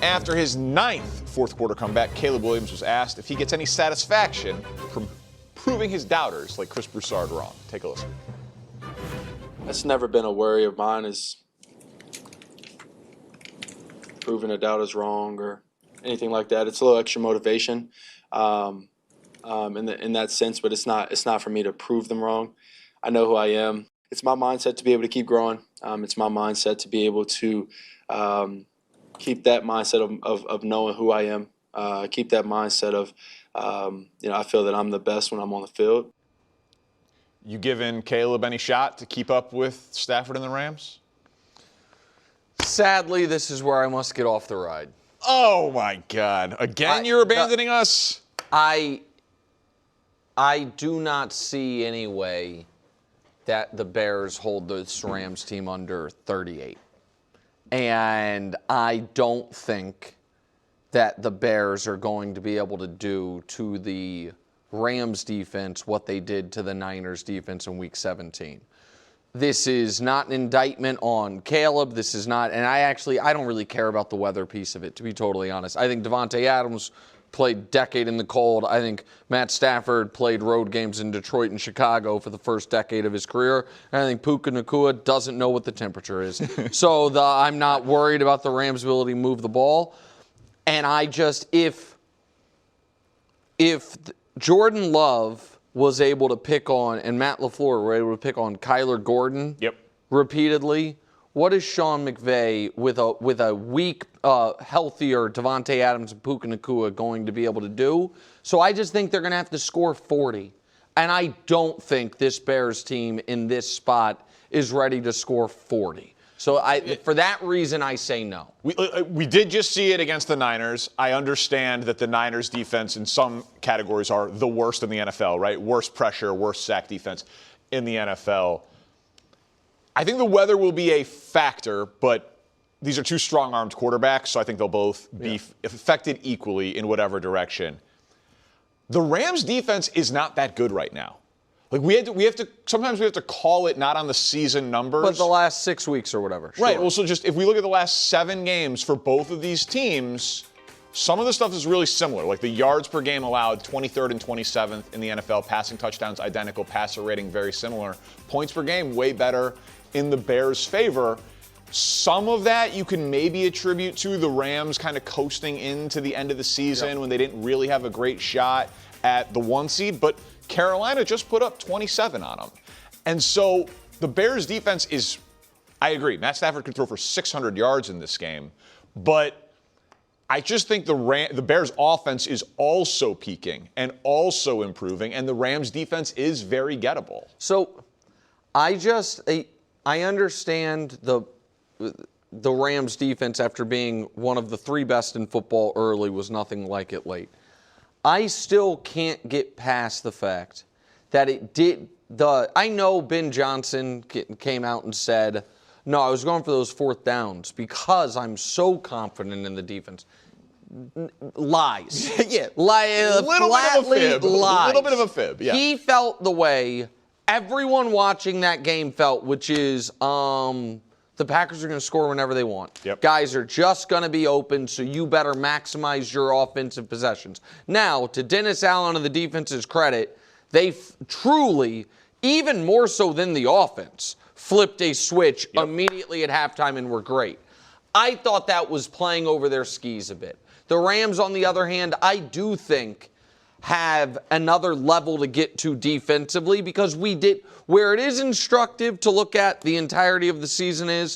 After his 9th fourth quarter comeback, Caleb Williams was asked if he gets any satisfaction from proving his doubters like Chris Broussard wrong. Take a listen. That's never been a worry of mine, is proving a doubters wrong or anything like that. It's a little extra motivation in that sense, but it's not for me to prove them wrong. I know who I am. It's my mindset to be able to keep growing. It's my mindset to be able to keep that mindset of knowing who I am. Keep that mindset of, I feel that I'm the best when I'm on the field. You giving Caleb any shot to keep up with Stafford and the Rams? Sadly, this is where I must get off the ride. Oh, my God. Again, you're abandoning us? I do not see any way that the Bears hold this Rams team under 38. And I don't think that the Bears are going to be able to do to the Rams defense what they did to the Niners defense in Week 17. This is not an indictment on Caleb. This is not, and I don't really care about the weather piece of it, to be totally honest. I think Davante Adams played decade in the cold. I think Matt Stafford played road games in Detroit and Chicago for the first decade of his career. And I think Puka Nacua doesn't know what the temperature is. So I'm not worried about the Rams' ability to move the ball. And if Jordan Love was able to pick on, and Matt LaFleur were able to pick on Kyler Gordon repeatedly, what is Sean McVay with a weak, healthier Davante Adams and Puka Nacua going to be able to do? So I just think they're going to have to score 40. And I don't think this Bears team in this spot is ready to score 40. So for that reason, I say no. We did just see it against the Niners. I understand that the Niners defense in some categories are the worst in the NFL, right? Worst pressure, worst sack defense in the NFL. I think the weather will be a factor, but these are two strong-armed quarterbacks, so I think they'll both be affected equally in whatever direction. The Rams defense is not that good right now. Like sometimes we have to call it not on the season numbers. But the last 6 weeks or whatever. Right. Well, so just if we look at the last 7 games for both of these teams, some of the stuff is really similar. Like the yards per game allowed, 23rd and 27th in the NFL. Passing touchdowns, identical. Passer rating, very similar. Points per game, way better in the Bears' favor. Some of that you can maybe attribute to the Rams kind of coasting into the end of the season when they didn't really have a great shot at the 1 seed. But Carolina just put up 27 on them. And so the Bears defense is, I agree, Matt Stafford could throw for 600 yards in this game, but I just think the Bears offense is also peaking and also improving, and the Rams defense is very gettable. So I understand the Rams defense, after being one of the 3 best in football early, was nothing like it late. I still can't get past the fact that I know Ben Johnson came out and said, no, I was going for those 4th downs because I'm so confident in the defense. Lies. Lies. Little bit of a fib. Yeah. He felt the way everyone watching that game felt, which is the Packers are going to score whenever they want. Guys are just going to be open, so you better maximize your offensive possessions. Now, to Dennis Allen and the defense's credit, they truly even more so than the offense, flipped a switch immediately at halftime and were great. I thought that was playing over their skis a bit. The Rams, on the other hand, I do think have another level to get to defensively, because where it is instructive to look at the entirety of the season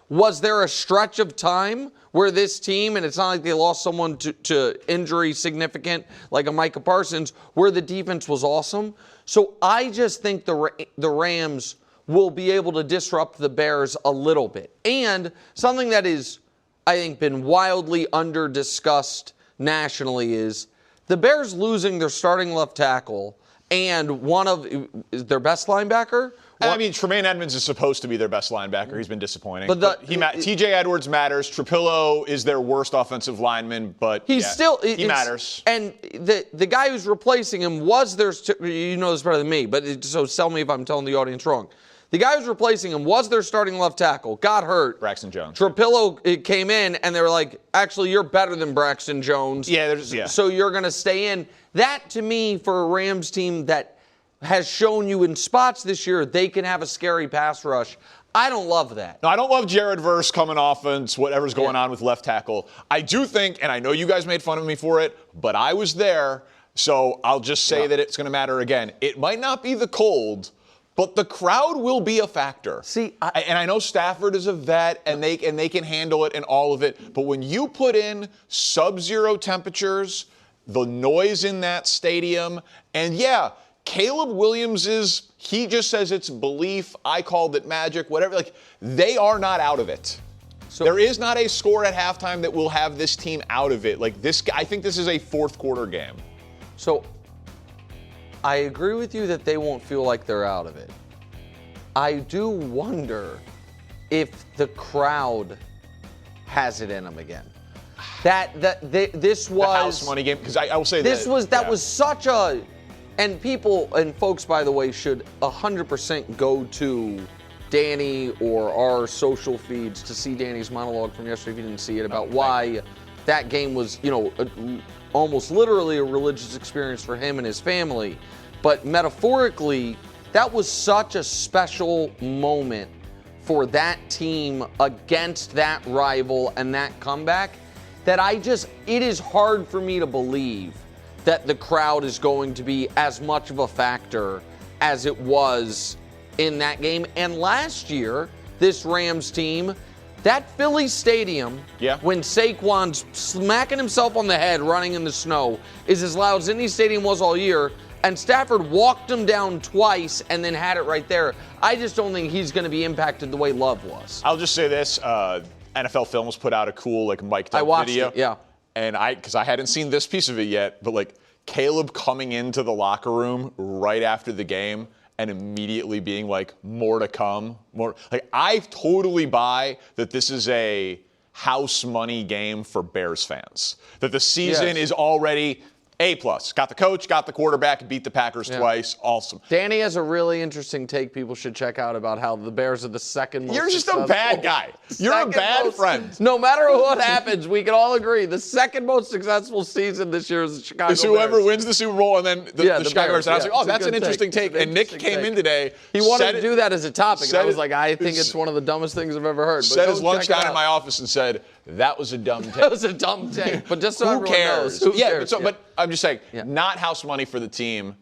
was there a stretch of time where this team, and it's not like they lost someone to injury significant like a Micah Parsons, where the defense was awesome. So I just think the Rams will be able to disrupt the Bears a little bit. And something that is, I think, been wildly under-discussed nationally is the Bears losing their starting left tackle and one of their best linebacker. I mean, Tremaine Edmonds is supposed to be their best linebacker. He's been disappointing. But T.J. Edwards matters. Trapillo is their worst offensive lineman, but he matters. And the guy who's replacing him was their, you know this better than me, but so tell me if I'm telling the audience wrong. The guy who's replacing him was their starting left tackle, got hurt. Braxton Jones. Trapillo came in, and they were like, actually, you're better than Braxton Jones. Yeah. So you're going to stay in. That, to me, for a Rams team that has shown you in spots this year they can have a scary pass rush, I don't love that. No, I don't love Jared Verse coming off and whatever's going on with left tackle. I do think, and I know you guys made fun of me for it, but I was there, so I'll just say that it's going to matter again. It might not be the cold, but the crowd will be a factor. See, and I know Stafford is a vet, and they can handle it and all of it. But when you put in sub-zero temperatures, the noise in that stadium, and Caleb Williams he just says it's belief. I called it magic. Whatever. Like, they are not out of it. So there is not a score at halftime that will have this team out of it. Like this, I think this is a fourth quarter game. So I agree with you that they won't feel like they're out of it. I do wonder if the crowd has it in them again. This was the house money game, because I will say that was such a, and people and folks, by the way, should 100% go to Danny or our social feeds to see Danny's monologue from yesterday if you didn't see it, about why that game was, almost literally a religious experience for him and his family. But metaphorically, that was such a special moment for that team against that rival and that comeback that it is hard for me to believe that the crowd is going to be as much of a factor as it was in that game. And last year, this Rams team, that Philly stadium, when Saquon's smacking himself on the head running in the snow, is as loud as any stadium was all year. And Stafford walked him down twice and then had it right there. I just don't think he's going to be impacted the way Love was. I'll just say this. NFL Films put out a cool, mic'd up video. It, yeah. And because I hadn't seen this piece of it yet, but, Caleb coming into the locker room right after the game and immediately being more to come. More. I totally buy that this is a house money game for Bears fans. That the season is already A+. Got the coach, got the quarterback, beat the Packers twice. Awesome. Danny has a really interesting take people should check out about how the Bears are the second most You're just a bad guy. You're a bad friend. No matter what happens, we can all agree the second most successful season this year is the Chicago Bears. It's whoever wins the Super Bowl and then the Chicago Bears. And I was like, that's an interesting take. And Nick came in today. He wanted to do that as a topic. And I was like, I think it's one of the dumbest things I've ever heard. Set his lunch down in my office and said, that was a dumb take. That was a dumb take. But just so everyone knows. Who cares? But I'm just saying, not house money for the team,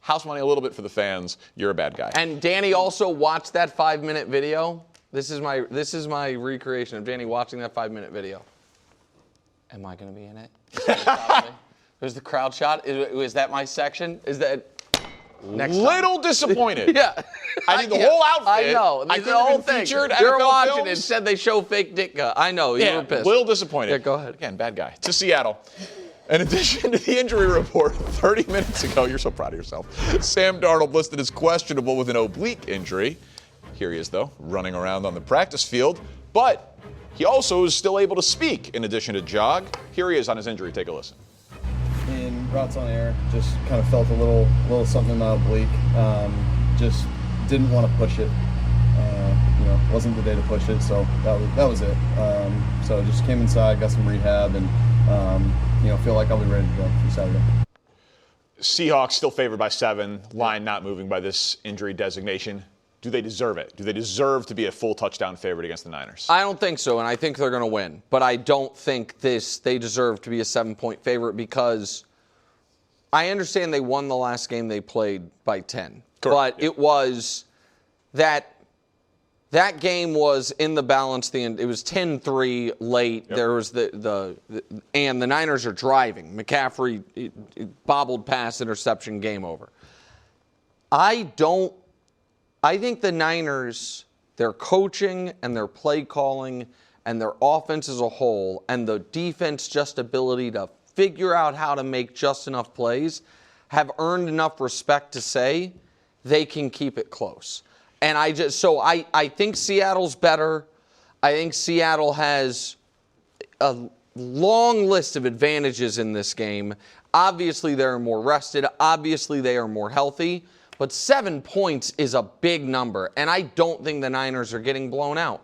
house money a little bit for the fans. You're a bad guy. And Danny also watched that 5-minute video. This is my recreation of Danny watching that 5-minute video. Am I going to be in it? There's the crowd shot. Is that my section? Is that next time? Little disappointed. Yeah. I mean, the whole outfit. I know. I could have been featured. You're watching films. it. Said they show fake Ditka. I know. You were pissed. A little disappointed. Yeah, go ahead. Again, bad guy. To Seattle. In addition to the injury report 30 minutes ago, you're so proud of yourself, Sam Darnold listed as questionable with an oblique injury. Here he is, though, running around on the practice field. But he also is still able to speak in addition to jog. Here he is on his injury. Take a listen. In routes on air, just kind of felt a little something in my oblique. Just didn't want to push it. Wasn't the day to push it, so that was it. So just came inside, got some rehab, and feel like I'll be ready to go for Saturday. Seahawks still favored by 7, line not moving by this injury designation. Do they deserve it? Do they deserve to be a full touchdown favorite against the Niners? I don't think so, and I think they're going to win. But I don't think they deserve to be a 7-point favorite because I understand they won the last game they played by 10. Correct. But it was that game was in the balance. It was 10-3 late. Yep. There was and the Niners are driving. McCaffrey bobbled pass, interception, game over. I think the Niners, their coaching and their play calling and their offense as a whole and the defense just ability to figure out how to make just enough plays have earned enough respect to say they can keep it close. And I think Seattle's better. I think Seattle has a long list of advantages in this game. Obviously, they're more rested. Obviously, they are more healthy. But 7 points is a big number, and I don't think the Niners are getting blown out.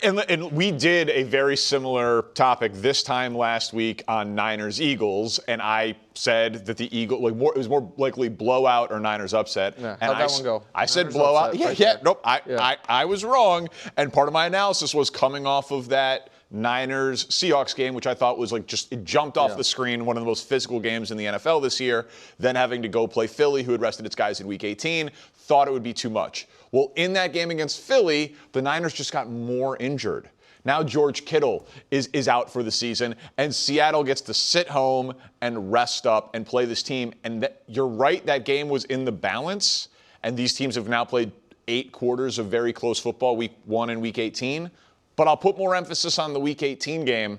And we did a very similar topic this time last week on Niners-Eagles, and I said that the it was more likely blowout or Niners upset. Yeah. And How'd that one go? I said Niners blowout. upset, Nope. I was wrong, and part of my analysis was coming off of that Niners-Seahawks game, which I thought was it jumped off the screen, one of the most physical games in the NFL this year, then having to go play Philly, who had rested its guys in Week 18, thought it would be too much. Well, in that game against Philly, the Niners just got more injured. Now George Kittle is out for the season, and Seattle gets to sit home and rest up and play this team. And you're right, that game was in the balance, and these teams have now played 8 quarters of very close football, Week 1 and Week 18. But I'll put more emphasis on the Week 18 game.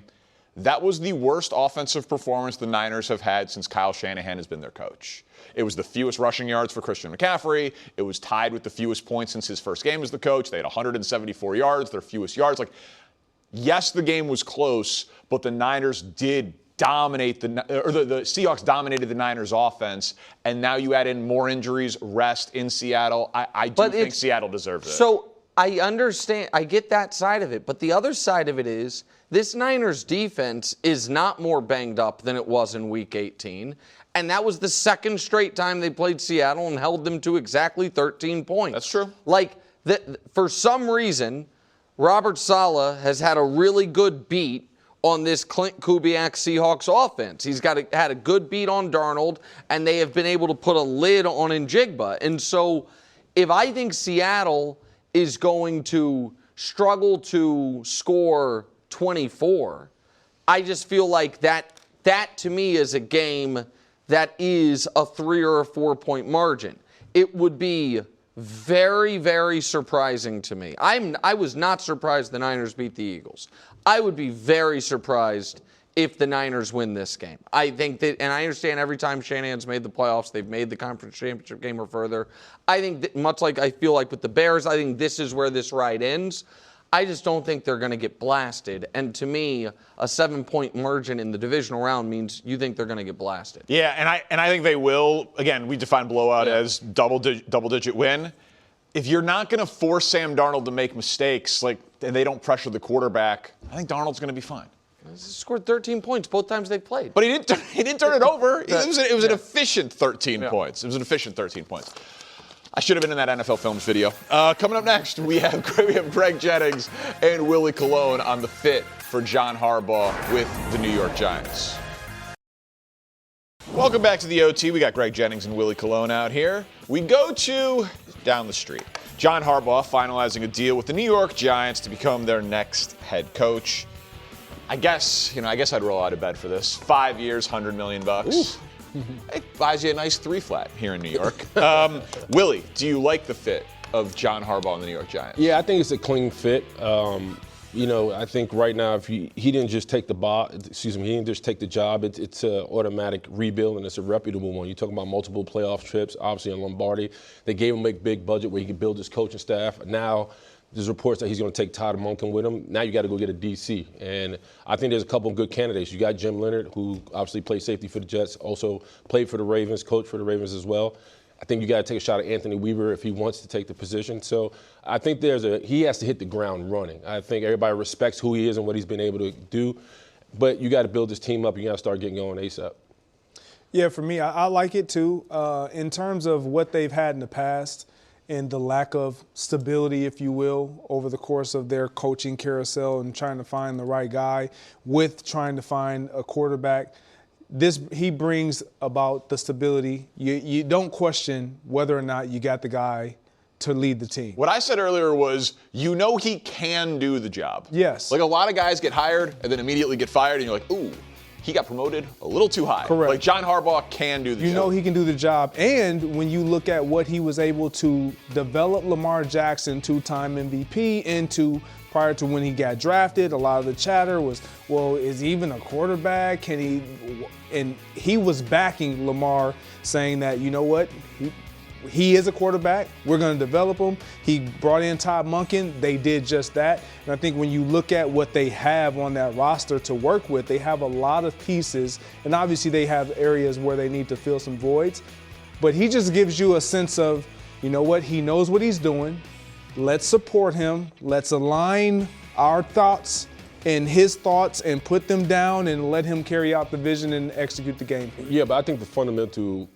That was the worst offensive performance the Niners have had since Kyle Shanahan has been their coach. It was the fewest rushing yards for Christian McCaffrey. It was tied with the fewest points since his first game as the coach. They had 174 yards, their fewest yards. Yes, the game was close, but the Niners did dominate the Seahawks dominated the Niners offense, and now you add in more injuries, rest in Seattle. I do think Seattle deserves it. So I understand, I get that side of it, but the other side of it is this Niners defense is not more banged up than it was in Week 18, and that was the second straight time they played Seattle and held them to exactly 13 points. That's true. For some reason, Robert Saleh has had a really good beat on this Clint Kubiak Seahawks offense. He's had a good beat on Darnold, and they have been able to put a lid on Njigba. And so if I think Seattle is going to struggle to score 24, I just feel like that to me is a game that is a 3 or a 4 point margin. It would be very, very surprising to me. I was not surprised the Niners beat the Eagles. I would be very surprised if the Niners win this game. I think that, and I understand every time Shanahan's made the playoffs, they've made the conference championship game or further. I think that much like I feel like with the Bears, I think this is where this ride ends. I just don't think they're going to get blasted. And to me, a 7-point margin in the divisional round means you think they're going to get blasted. Yeah, and I think they will. Again, we define blowout as double-digit win. If you're not going to force Sam Darnold to make mistakes, and they don't pressure the quarterback, I think Darnold's going to be fine. He scored 13 points both times they played. But he didn't turn it over. It was an efficient 13 points. It was an efficient 13 points. I should have been in that NFL Films video. Coming up next, we have Greg Jennings and Willie Colon on the fit for John Harbaugh with the New York Giants. Welcome back to the OT. We got Greg Jennings and Willie Colon out here. We go to down the street. John Harbaugh finalizing a deal with the New York Giants to become their next head coach. I guess I'd roll out of bed for this. 5 years, $100 million. It buys you a nice 3-flat here in New York. Willie, do you like the fit of John Harbaugh and the New York Giants? Yeah, I think it's a clean fit. I think right now, if he didn't just take the job. It's an automatic rebuild, and it's a reputable one. You're talking about multiple playoff trips, obviously in Lombardi. They gave him a big budget where he could build his coaching staff. Now there's reports that he's going to take Todd Monken with him. Now you got to go get a DC. And I think there's a couple of good candidates. You got Jim Leonard, who obviously played safety for the Jets, also played for the Ravens, coached for the Ravens as well. I think you got to take a shot at Anthony Weaver if he wants to take the position. So I think he has to hit the ground running. I think everybody respects who he is and what he's been able to do. But you got to build this team up. You got to start getting going ASAP. Yeah, for me, I like it too. In terms of what they've had in the past and the lack of stability, if you will, over the course of their coaching carousel and trying to find the right guy with trying to find a quarterback, he brings about the stability. You don't question whether or not you got the guy to lead the team. What I said earlier was, he can do the job. Yes. Like a lot of guys get hired and then immediately get fired, and you're like, ooh, he got promoted a little too high. Correct. Like John Harbaugh can do the job. You know he can do the job. And when you look at what he was able to develop Lamar Jackson, two-time MVP, into prior to when he got drafted, a lot of the chatter was, well, is he even a quarterback? Can he? And he was backing Lamar, saying that, you know what? He is a quarterback. We're going to develop him. He brought in Todd Monken. They did just that. And I think when you look at what they have on that roster to work with, they have a lot of pieces. And obviously they have areas where they need to fill some voids. But he just gives you a sense of, you know what, he knows what he's doing. Let's support him. Let's align our thoughts and his thoughts and put them down and let him carry out the vision and execute the game. Yeah, but I think the fundamental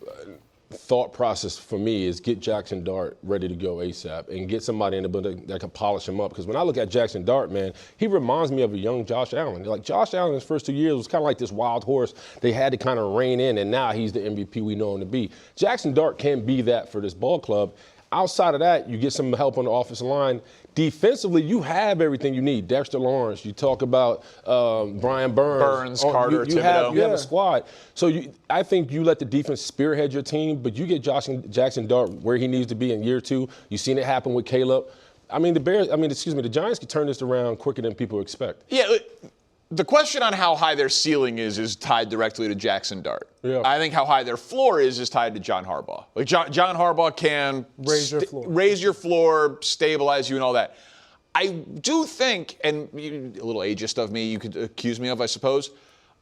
thought process for me is get Jackson Dart ready to go ASAP and get somebody in the building that can polish him up. Because when I look at Jackson Dart, man, he reminds me of a young Josh Allen. Like Josh Allen, his first 2 years was kind of like this wild horse they had to kind of rein in, and now he's the MVP we know him to be. Jackson Dart can be that for this ball club. Outside of that, you get some help on the offensive line. Defensively, you have everything you need. Dexter Lawrence, you talk about Brian Burns. Carter, you have a squad. So I think you let the defense spearhead your team, but you get Jackson Dart where he needs to be in year 2. You've seen it happen with Caleb. The Giants can turn this around quicker than people expect. Yeah, the question on how high their ceiling is tied directly to Jackson Dart. Yeah. I think how high their floor is tied to John Harbaugh. Like John Harbaugh can raise your floor, stabilize you, and all that. I do think, and a little ageist of me, you could accuse me of, I suppose,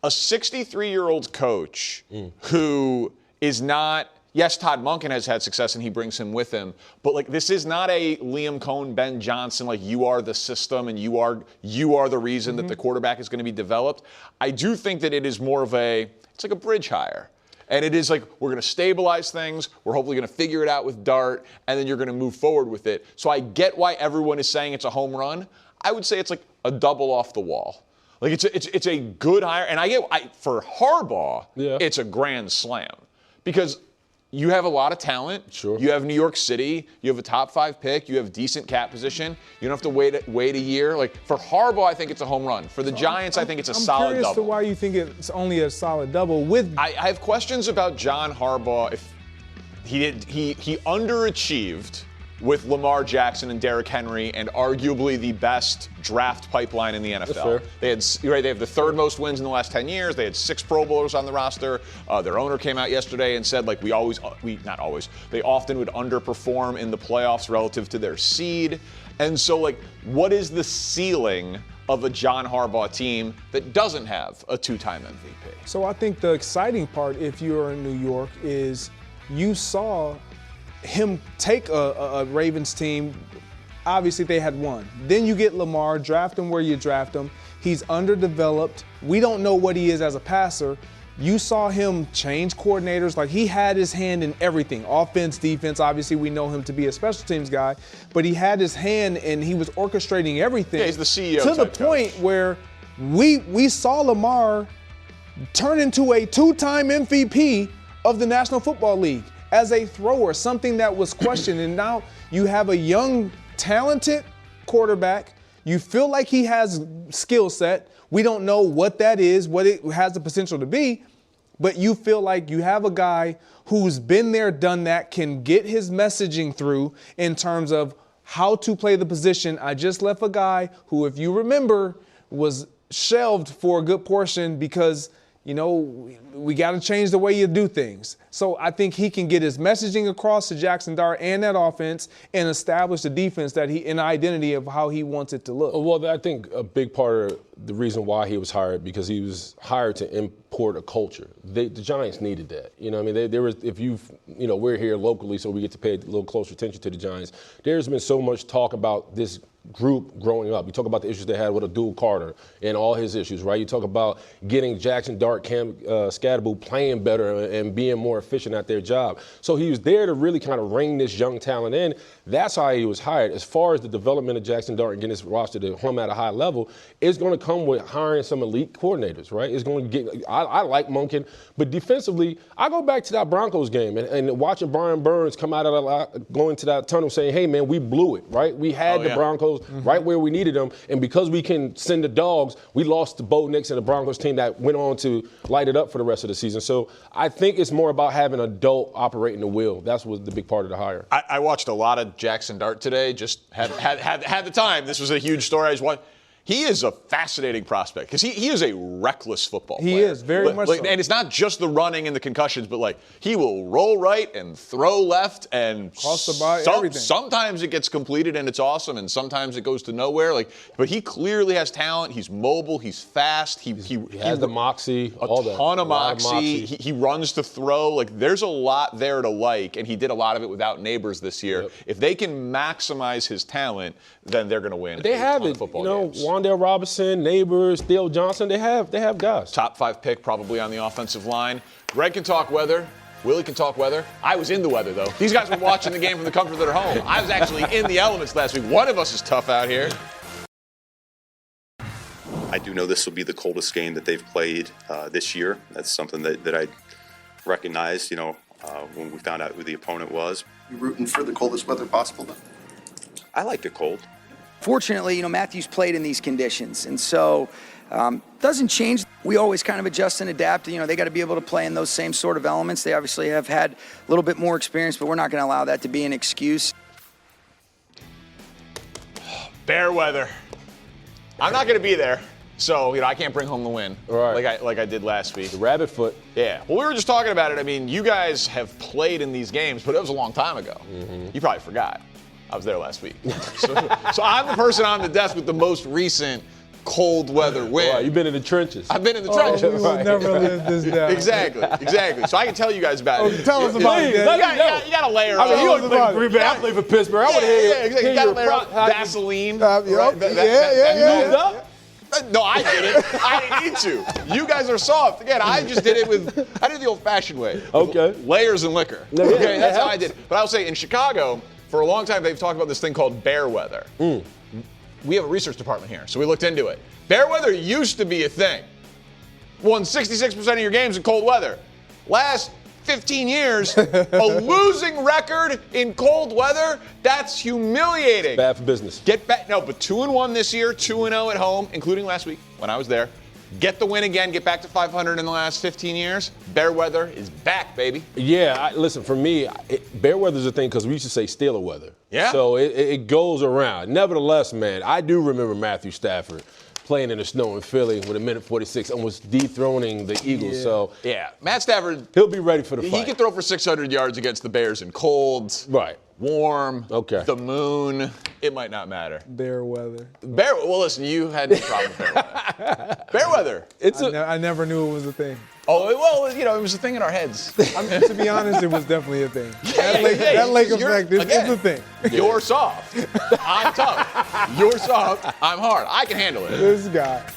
a 63-year-old coach who is not. Yes, Todd Monken has had success and he brings him with him, but this is not a Liam Cohn, Ben Johnson, you are the system and you are the reason that the quarterback is going to be developed. I do think that it is more of it's like a bridge hire. And it is we're going to stabilize things, we're hopefully going to figure it out with Dart, and then you're going to move forward with it. So I get why everyone is saying it's a home run. I would say it's like a double off the wall. It's a good hire, and for Harbaugh, it's a grand slam. Because you have a lot of talent. Sure. You have New York City. You have a top 5 pick. You have decent cap position. You don't have to wait a year. For Harbaugh, I think it's a home run. For the Giants, I think it's a solid double. I'm curious to why you think it's only a solid double. I have questions about John Harbaugh. If he underachieved with Lamar Jackson and Derrick Henry and arguably the best draft pipeline in the NFL. They have the 3rd most wins in the last 10 years. They had 6 Pro Bowlers on the roster. Their owner came out yesterday and said they often would underperform in the playoffs relative to their seed. And so what is the ceiling of a John Harbaugh team that doesn't have a 2-time MVP? So I think the exciting part, if you're in New York, is you saw him take a Ravens team. Obviously they had won. Then you get Lamar, draft him where you draft him. He's underdeveloped. We don't know what he is as a passer. You saw him change coordinators. He had his hand in everything. Offense, defense. Obviously we know him to be a special teams guy, but he had his hand and he was orchestrating everything. Yeah, he's the CEO to the point where we saw Lamar turn into a 2-time MVP of the National Football League as a thrower, something that was questioned. And now you have a young, talented quarterback. You feel like he has skill set. We don't know what that is, what it has the potential to be, but you feel like you have a guy who's been there, done that, can get his messaging through in terms of how to play the position. I just left a guy who, if you remember, was shelved for a good portion because we got to change the way you do things. So I think he can get his messaging across to Jackson Dart and that offense and establish the defense an identity of how he wants it to look. Well, I think a big part of the reason why he was hired, because he was hired to import a culture. The Giants needed that. We're here locally, so we get to pay a little closer attention to the Giants. There's been so much talk about this group growing up. You talk about the issues they had with Abdul Carter and all his issues, right? You talk about getting Jackson Dart, Cam Scadaboo playing better and being more efficient at their job. So he was there to really kind of rein this young talent in. That's how he was hired. As far as the development of Jackson Dart and getting his roster to him at a high level, it's going to come with hiring some elite coordinators, right? It's going to get. I like Monken, but defensively, I go back to that Broncos game and watching Brian Burns come out of going to that tunnel saying, "Hey man, we blew it, right? We had the Broncos right where we needed them, and because we can send the dogs, we lost to Bo Nix and the Broncos team that went on to light it up for the rest of the season." So I think it's more about having an adult operating the wheel. That's what the big part of the hire. I watched a lot of Jackson Dart today. Just had the time. This was a huge story. I just watched. He is a fascinating prospect because he is a reckless football player. He is, very much so. And it's not just the running and the concussions, but like he will roll right and throw left and cross the body, everything. Sometimes it gets completed and it's awesome, and sometimes it goes to nowhere. But he clearly has talent. He's mobile. He's fast. He has the moxie. A ton of moxie. He runs to throw. Like there's a lot there to like, and he did a lot of it without Neighbors this year. Yep. If they can maximize his talent, then they're going to win. They have it. Football games. Wandale Robinson, Neighbors, Theo Johnson, they have guys. Top 5 pick probably on the offensive line. Greg can talk weather. Willie can talk weather. I was in the weather, though. These guys were watching the game from the comfort of their home. I was actually in the elements last week. One of us is tough out here. I do know this will be the coldest game that they've played this year. That's something that I recognized, when we found out who the opponent was. You rooting for the coldest weather possible, then? I like the cold. Fortunately, Matthews played in these conditions, and so doesn't change. We always kind of adjust and adapt. They got to be able to play in those same sort of elements. They obviously have had a little bit more experience, but we're not going to allow that to be an excuse. Bear weather. I'm not going to be there, so I can't bring home the win. Right. Like I did last week. The rabbit foot. Yeah. Well, we were just talking about it. I mean, you guys have played in these games, but it was a long time ago. Mm-hmm. You probably forgot. I was there last week. So I'm the person on the desk with the most recent cold weather win. Right, you've been in the trenches. I've been in the trenches. We will never live this down. Exactly. So I can tell you guys about it. Tell us about it. You got to layer I mean, you only about play for Green Bay. I play for Pittsburgh. I want to hear exactly. You got to layer up Vaseline. Yeah. No, I didn't. I didn't need to. You guys are soft. Again, I just did it I did it the old-fashioned way. Okay. Layers and liquor. Okay, that's how I did it. But I'll say in Chicago, for a long time, they've talked about this thing called bear weather. We have a research department here, so we looked into it. Bear weather used to be a thing. Won 66% of your games in cold weather. Last 15 years, a losing record in cold weather, that's humiliating. Bad for business. Get back. No, but 2-1 this year, 2-0 at home, including last week when I was there. Get the win again, get back to 500 in the last 15 years. Bear weather is back, baby. Yeah, listen, for me, bear weather is a thing because we used to say Steeler weather. Yeah. So it goes around. Nevertheless, man, I do remember Matthew Stafford playing in the snow in Philly with a minute 46, almost dethroning the Eagles. Yeah. So yeah, Matt Stafford, he'll be ready for the fight. He can throw for 600 yards against the Bears in cold. Right. Warm. Okay. The moon. It might not matter. Bear weather. Well, listen, you had no problem with bear weather. Bear weather. I never knew it was a thing. Oh, well, it was a thing in our heads. To be honest, it was definitely a thing. That lake effect is a thing. You're soft. I'm tough. You're soft. I'm hard. I can handle it. This guy.